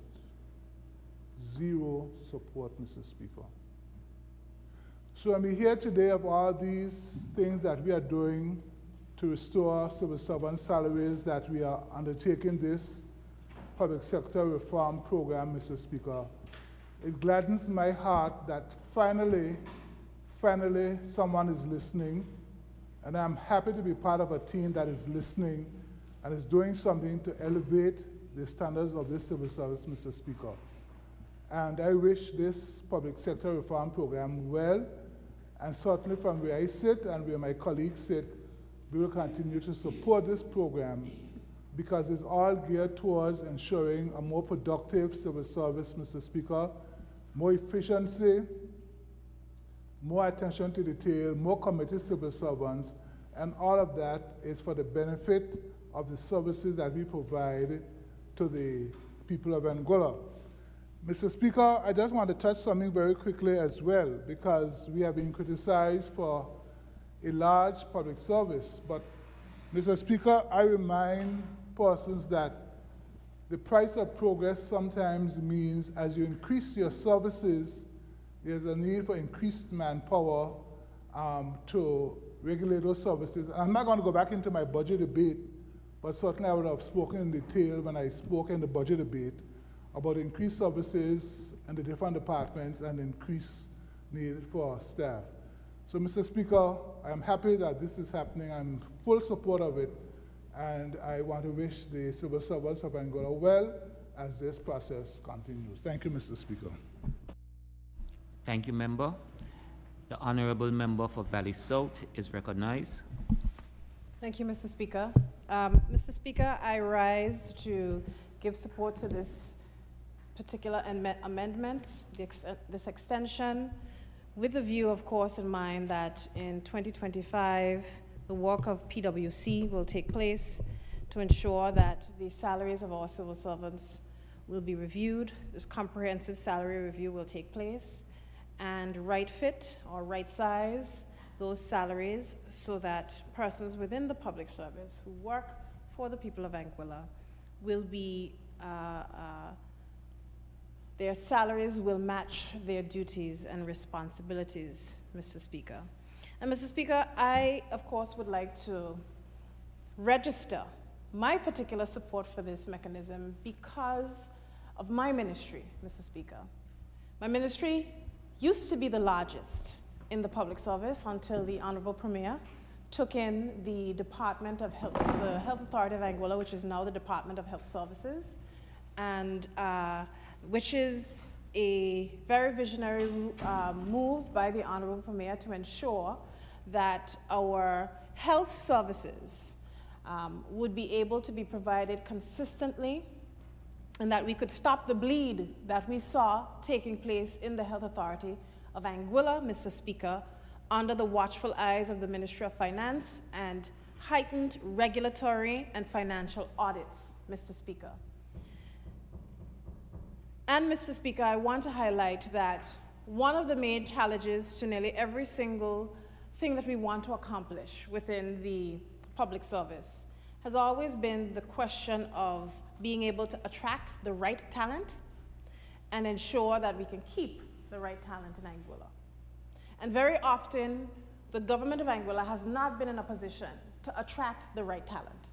Zero support, Mr. Speaker. So I'm here today of all these things that we are doing to restore civil servant salaries, that we are undertaking this public sector reform program, Mr. Speaker. It gladdens my heart that finally someone is listening, and I'm happy to be part of a team that is listening and is doing something to elevate the standards of this civil service, Mr. Speaker. And I wish this public sector reform program well, and certainly from where I sit and where my colleagues sit, we will continue to support this program because it's all geared towards ensuring a more productive civil service, Mr. Speaker, more efficiency, more attention to detail, more committed civil servants, and all of that is for the benefit of the services that we provide to the people of Anguilla. Mr. Speaker, I just want to touch something very quickly as well, because we have been criticized for a large public service. But, Mr. Speaker, I remind persons that the price of progress sometimes means as you increase your services, there's a need for increased manpower to regulate those services. And I'm not going to go back into my budget debate, but certainly I would have spoken in detail when I spoke in the budget debate about increased services in the different departments and increased need for staff. So, Mr. Speaker, I'm happy that this is happening. I'm in full support of it, and I want to wish the civil servants of Anguilla well as this process continues. Thank you, Mr. Speaker. Thank you, member. The honorable member for Valley South is recognized. Thank you, Mr. Speaker. Mr. Speaker, I rise to give support to this particular amendment, this extension, with the view, of course, in mind that in 2025, the work of PwC will take place to ensure that the salaries of our civil servants will be reviewed. This comprehensive salary review will take place and right fit or right size those salaries so that persons within the public service who work for the people of Anguilla will be their salaries will match their duties and responsibilities, Mr. Speaker. And Mr. Speaker, I, of course, would like to register my particular support for this mechanism because of my ministry, Mr. Speaker. My ministry used to be the largest in the public service until the Honorable Premier took in the Department of Health, the Health Authority of Anguilla, which is now the Department of Health Services, and which is a very visionary move by the Honorable Premier to ensure that our health services would be able to be provided consistently and that we could stop the bleed that we saw taking place in the Health Authority of Anguilla, Mr. Speaker, under the watchful eyes of the Ministry of Finance and heightened regulatory and financial audits, Mr. Speaker. And, Mr. Speaker, I want to highlight that one of the main challenges to nearly every single thing that we want to accomplish within the public service has always been the question of being able to attract the right talent and ensure that we can keep the right talent in Anguilla. And very often, the government of Anguilla has not been in a position to attract the right talent.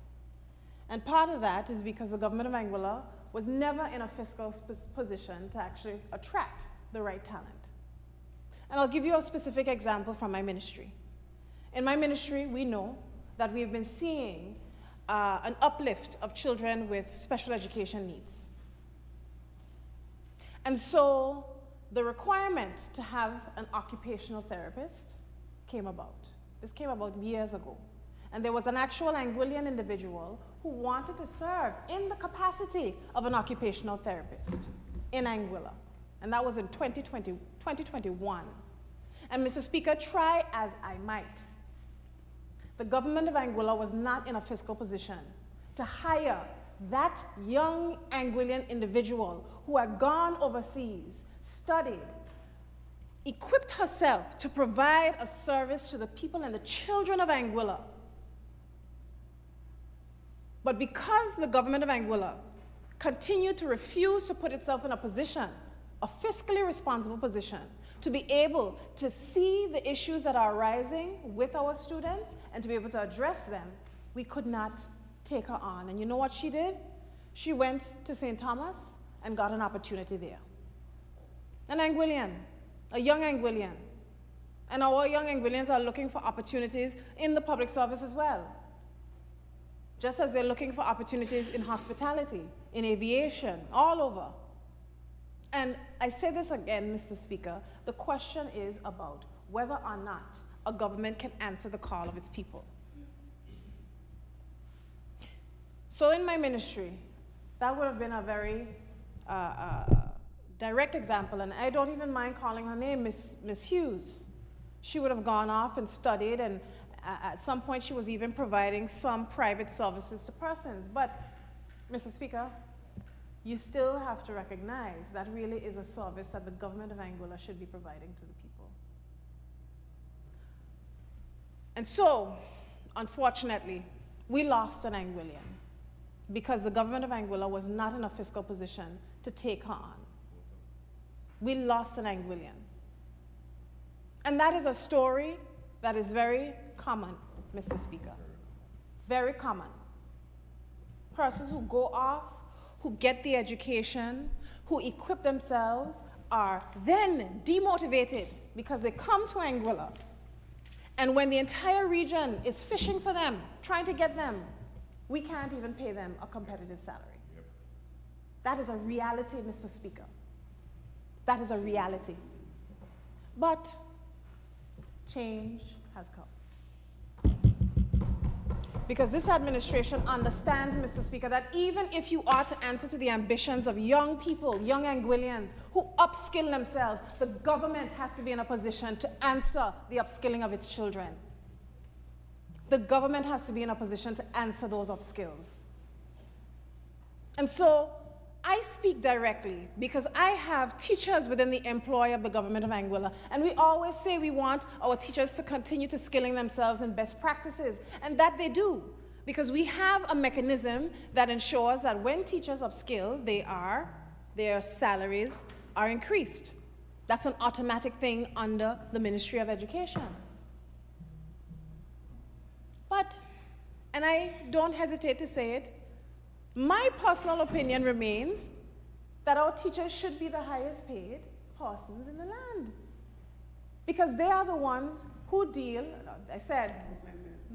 And part of that is because the government of Anguilla was never in a fiscal position to actually attract the right talent. And I'll give you a specific example from my ministry. In my ministry, we know that we've been seeing an uplift of children with special education needs. And so the requirement to have an occupational therapist came about. This came about years ago. And there was an actual Anguillian individual who wanted to serve in the capacity of an occupational therapist in Anguilla. And that was in 2021. And Mr. Speaker, try as I might, the government of Anguilla was not in a fiscal position to hire that young Anguillan individual who had gone overseas, studied, equipped herself to provide a service to the people and the children of Anguilla. But because the government of Anguilla continued to refuse to put itself in a position, a fiscally responsible position, to be able to see the issues that are arising with our students and to be able to address them, we could not take her on. And you know what she did? She went to St. Thomas and got an opportunity there. An Anguillan, a young Anguillan. And our young Anguillians are looking for opportunities in the public service as well. Just as they're looking for opportunities in hospitality, in aviation, all over. And I say this again, Mr. Speaker, the question is about whether or not a government can answer the call of its people. So in my ministry, that would have been a very direct example, and I don't even mind calling her name Miss Hughes. She would have gone off and studied, and at some point she was even providing some private services to persons. But, Mr. Speaker, you still have to recognize that really is a service that the government of Anguilla should be providing to the people. And so, unfortunately, we lost an Anguillan because the government of Anguilla was not in a fiscal position to take her on. We lost an Anguillan. And that is a story that is very common, Mr. Speaker. Very common. Persons who go off, who get the education, who equip themselves, are then demotivated because they come to Anguilla. And when the entire region is fishing for them, trying to get them, we can't even pay them a competitive salary. Yep. That is a reality, Mr. Speaker. That is a reality. But change has come. Because this administration understands, Mr. Speaker, that even if you are to answer to the ambitions of young people, young Anguillians, who upskill themselves, the government has to be in a position to answer the upskilling of its children. The government has to be in a position to answer those upskills. And so, I speak directly because I have teachers within the employ of the government of Anguilla, and we always say we want our teachers to continue to skilling themselves in best practices, and that they do, because we have a mechanism that ensures that when teachers upskill, their salaries are increased. That's an automatic thing under the Ministry of Education. But, and I don't hesitate to say it, my personal opinion remains that our teachers should be the highest paid persons in the land. Because they are the ones who deal, I said,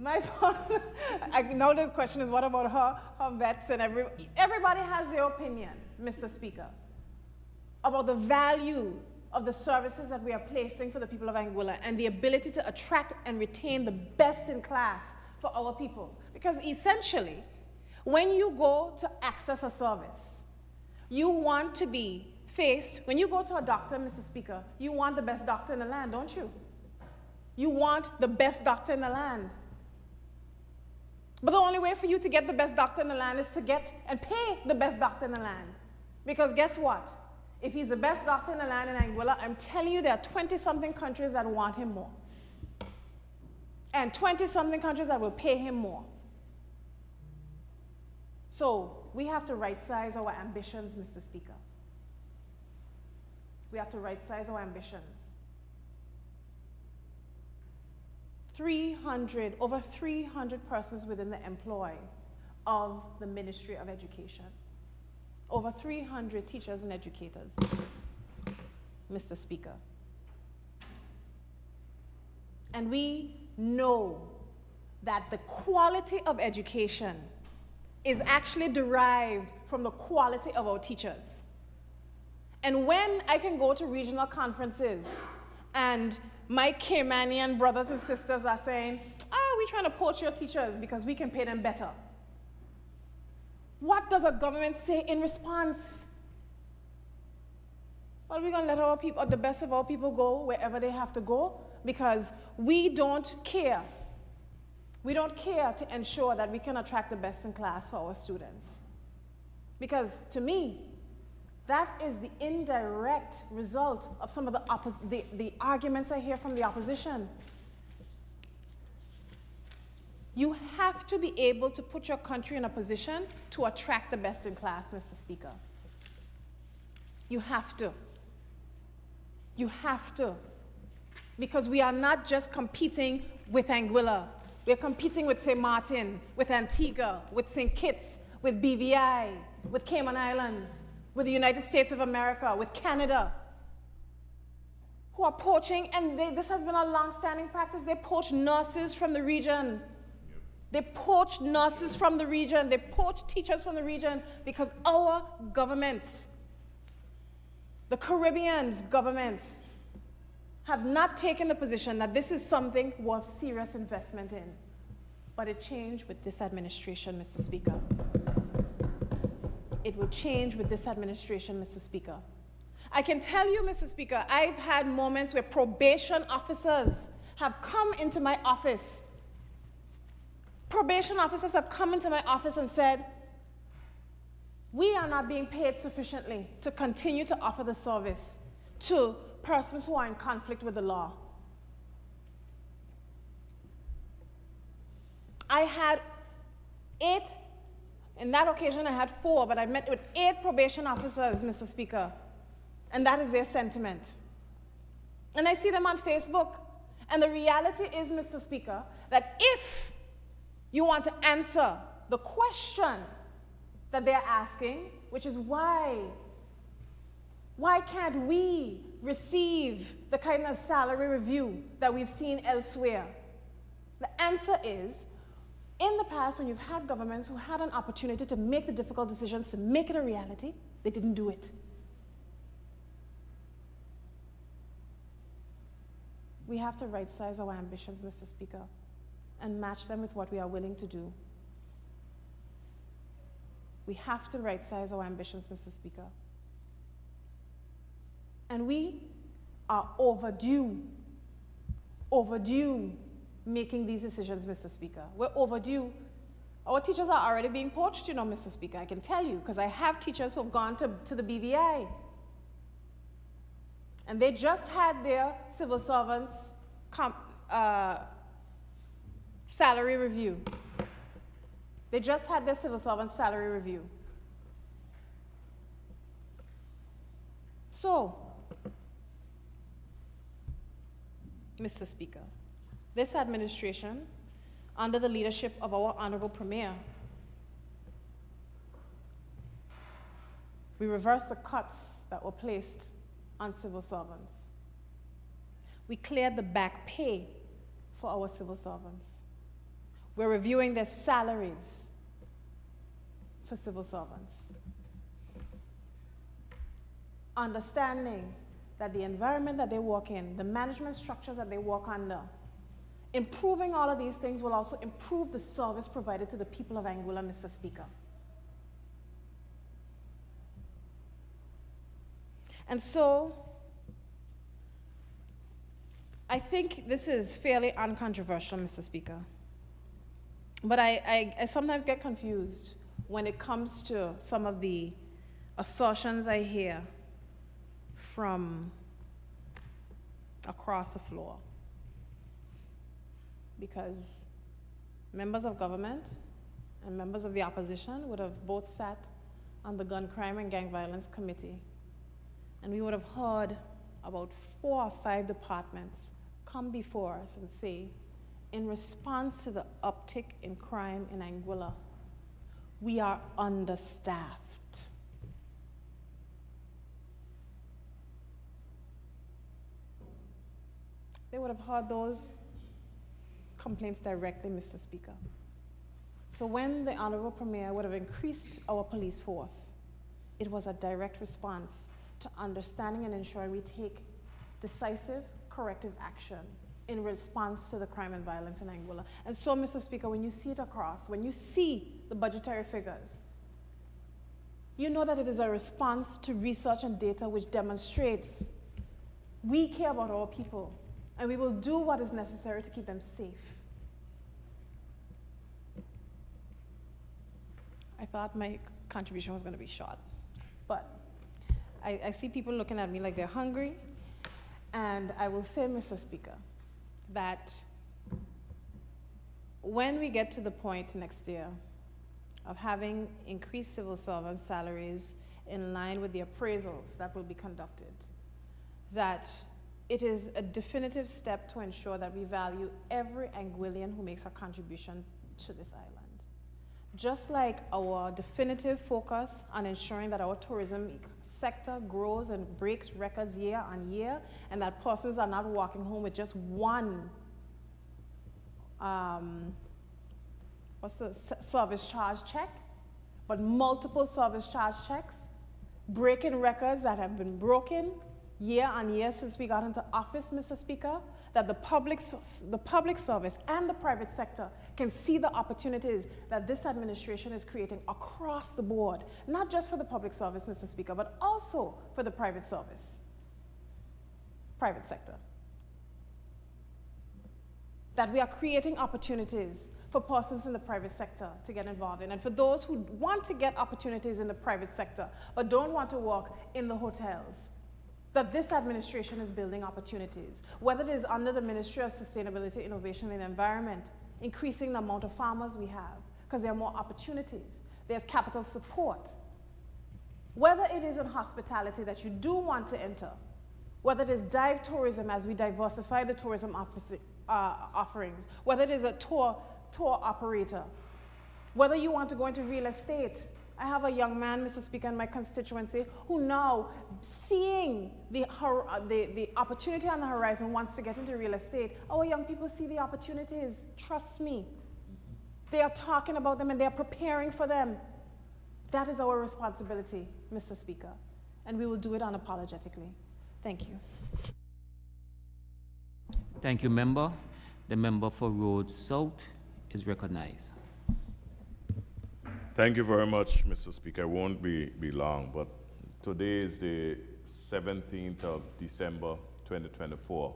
I know the question is what about her vets and everybody has their opinion, Mr. Speaker, about the value of the services that we are placing for the people of Anguilla and the ability to attract and retain the best in class for our people. Because essentially, when you go to access a service, you want to be faced, when you go to a doctor, Mr. Speaker, you want the best doctor in the land, don't you? You want the best doctor in the land. But the only way for you to get the best doctor in the land is to get and pay the best doctor in the land. Because guess what? If he's the best doctor in the land in Anguilla, I'm telling you there are 20-something countries that want him more. And 20-something countries that will pay him more. So we have to right-size our ambitions, Mr. Speaker. We have to right-size our ambitions. Over 300 persons within the employ of the Ministry of Education. Over 300 teachers and educators, Mr. Speaker. And we know that the quality of education is actually derived from the quality of our teachers. And when I can go to regional conferences and my Caymanian brothers and sisters are saying, we're trying to poach your teachers because we can pay them better. What does a government say in response? Well, we're going to let our people, the best of our people, go wherever they have to go, because we don't care. We don't care to ensure that we can attract the best in class for our students. Because to me, that is the indirect result of some of the arguments I hear from the opposition. You have to be able to put your country in a position to attract the best in class, Mr. Speaker. You have to. You have to. Because we are not just competing with Anguilla. We're competing with St. Martin, with Antigua, with St. Kitts, with BVI, with Cayman Islands, with the United States of America, with Canada, who are poaching, and this has been a long-standing practice. They poach nurses from the region. They poach nurses from the region. They poach teachers from the region because our governments, the Caribbean's governments, have not taken the position that this is something worth serious investment in. But it changed with this administration, Mr. Speaker. It will change with this administration, Mr. Speaker. I can tell you, Mr. Speaker, I've had moments where probation officers have come into my office. Probation officers have come into my office and said, we are not being paid sufficiently to continue to offer the service to persons who are in conflict with the law. I had 8, in that occasion I had 4, but I met with 8 probation officers, Mr. Speaker, and that is their sentiment. And I see them on Facebook, and the reality is, Mr. Speaker, that if you want to answer the question that they're asking, which is why can't we receive the kind of salary review that we've seen elsewhere? The answer is, in the past, when you've had governments who had an opportunity to make the difficult decisions, to make it a reality, they didn't do it. We have to right-size our ambitions, Mr. Speaker, and match them with what we are willing to do. We have to right-size our ambitions, Mr. Speaker. And we are overdue making these decisions, Mr. Speaker. We're overdue. Our teachers are already being poached, Mr. Speaker, I can tell you, because I have teachers who have gone to the BVI. And they just had their civil servants salary review. They just had their civil servants salary review. So, Mr. Speaker, this administration, under the leadership of our Honorable Premier, we reversed the cuts that were placed on civil servants. We cleared the back pay for our civil servants. We're reviewing their salaries for civil servants. Understanding that the environment that they work in, the management structures that they work under, improving all of these things will also improve the service provided to the people of Anguilla, Mr. Speaker. And so, I think this is fairly uncontroversial, Mr. Speaker. But I sometimes get confused when it comes to some of the assertions I hear from across the floor. Because members of government and members of the opposition would have both sat on the Gun Crime and Gang Violence Committee. And we would have heard about 4 or 5 departments come before us and say, in response to the uptick in crime in Anguilla, we are understaffed. They would have heard those complaints directly, Mr. Speaker. So when the Honorable Premier would have increased our police force, it was a direct response to understanding and ensuring we take decisive corrective action in response to the crime and violence in Anguilla. And so, Mr. Speaker, when you see it across, when you see the budgetary figures, you know that it is a response to research and data which demonstrates we care about our people. And we will do what is necessary to keep them safe. I thought my contribution was going to be short, but I see people looking at me like they're hungry, and I will say, Mr. Speaker, that when we get to the point next year of having increased civil servant salaries in line with the appraisals that will be conducted, that it is a definitive step to ensure that we value every Anguillian who makes a contribution to this island. Just like our definitive focus on ensuring that our tourism sector grows and breaks records year on year, and that persons are not walking home with just one service charge check, but multiple service charge checks, breaking records that have been broken year on year since we got into office, Mr. Speaker, that the public service and the private sector can see the opportunities that this administration is creating across the board, not just for the public service, Mr. Speaker, but also for the private sector. That we are creating opportunities for persons in the private sector to get involved in, and for those who want to get opportunities in the private sector but don't want to work in the hotels, that this administration is building opportunities, whether it is under the Ministry of Sustainability, Innovation and Environment, increasing the amount of farmers we have, because there are more opportunities. There's capital support. Whether it is in hospitality that you do want to enter, whether it is dive tourism as we diversify the tourism offerings, whether it is a tour operator, whether you want to go into real estate. I have a young man, Mr. Speaker, in my constituency who now, seeing the opportunity on the horizon, wants to get into real estate. Our young people see the opportunities, trust me. They are talking about them and they are preparing for them. That is our responsibility, Mr. Speaker, and we will do it unapologetically. Thank you. Thank you, member. The member for Rhodes South is recognized. Thank you very much, Mr. Speaker. I won't be long, but today is the 17th of December, 2024,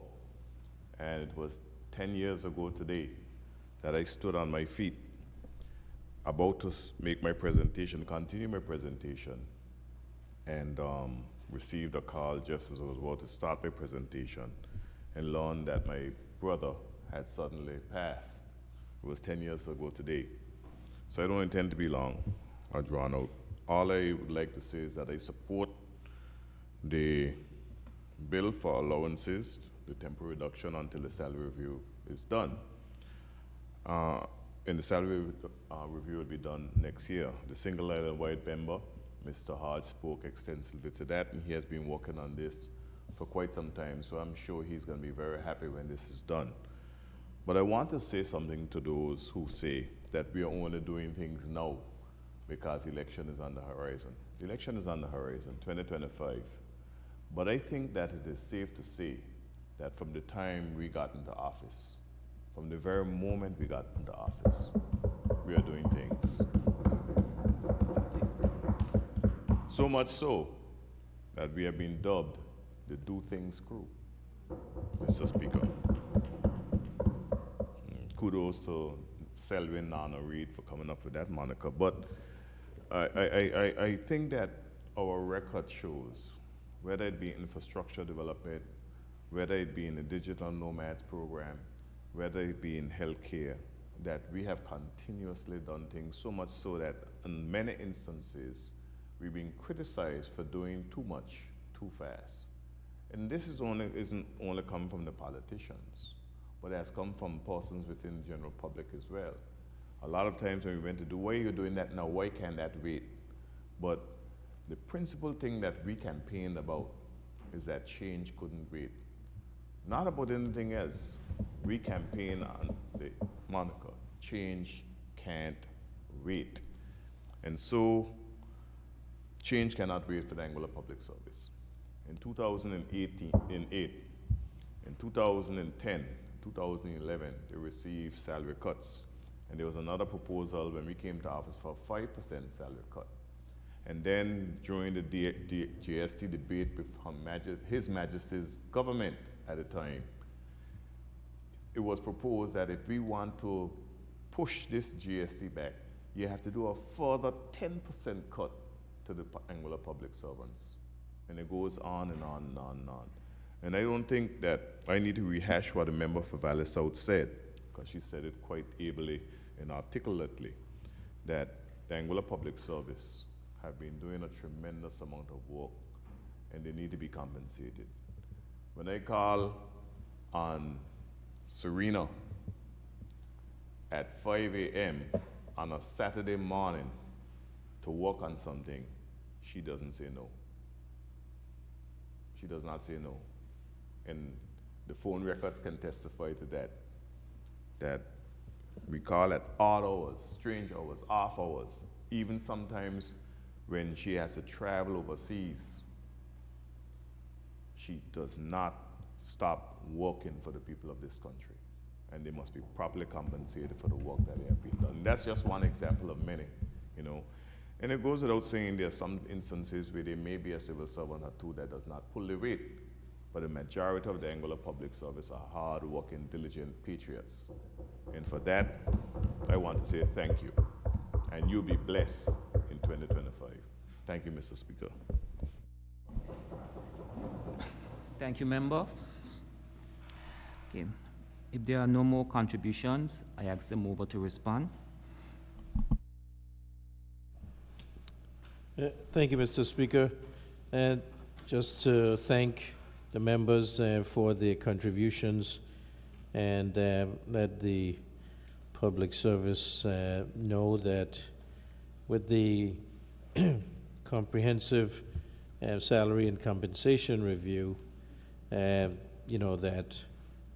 and it was 10 years ago today that I stood on my feet, about to make my presentation, continue my presentation, and received a call just as I was about to start my presentation and learned that my brother had suddenly passed. It was 10 years ago today. So I don't intend to be long or drawn out. All I would like to say is that I support the bill for allowances, the temporary reduction until the salary review is done. And the salary review will be done next year. The single island wide member, Mr. Hart, spoke extensively to that, and he has been working on this for quite some time, so I'm sure he's going to be very happy when this is done. But I want to say something to those who say that we are only doing things now because election is on the horizon. The election is on the horizon, 2025. But I think that it is safe to say that from the time we got into office, from the very moment we got into office, we are doing things. So much so that we have been dubbed the Do Things Crew, Mr. Speaker. Kudos to Selwyn Nana Reid for coming up with that moniker. But I think that our record shows, whether it be infrastructure development, whether it be in the digital nomads program, whether it be in healthcare, that we have continuously done things, so much so that in many instances, we've been criticized for doing too much, too fast. And this isn't only coming from the politicians, but it has come from persons within the general public as well. A lot of times when we went to do, why are you doing that now? Why can't that wait? But the principal thing that we campaigned about is that change couldn't wait. Not about anything else. We campaign on the moniker, change can't wait. And so, change cannot wait for the Anguilla Public Service. In 2010, 2011, they received salary cuts. And there was another proposal when we came to office for a 5% salary cut. And then during the GST debate with His Majesty's government at the time, it was proposed that if we want to push this GST back, you have to do a further 10% cut to the Anguilla public servants. And it goes on and on and on and on. And I don't think that I need to rehash what the member for Valley South said, because she said it quite ably and articulately, that the Anguilla Public Service have been doing a tremendous amount of work, and they need to be compensated. When I call on Serena at 5 a.m. on a Saturday morning to work on something, she doesn't say no. She does not say no. And the phone records can testify to that. That we call at odd hours, strange hours, off hours, even sometimes when she has to travel overseas. She does not stop working for the people of this country. And they must be properly compensated for the work that they have been done. And that's just one example of many, you know. And it goes without saying there are some instances where there may be a civil servant or two that does not pull the weight, but the majority of the Anguilla Public Service are hard-working, diligent patriots. And for that, I want to say thank you. And you'll be blessed in 2025. Thank you, Mr. Speaker. Thank you, member. Okay. If there are no more contributions, I ask the mover to respond. Thank you, Mr. Speaker. And just to thank the members for their contributions, and let the public service know that with the comprehensive salary and compensation review, you know, that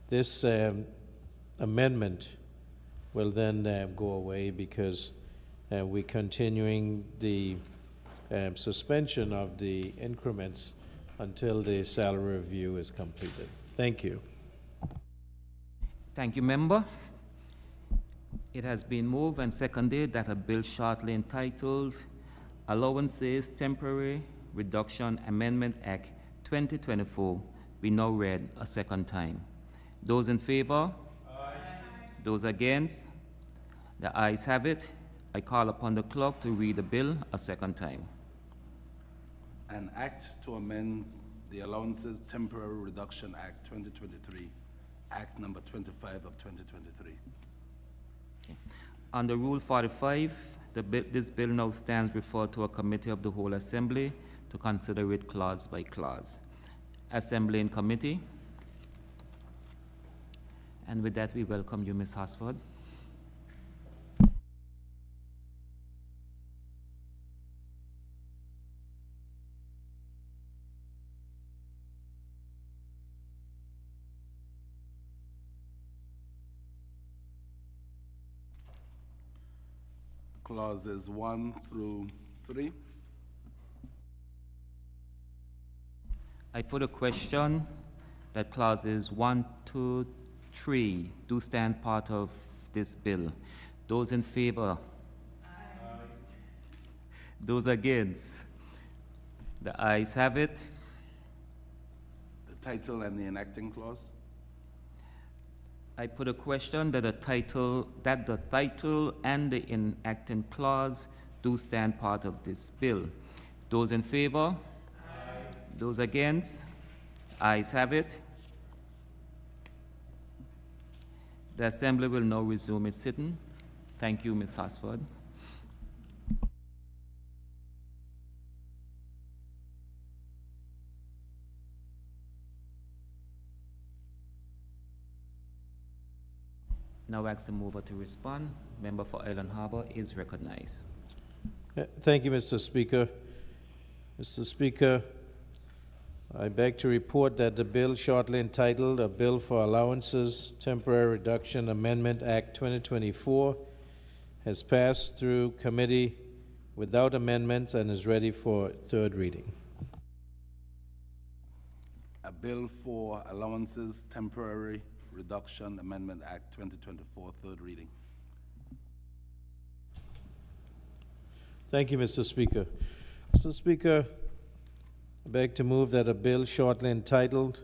this amendment will then go away, because we're continuing the suspension of the increments until the salary review is completed. Thank you. Thank you, member. It has been moved and seconded that a bill shortly entitled Allowances Temporary Reduction Amendment Act 2024 be now read a second time. Those in favor? Aye. Those against? The ayes have it. I call upon the clerk to read the bill a second time. An act to amend the Allowances Temporary Reduction Act 2023, Act number 25 of 2023. Okay. Under Rule 45, this bill now stands referred to a committee of the whole assembly to consider it clause by clause. Assembly in committee. And with that, we welcome you, Ms. Hosford. Clauses 1 through 3. I put a question that clauses 1, 2, 3 do stand part of this bill. Those in favor? Aye. Those against? The ayes have it. The title and the enacting clause. I put a question that the title and the enacting clause do stand part of this bill. Those in favor? Aye. Those against? Ayes have it. The Assembly will now resume its sitting. Thank you, Ms. Hosford. Now ask the mover to respond. Member for Island Harbor is recognized. Thank you, Mr. Speaker. Mr. Speaker, I beg to report that the bill shortly entitled A Bill for Allowances Temporary Reduction Amendment Act 2024 has passed through committee without amendments and is ready for third reading. A bill for Allowances Temporary Reduction Amendment Act 2024, third reading. Thank you, Mr. Speaker. Mr. Speaker, I beg to move that a bill shortly entitled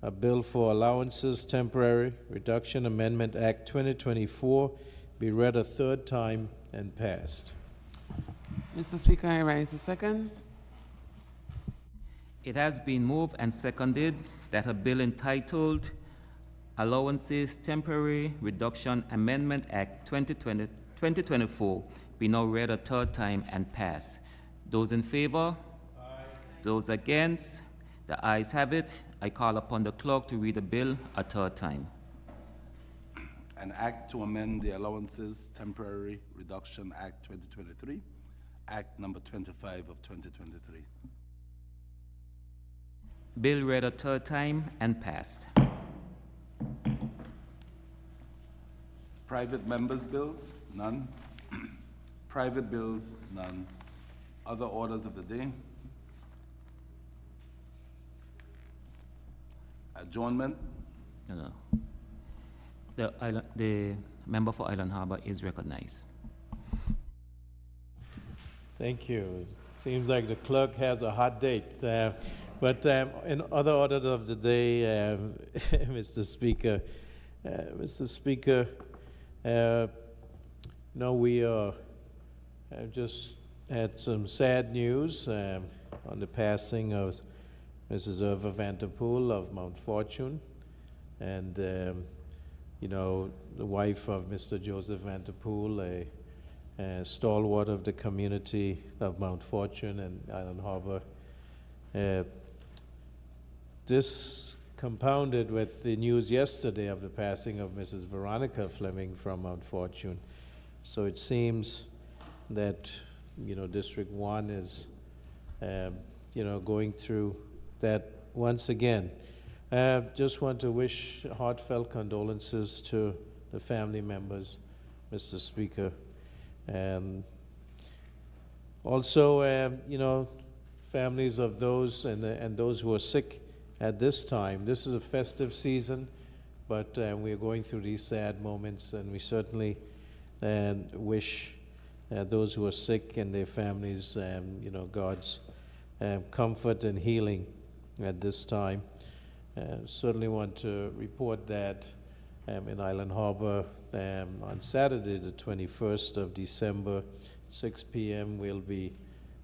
a bill for allowances temporary reduction amendment Act 2024 be read a third time and passed. Mr. Speaker, I rise a second. It has been moved and seconded that a bill entitled Allowances Temporary Reduction Amendment Act 2024 be now read a third time and passed. Those in favor? Aye. Those against? The ayes have it. I call upon the clerk to read the bill a third time. An act to amend the Allowances Temporary Reduction Act 2023, Act number 25 of 2023. Bill read a third time and passed. Private members' bills? None. Private bills? None. Other orders of the day? Adjournment? No. The member for Island Harbor is recognized. Thank you. Seems like the clerk has a hot date. But in other orders of the day, Mr. Speaker, we just had some sad news on the passing of Mrs. Irva Vanterpool of Mount Fortune, and the wife of Mr. Joseph Vanterpool, a stalwart of the community of Mount Fortune and Island Harbor. This compounded with the news yesterday of the passing of Mrs. Veronica Fleming from Mount Fortune. So it seems that, District 1 is, going through that once again. Just want to wish heartfelt condolences to the family members, Mr. Speaker. Also, families of those and those who are sick at this time. This is a festive season, but we are going through these sad moments, and we certainly wish those who are sick and their families, God's comfort and healing at this time. Certainly want to report that in Island Harbor on Saturday, the 21st of December, 6 p.m. we'll be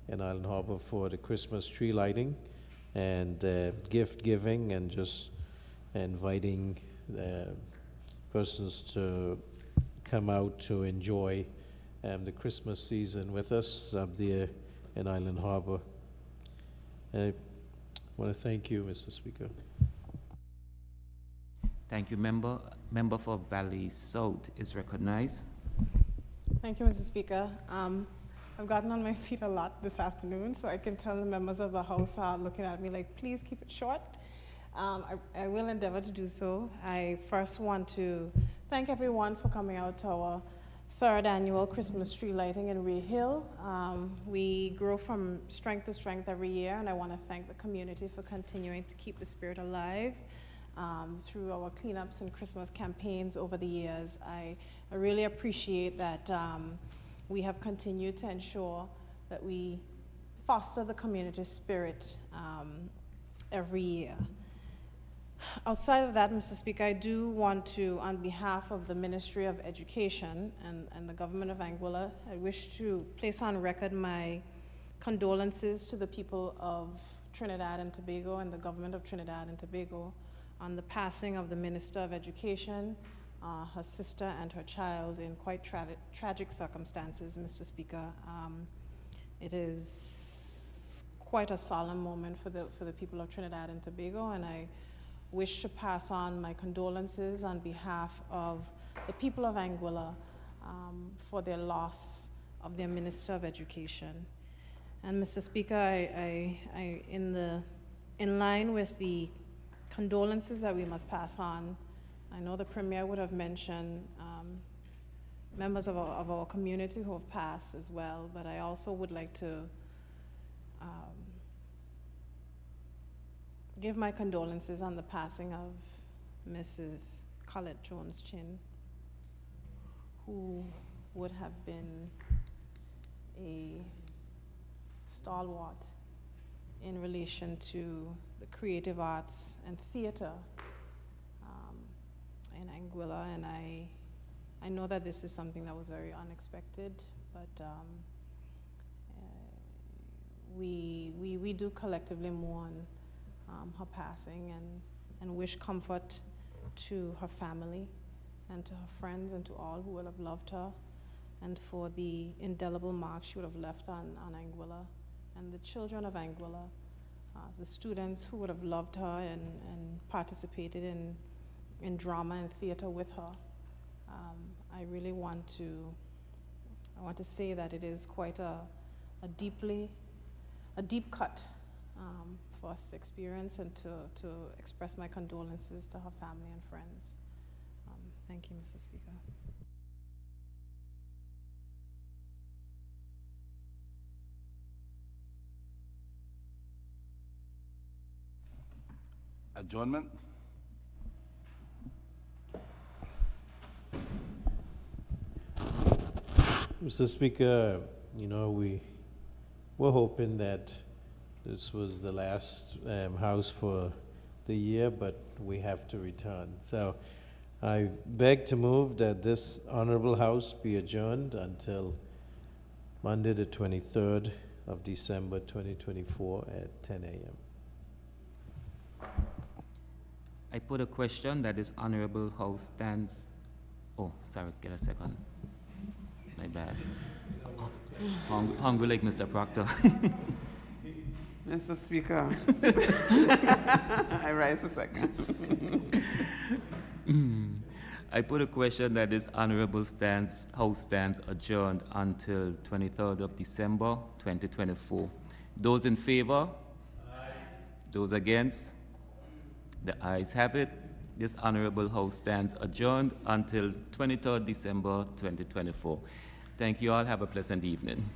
in Island Harbor for the Christmas tree lighting and gift giving, and just inviting persons to come out to enjoy the Christmas season with us up there in Island Harbor. I want to thank you, Mr. Speaker. Thank you, member. Member for Valley South is recognized. Thank you, Mr. Speaker. I've gotten on my feet a lot this afternoon, so I can tell the members of the House are looking at me like, please keep it short. I will endeavor to do so. I first want to thank everyone for coming out to our third annual Christmas tree lighting in Ray Hill. We grow from strength to strength every year, and I want to thank the community for continuing to keep the spirit alive through our cleanups and Christmas campaigns over the years. I really appreciate that we have continued to ensure that we foster the community spirit every year. Outside of that, Mr. Speaker, I do want to, on behalf of the Ministry of Education and the government of Anguilla, I wish to place on record my condolences to the people of Trinidad and Tobago and the government of Trinidad and Tobago on the passing of the Minister of Education, her sister and her child in quite tragic circumstances, Mr. Speaker. It is quite a solemn moment for the people of Trinidad and Tobago, and I wish to pass on my condolences on behalf of the people of Anguilla for their loss of their Minister of Education. And Mr. Speaker, in line with the condolences that we must pass on, I know the Premier would have mentioned members of our community who have passed as well, but I also would like to give my condolences on the passing of Mrs. Colette Jones-Chin, who would have been a stalwart in relation to the the creative arts and theater in Anguilla, and I know that this is something that was very unexpected, but we do collectively mourn her passing and wish comfort to her family and to her friends and to all who would have loved her, and for the indelible mark she would have left on Anguilla and the children of Anguilla, the students who would have loved her and participated in drama and theater with her. I really want to say that it is quite a deep cut for us to experience, and to express my condolences to her family and friends. Thank you, Mr. Speaker. Adjournment? Mr. Speaker, you know, we were hoping that this was the last House for the year, but we have to return. So I beg to move that this Honorable House be adjourned until Monday, the 23rd of December, 2024 at 10 a.m. I put a question that this Honorable House stands. Oh, sorry, get a second. My bad. Hungry like Mr. Proctor. Mr. Speaker, I rise a second. I put a question that this Honorable House stands adjourned until 23rd of December, 2024. Those in favor? Aye. Those against? The ayes have it. This Honorable House stands adjourned until 23rd December, 2024. Thank you all. Have a pleasant evening.